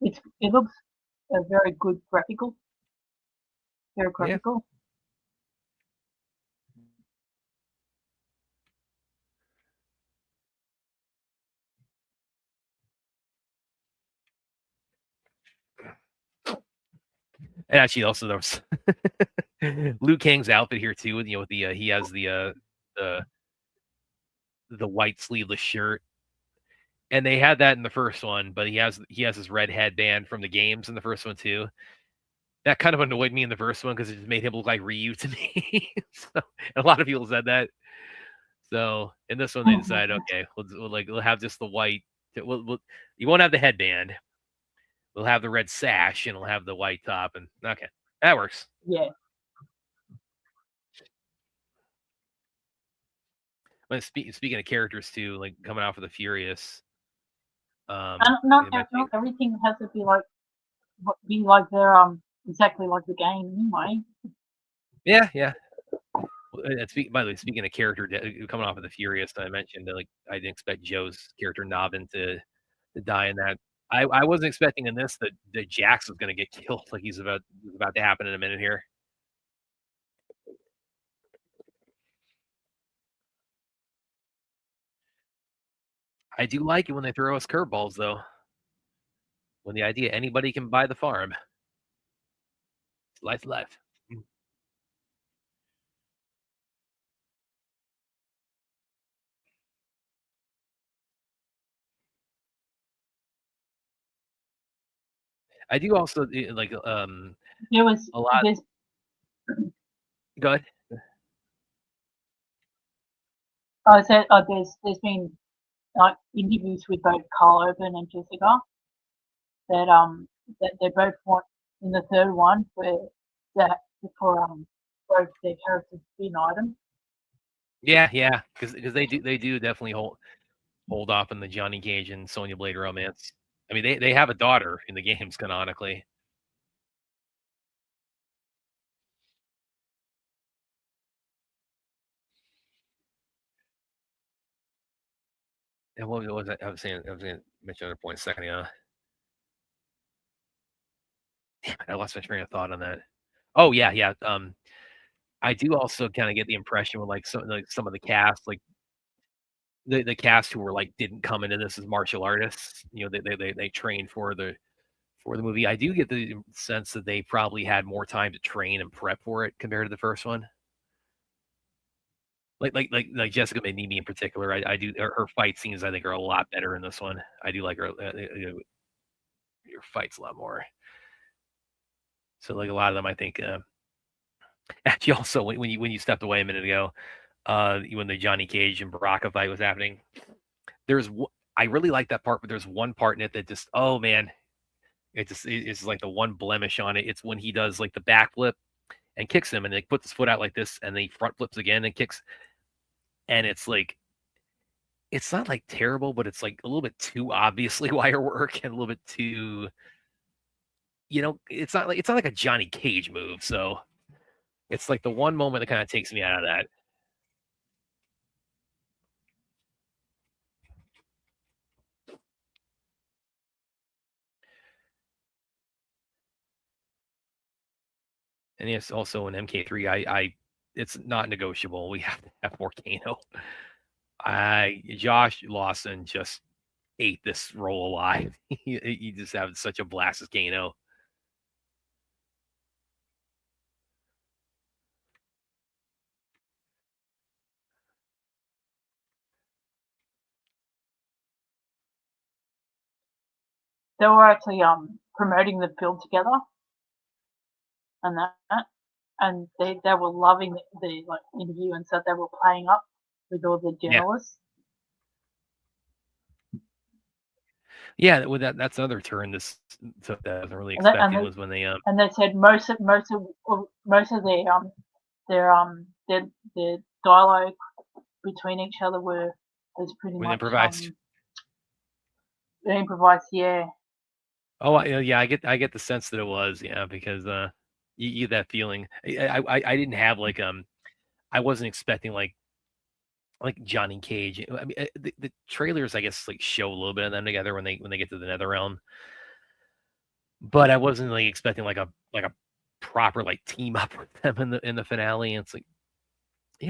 It looks a very good graphical. Very graphical. And actually, also there was Liu Kang's outfit here too. With the he has the white sleeveless shirt, and they had that in the first one, but he has his red headband from the games in the first one too. That kind of annoyed me in the first one because it just made him look like Ryu to me. So, a lot of people said that. So in this one, they decided, okay, we'll have just the white. You won't have the headband. We'll have the red sash, and we'll have the white top. And okay, that works. Yeah. When speaking of characters too, like coming out for the Furious. Not everything has to be like their exactly like the game anyway. Yeah. By the way, speaking of character coming off of the Furious, I mentioned that I didn't expect Joe's character Navin to die in that. I wasn't expecting in this that Jax was going to get killed, like he's about to happen in a minute here. I do like it when they throw us curveballs, though. When the idea anybody can buy the farm. Life. I do also like there was a lot. Go ahead. I said there's been interviews with both Carl Urban and Jessica that they both want in the third one for both their characters to be an item. Yeah, because they do definitely hold off on the Johnny Cage and Sonya Blade romance. I mean, they have a daughter in the games canonically. And what was that? I was going to mention another point a second ago. Damn it, I lost my train of thought on that. Oh yeah. I do also kind of get the impression with some of the cast, like the cast who were didn't come into this as martial artists. They trained for the movie. I do get the sense that they probably had more time to train and prep for it compared to the first one. Like Jessica Manimi in particular, I do her fight scenes I think are a lot better in this one. I do like her fights a lot more. So like a lot of them, I think. Actually, also when you stepped away a minute ago, when the Johnny Cage and Baraka fight was happening, I really like that part, but there's one part in it that just, oh man, it's like the one blemish on it. It's when he does like the backflip and kicks him, and he puts his foot out like this, and then he front flips again and kicks, and it's like it's not like terrible, but it's like a little bit too obviously wire work and a little bit too, it's not like a Johnny Cage move. So it's like the one moment that kind of takes me out of that. And yes, also in MK3, it's not negotiable. We have to have more Kano. Josh Lawson just ate this role alive. He just had such a blast as Kano. They were actually promoting the film together, and that, and they were loving the like interview and stuff they were playing up with all the journalists. Yeah, well, that's another turn this that I wasn't really expecting was when they and they said most of their dialogue between each other was pretty much improvised. Improvised, yeah. Oh, yeah, I get the sense that it was, yeah, because you get that feeling. I didn't have like I wasn't expecting like Johnny Cage. I mean, the trailers, I guess, like show a little bit of them together when they get to the Nether Realm, but I wasn't like expecting like a proper like team up with them in the finale. And it's like,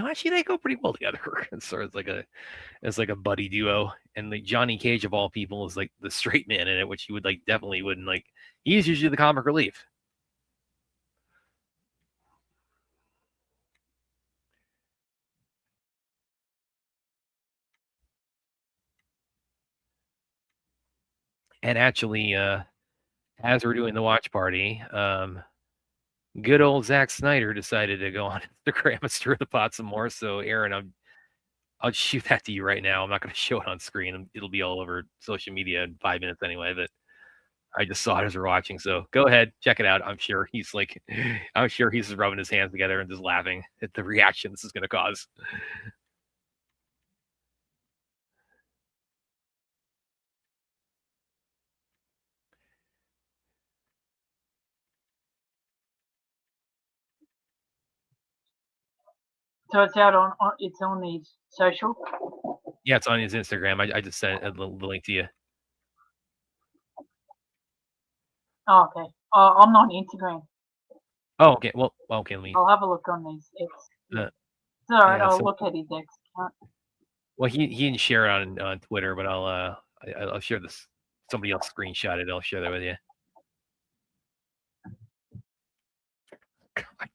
actually they go pretty well together. So it's like a buddy duo, and like Johnny Cage of all people is like the straight man in it, which you would like definitely wouldn't like. He's usually the comic relief. And actually, as we're doing the watch party, good old Zack Snyder decided to go on Instagram and stir the pot some more. So, Aaron, I'll shoot that to you right now. I'm not going to show it on screen. It'll be all over social media in 5 minutes anyway. But I just saw it as we're watching. So go ahead, check it out. I'm sure he's rubbing his hands together and just laughing at the reaction this is going to cause. So it's out on it's on his social. Yeah, it's on his Instagram. I just sent the link to you. Oh, okay. I'm not on Instagram. Oh, okay. Well, okay. I'll have a look on his X. It's all right. I'll look at his X account. Well, he didn't share it on Twitter, but I'll share this. Somebody else screenshot it. I'll share that with you. God,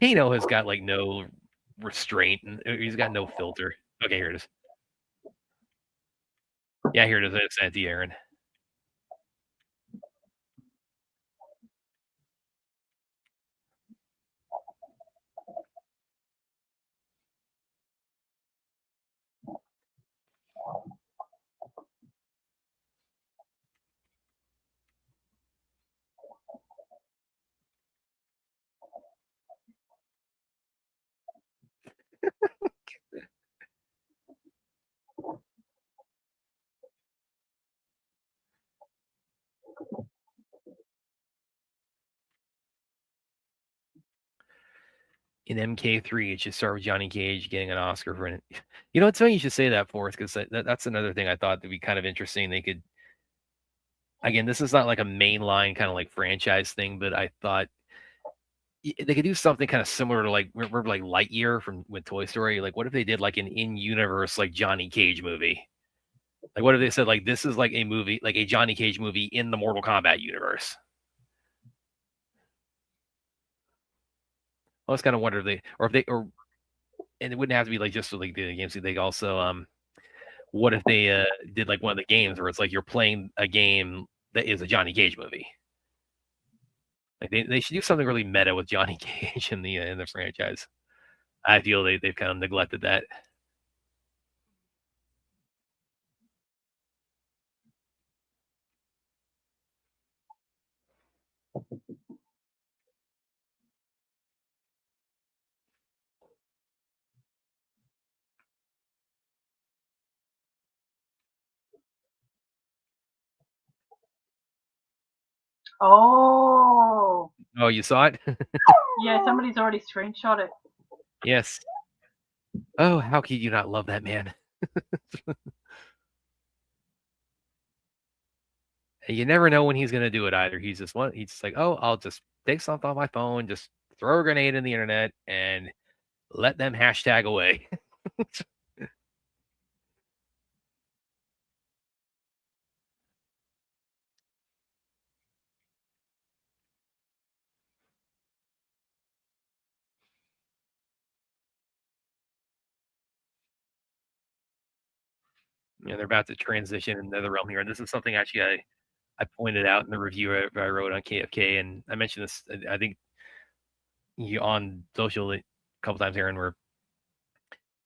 Kano has got like no restraint, and he's got no filter. Okay, here it is. Yeah, here it is. I sent it to Aaron. In MK3, it should start with Johnny Cage getting an Oscar for it. It's funny you should say that, Forrest, because that's another thing I thought would be kind of interesting. They could, again, this is not like a mainline kind of like franchise thing, but I thought they could do something kind of similar to like remember like Lightyear from with Toy Story. Like, what if they did like an in-universe like Johnny Cage movie? Like, what if they said like this is like a movie, like a Johnny Cage movie in the Mortal Kombat universe? I was kind of wonder if and it wouldn't have to be like just like the games. They also what if they did like one of the games where it's like you're playing a game that is a Johnny Cage movie? Like they should do something really meta with Johnny Cage in the franchise. I feel they've kind of neglected that. Oh. Oh, you saw it? Yeah, somebody's already screenshot it. Yes. Oh, how could you not love that man? You never know when he's gonna do it either. He's just like, oh, I'll just take something off my phone, just throw a grenade in the internet, and let them hashtag away. They're about to transition into the realm here, and this is something actually I pointed out in the review I wrote on KFK, and I mentioned this. I think you on social a couple times, Aaron. Where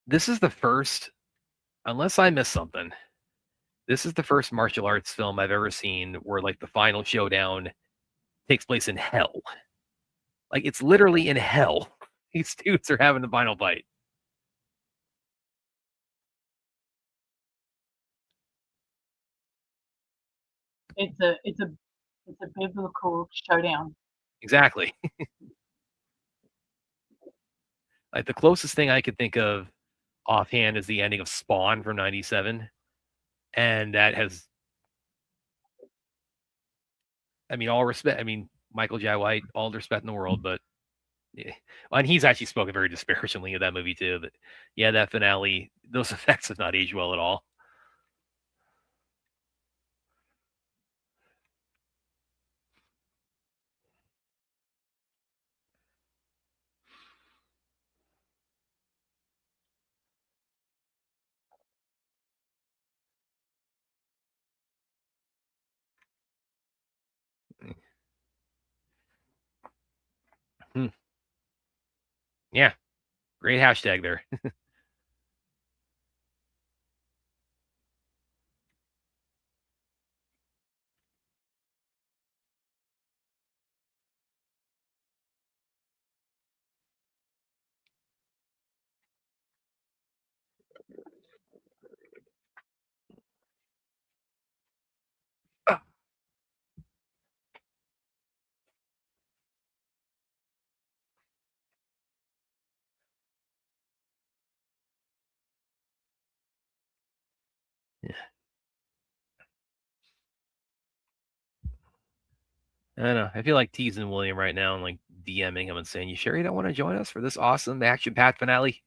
this is the first, unless I missed something, this is the first martial arts film I've ever seen where like the final showdown takes place in hell. Like it's literally in hell. These dudes are having the final fight. It's a biblical showdown. Exactly. Like the closest thing I could think of offhand is the ending of Spawn from '97, and that has, I mean, all respect. I mean, Michael Jai White, all the respect in the world, but yeah. And he's actually spoken very disparagingly of that movie too. But yeah, that finale, those effects have not aged well at all. Hmm. Yeah, great hashtag there. Yeah. I don't know. I feel like teasing William right now and like DMing him and saying, "You sure you don't want to join us for this awesome action-packed finale?"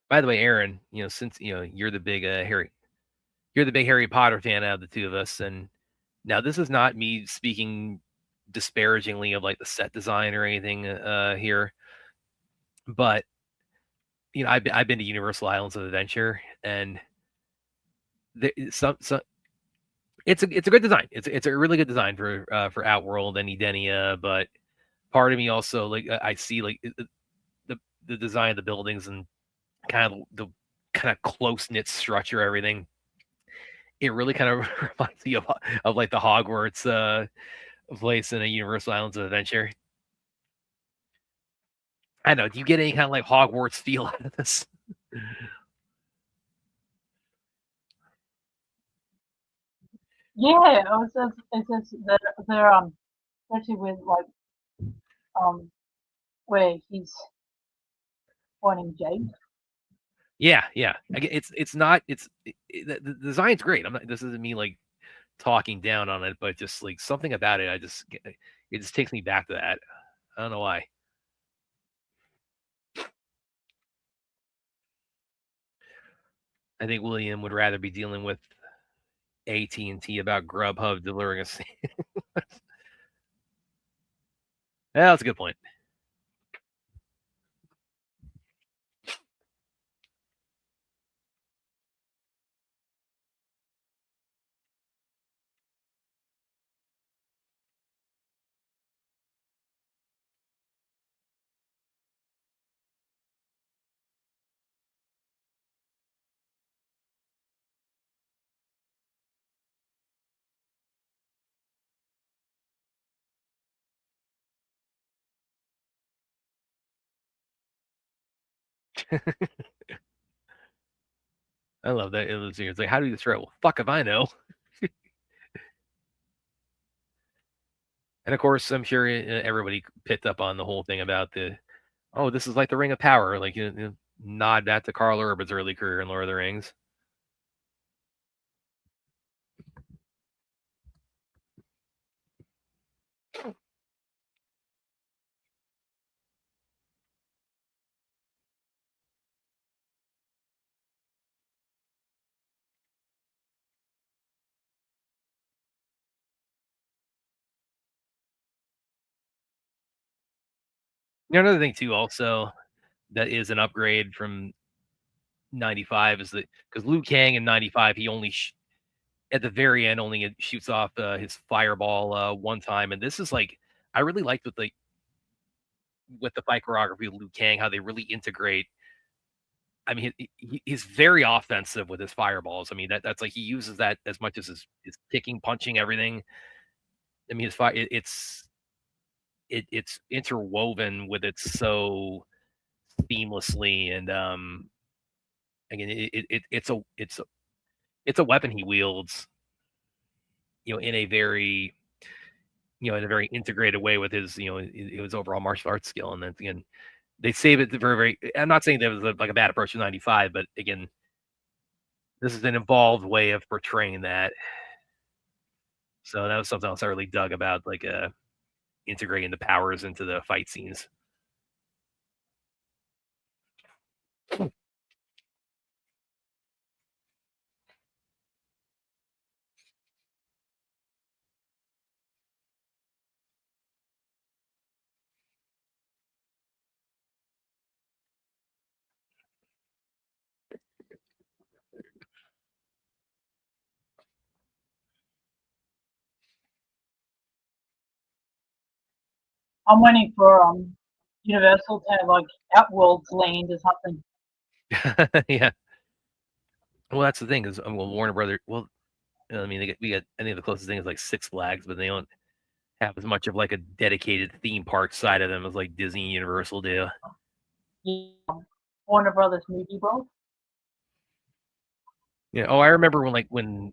By the way, Aaron, since you're the big Harry Potter fan out of the two of us, and now this is not me speaking disparagingly of like the set design or anything here, but I've been to Universal Islands of Adventure, and some it's a good design. It's a really good design for Outworld and Edenia, but part of me also like I see like the design of the buildings and kind of the kind of close knit structure, everything. It really kind of reminds me of like the Hogwarts place in a Universal Islands of Adventure. I don't know. Do you get any kind of like Hogwarts feel out of this? Yeah, they're especially with like where he's finding Jade. Yeah. It's not. The design's great. I'm not. This isn't me like talking down on it, but just like something about it, it just takes me back to that. I don't know why. I think William would rather be dealing with AT&T about Grubhub delivering a. That's a good point. I love that. It's like, how do you destroy it? Well, fuck if I know. And of course, I'm sure everybody picked up on the whole thing about this is like the Ring of Power, like nod that to Carl Urban's early career in Lord of the Rings. Another thing too, also that is an upgrade from 95 is that because Liu Kang in 95 he only at the very end only shoots off his fireball one time, and this is like I really liked with the fight choreography of Liu Kang how they really integrate. I mean, he's very offensive with his fireballs. I mean, that's like he uses that as much as his kicking, punching, everything. I mean, his fire it's interwoven with it so seamlessly, and again, it's a weapon he wields, in a very in a very integrated way with his overall martial arts skill. And then again, they save it very, very. I'm not saying that was like a bad approach to 95, but again, this is an involved way of portraying that. So that was something else I really dug about, like integrating the powers into the fight scenes. I'm waiting for Universal to have like Outworld's land or something. Yeah. Well, that's the thing is, Warner Brothers. Well, I mean, we got. I think the closest thing is like Six Flags, but they don't have as much of like a dedicated theme park side of them as like Disney and Universal do. Yeah. Warner Brothers Movie World. Yeah. Oh, I remember when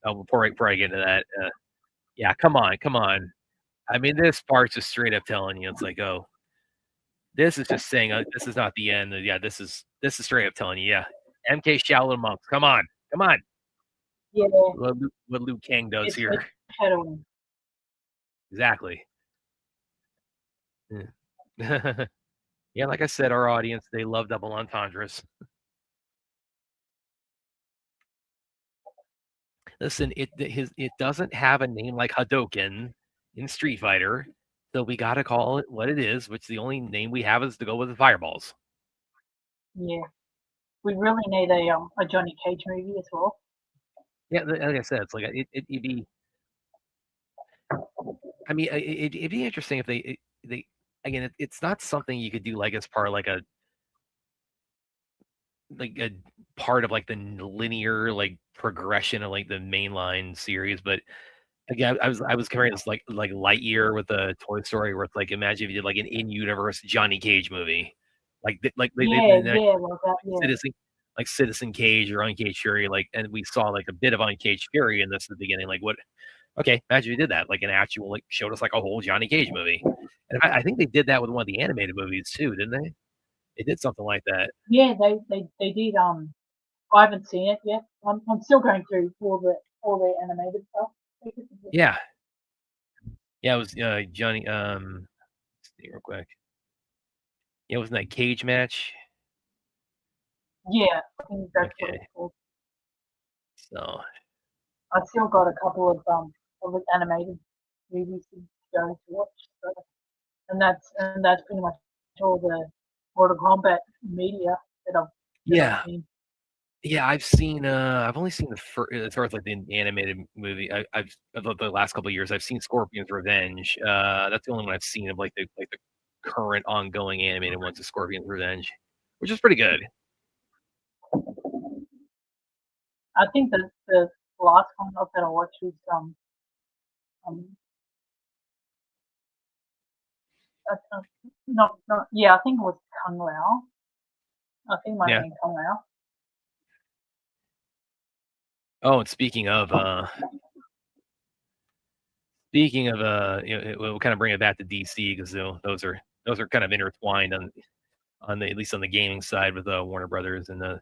before I get into that, yeah, come on. I mean, this part's just straight up telling you, it's like, oh, this is just saying, this is not the end. Yeah, this is straight up telling you, yeah, MK Shaolin monks, come on. Yeah. What Liu Kang does It's here, pedaling. exactly. Yeah. Yeah, like I said, our audience, they love double entendres. Listen, it doesn't have a name like Hadouken in Street Fighter, so we got to call it what it is. Which the only name we have is to go with the fireballs. Yeah, we really need a Johnny Cage movie as well. Yeah, like I said, it's like it'd be. I mean, it'd be interesting if they again. It's not something you could do like as part of like a part of like the linear like progression of like the mainline series, but again, I was comparing this like Lightyear with the Toy Story, where it's like imagine if you did like an in-universe Johnny Cage movie, Yeah, like that. Yeah. Citizen Cage or Uncaged Fury, like, and we saw like a bit of Uncaged Fury in this at the beginning. Like, what? Okay, imagine you did that, like an actual like showed us like a whole Johnny Cage movie, and I think they did that with one of the animated movies too, didn't they? They did something like that. Yeah, they did. I haven't seen it yet. I'm still going through all the animated stuff. Yeah, yeah, it was Johnny. See real quick. Yeah, wasn't that Cage match? Yeah, I think that's what Okay, it's called. so I still got a couple of the animated movies to go to watch. So, and that's pretty much all the Kombat media that yeah. I've seen. Yeah, I've only seen the first as far as, like, the animated movie, I've of the last couple of years, I've seen Scorpion's Revenge, that's the only one I've seen of, like the current ongoing animated ones is Scorpion's Revenge, which is pretty good. I think the last one that I watched was um not yeah, I think it was Kung Lao. I think my name come out. Oh, and speaking of, we'll kind of bring it back to DC because those are kind of intertwined on the, at least on the gaming side with Warner Brothers and the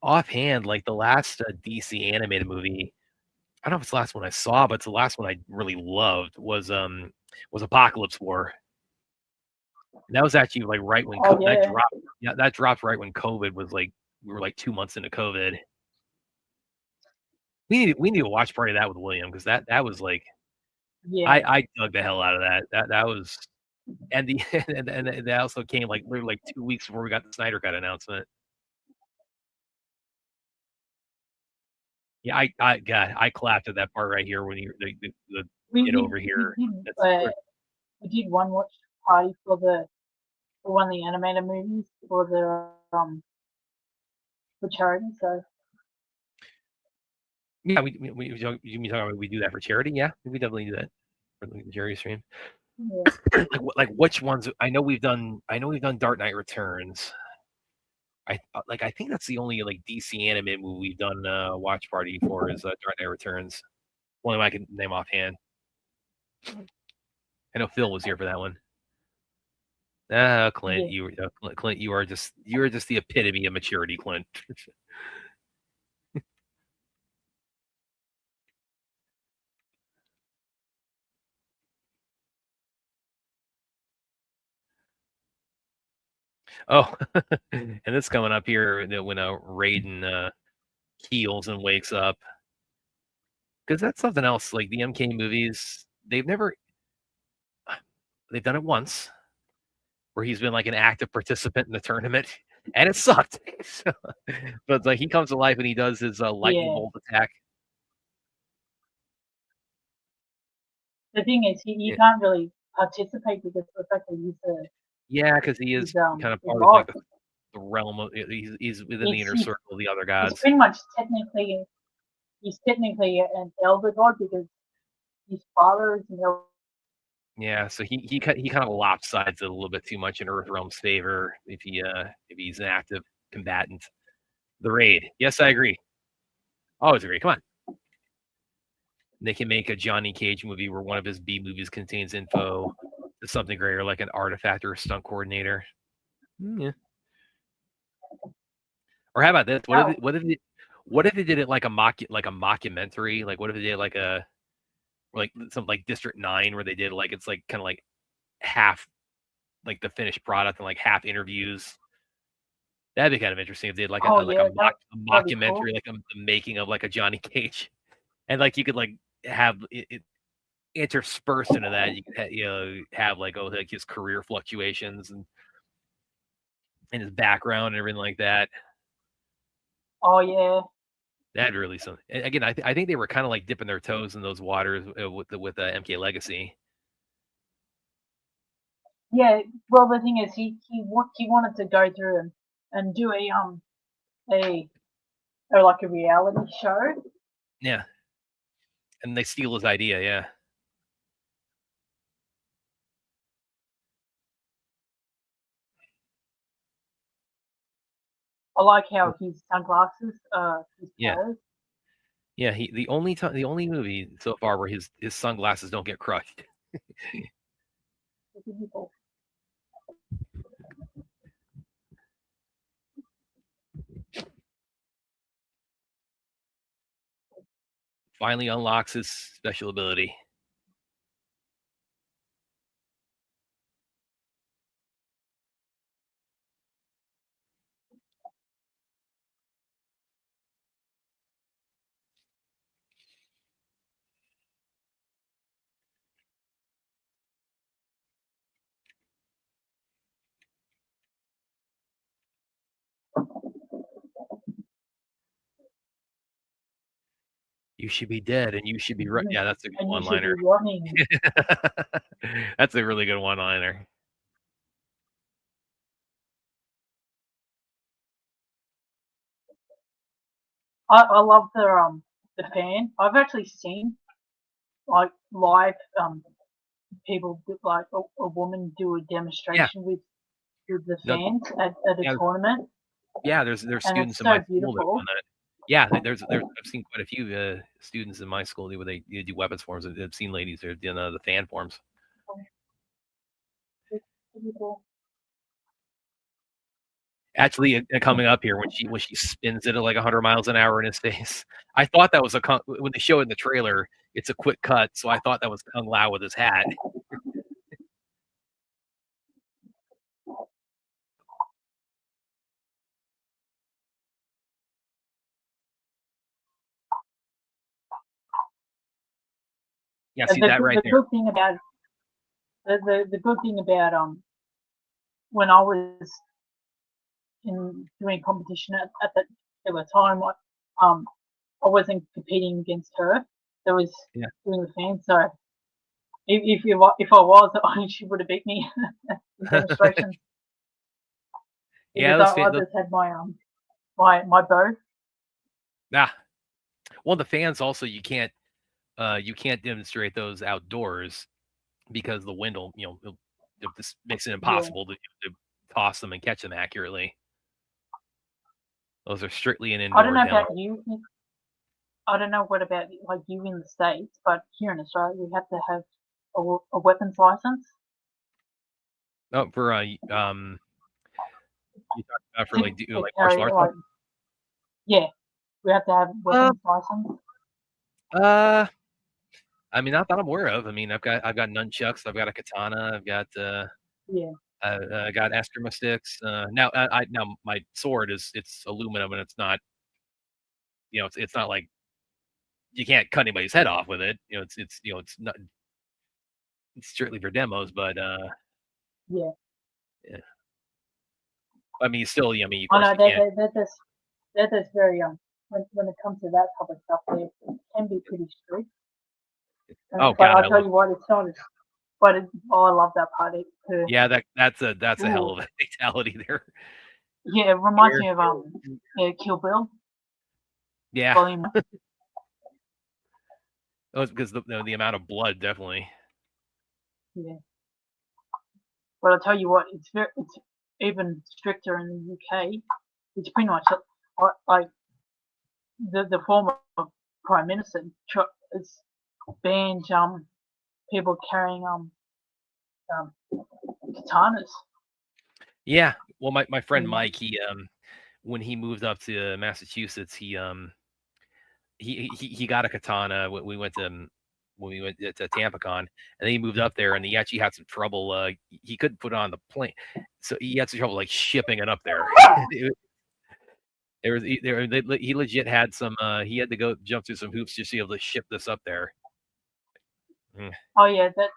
offhand, like the last DC animated movie. I don't know if it's the last one I saw, but it's the last one I really loved was Apocalypse War. And that was actually like right when that dropped. Yeah, that dropped right when COVID was like, we were like 2 months into COVID. We need a watch party of that with William because that was like, I dug the hell out of that. That was, and the and that also came like literally like 2 weeks before we got the Snyder Cut announcement. Yeah, I clapped at that part right here when you the kid over here. We did one watch party for one of the animated movies for charity. So yeah, we do that for charity. Yeah, we definitely do that for the charity stream. Yeah. like which ones? I know we've done Dark Knight Returns. I think that's the only like DC animated movie we've done watch party for is Dark Knight Returns. One of I can name offhand. I know Phil was here for that one. Clint, Clint, you are just the epitome of maturity, Clint. Oh, and this coming up here when Raiden heals and wakes up, because that's something else. Like the MK movies, they've done it once, where he's been like an active participant in the tournament, and it sucked. So, but like he comes to life and he does his lightning bolt attack. The thing is, he can't really participate because of the fact that he's because he is kind of part of like the realm of he's within the inner circle of the other gods. He's pretty much he's technically an elder god because his father is an elder. Yeah, so he kind of lopsides it a little bit too much in Earthrealm's favor if he's an active combatant. The Raid, yes, I agree. Always agree. Come on. They can make a Johnny Cage movie where one of his B movies contains info to something greater, like an artifact or a stunt coordinator. Yeah. Or how about this? What if they did it like a mockumentary? Like what if they did like something like District 9 where they did like it's like kind of like half like the finished product and like half interviews. That'd be kind of interesting if they did like a mockumentary, cool. Like the making of like a Johnny Cage, and like you could like have it interspersed into that. You could have like his career fluctuations and his background and everything like that. Oh yeah. That'd really something. Again, I think they were kind of like dipping their toes in those waters with MK Legacy. Yeah, well, the thing is, he wanted to go through and do a reality show. Yeah, and they steal his idea. Yeah. I like how his sunglasses his colors. Yeah, the only movie so far where his sunglasses don't get crushed. Finally unlocks his special ability. You should be dead and you should be right. Yeah, that's a good one-liner. That's a really good one-liner. I love the fan. I've actually seen like live people like a woman do a demonstration with with the No, fans at a yeah, tournament, there's and it's students in so my school that have beautiful. done that. Yeah, there's I've seen quite a few students in my school where they do weapons forms. I've seen ladies that are doing the fan forms. It's beautiful. Actually, coming up here when she spins it at like 100 miles an hour in his face, I thought that was when they show it in the trailer. It's a quick cut, so I thought that was Kung Lao with his hat. Yeah, see that right The there. good thing about the good thing about when I was in doing competition at that particular time, like I wasn't competing against her. There was Yeah. doing the fans. So if I was, she would have beat me in demonstrations Yeah, because I just had my my bow. Well, the fans also you can't demonstrate those outdoors because the wind will it just makes it impossible to toss them and catch them accurately. Those are strictly an I don't indoor know demo. about you. I don't know what about like you in the States, but here in Australia, you have to have a weapons license. Oh, for you talking about for like To like martial carry arts? like yeah, we have to have Uh, weapons license. uh, I mean, not that I'm aware of. I mean, I've got nunchucks, I've got a katana, I've got Yeah. I got eskrima sticks. Now my sword it's aluminum and it's not it's not like you can't cut anybody's head off with it. It's not it's strictly for demos, but Yeah. yeah. I mean, still, I mean, of I course, know you can't. that is very when it comes to that type of stuff, they can be pretty strict. Oh But God, I'll tell you what, it's not as. But oh, I love that part. yeah, that's a hell Ooh, of a fatality there. yeah, it reminds Where, me of Kill Bill yeah, Volume. oh, it's because the amount of blood definitely. Yeah. But I'll tell you what, it's even stricter in the UK. It's pretty much like the former prime minister has banned people carrying um katanas. Yeah, well, my friend Yeah. Mike, he when he moved up to Massachusetts, he got a katana. We went to when we went to TampaCon, and then he moved up there, and he actually had some trouble. He couldn't put it on the plane, so he had some trouble like shipping it up there. He legit had some. He had to go jump through some hoops just to be able to ship this up there. Mm. Oh yeah, that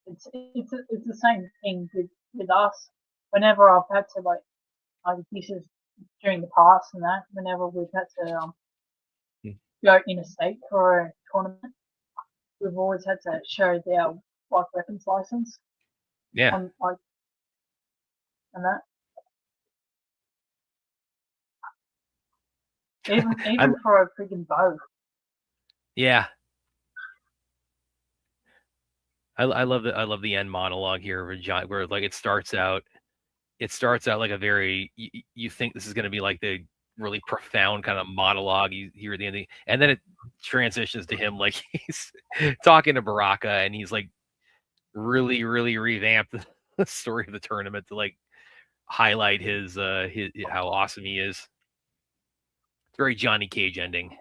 it's the same thing with us. Whenever I've had to this is during the past and that. Whenever we've had to Mm. go interstate for a tournament, we've always had to show their weapons license Yeah, on and that. Even I for a freaking bow. yeah. I love the end monologue here where like it starts out like a very you think this is going to be like the really profound kind of monologue you hear at the end, and then it transitions to him like he's talking to Baraka, and he's like really revamped the story of the tournament to like highlight his how awesome he is. It's very Johnny Cage ending.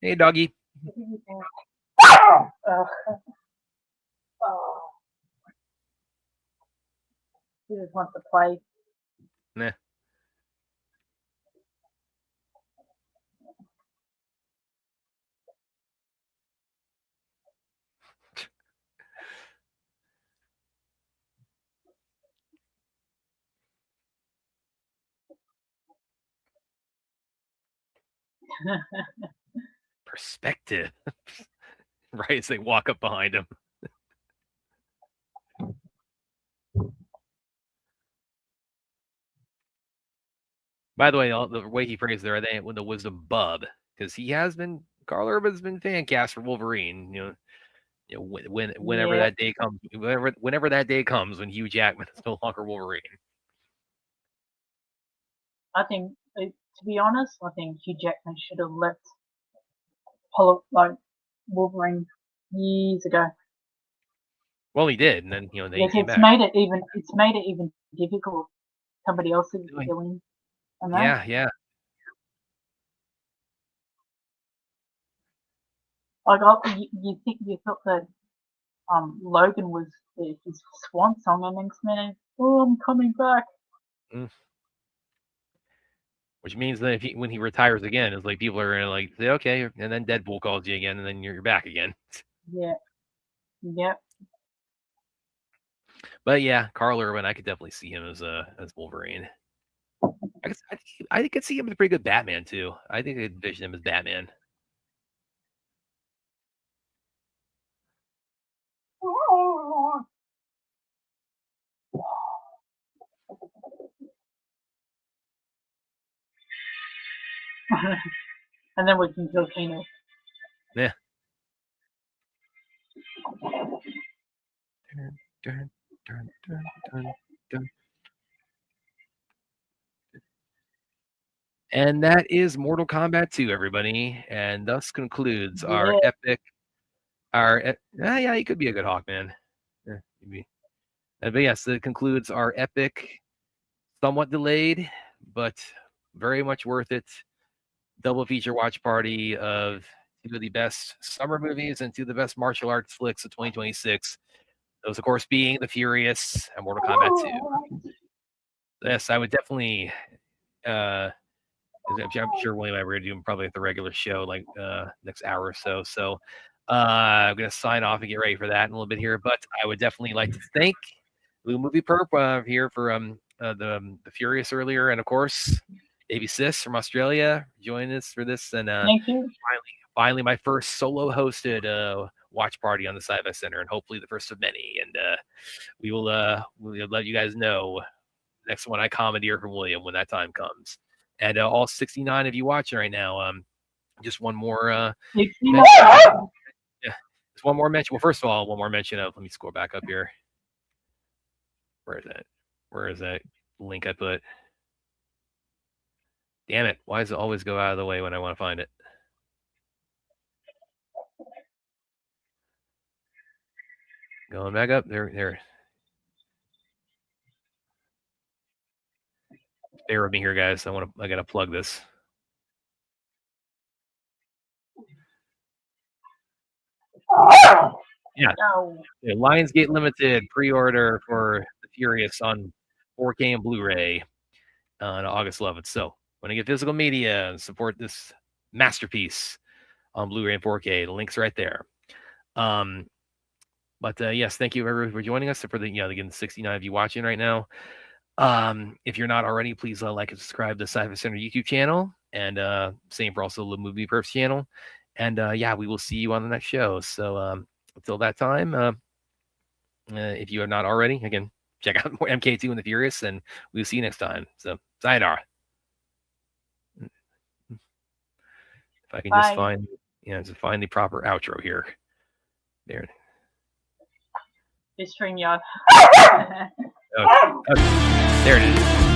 Hey, doggy. Uh, oh, he just wants to play. Nah. Perspective. Right as they walk up behind him. By the way, the way he phrased there, I think with the wisdom bub, because Karl Urban's been fan cast for Wolverine. Whenever that day comes, whenever that day comes when Hugh Jackman is no longer Wolverine. I think, to be honest, I think Hugh Jackman should have left Wolverine years ago. Well, he did, and then they came back. It's made it even difficult. Somebody else is doing. Yeah. You thought that Logan was his swan song and X-Men. Oh, I'm coming back. Which means that when he retires again, it's like people are gonna say okay, and then Deadpool calls you again, and then you're back again. Yeah. Yep. But yeah, Karl Urban, I could definitely see him as Wolverine. I could see him as a pretty good Batman too. I think I could envision him as Batman. And then we can kill Kano. Yeah. And that is Mortal Kombat 2, everybody. And thus concludes our epic. Yeah, he could be a good Hawkman. Yeah, maybe. But yes, it concludes our epic, somewhat delayed, but very much worth it double feature watch party of two of the best summer movies and two of the best martial arts flicks of 2026. Those, of course, being The Furious and Mortal Kombat 2. Yes, I would definitely. I'm sure William and I were going to do probably at the regular show, like next hour or so. So I'm going to sign off and get ready for that in a little bit here. But I would definitely like to thank Blue Movie Perp here for the Furious earlier, and of course Davey Sis from Australia joining us for this. And thank you. Finally, my first solo hosted watch party on the Sci-Fi Center, and hopefully the first of many. And we'll let you guys know next one I commandeer from William when that time comes. And all 69 of you watching right now, just one more mention. Yeah, just one more mention. Well, first of all, one more mention of, let me scroll back up here. Where is that link I put? Damn it. Why does it always go out of the way when I want to find it? Going back up. There. Bear with me here, guys. I gotta plug this. Yeah. Lionsgate Limited pre-order for The Furious on 4K and Blu-ray on August 11th. So when I get physical media and support this masterpiece on Blu-ray and 4K, the link's right there. But yes, thank you everyone for joining us. For the again 69 of you watching right now. If you're not already, please like and subscribe to the Sci-Fi Center YouTube channel, and same for also the Movie Perps channel. And yeah, we will see you on the next show. So until that time, if you are not already, again, check out more MK2 and The Furious, and we'll see you next time. So sayonara. If I can just find the proper outro here. There. This StreamYard. Okay. There it is.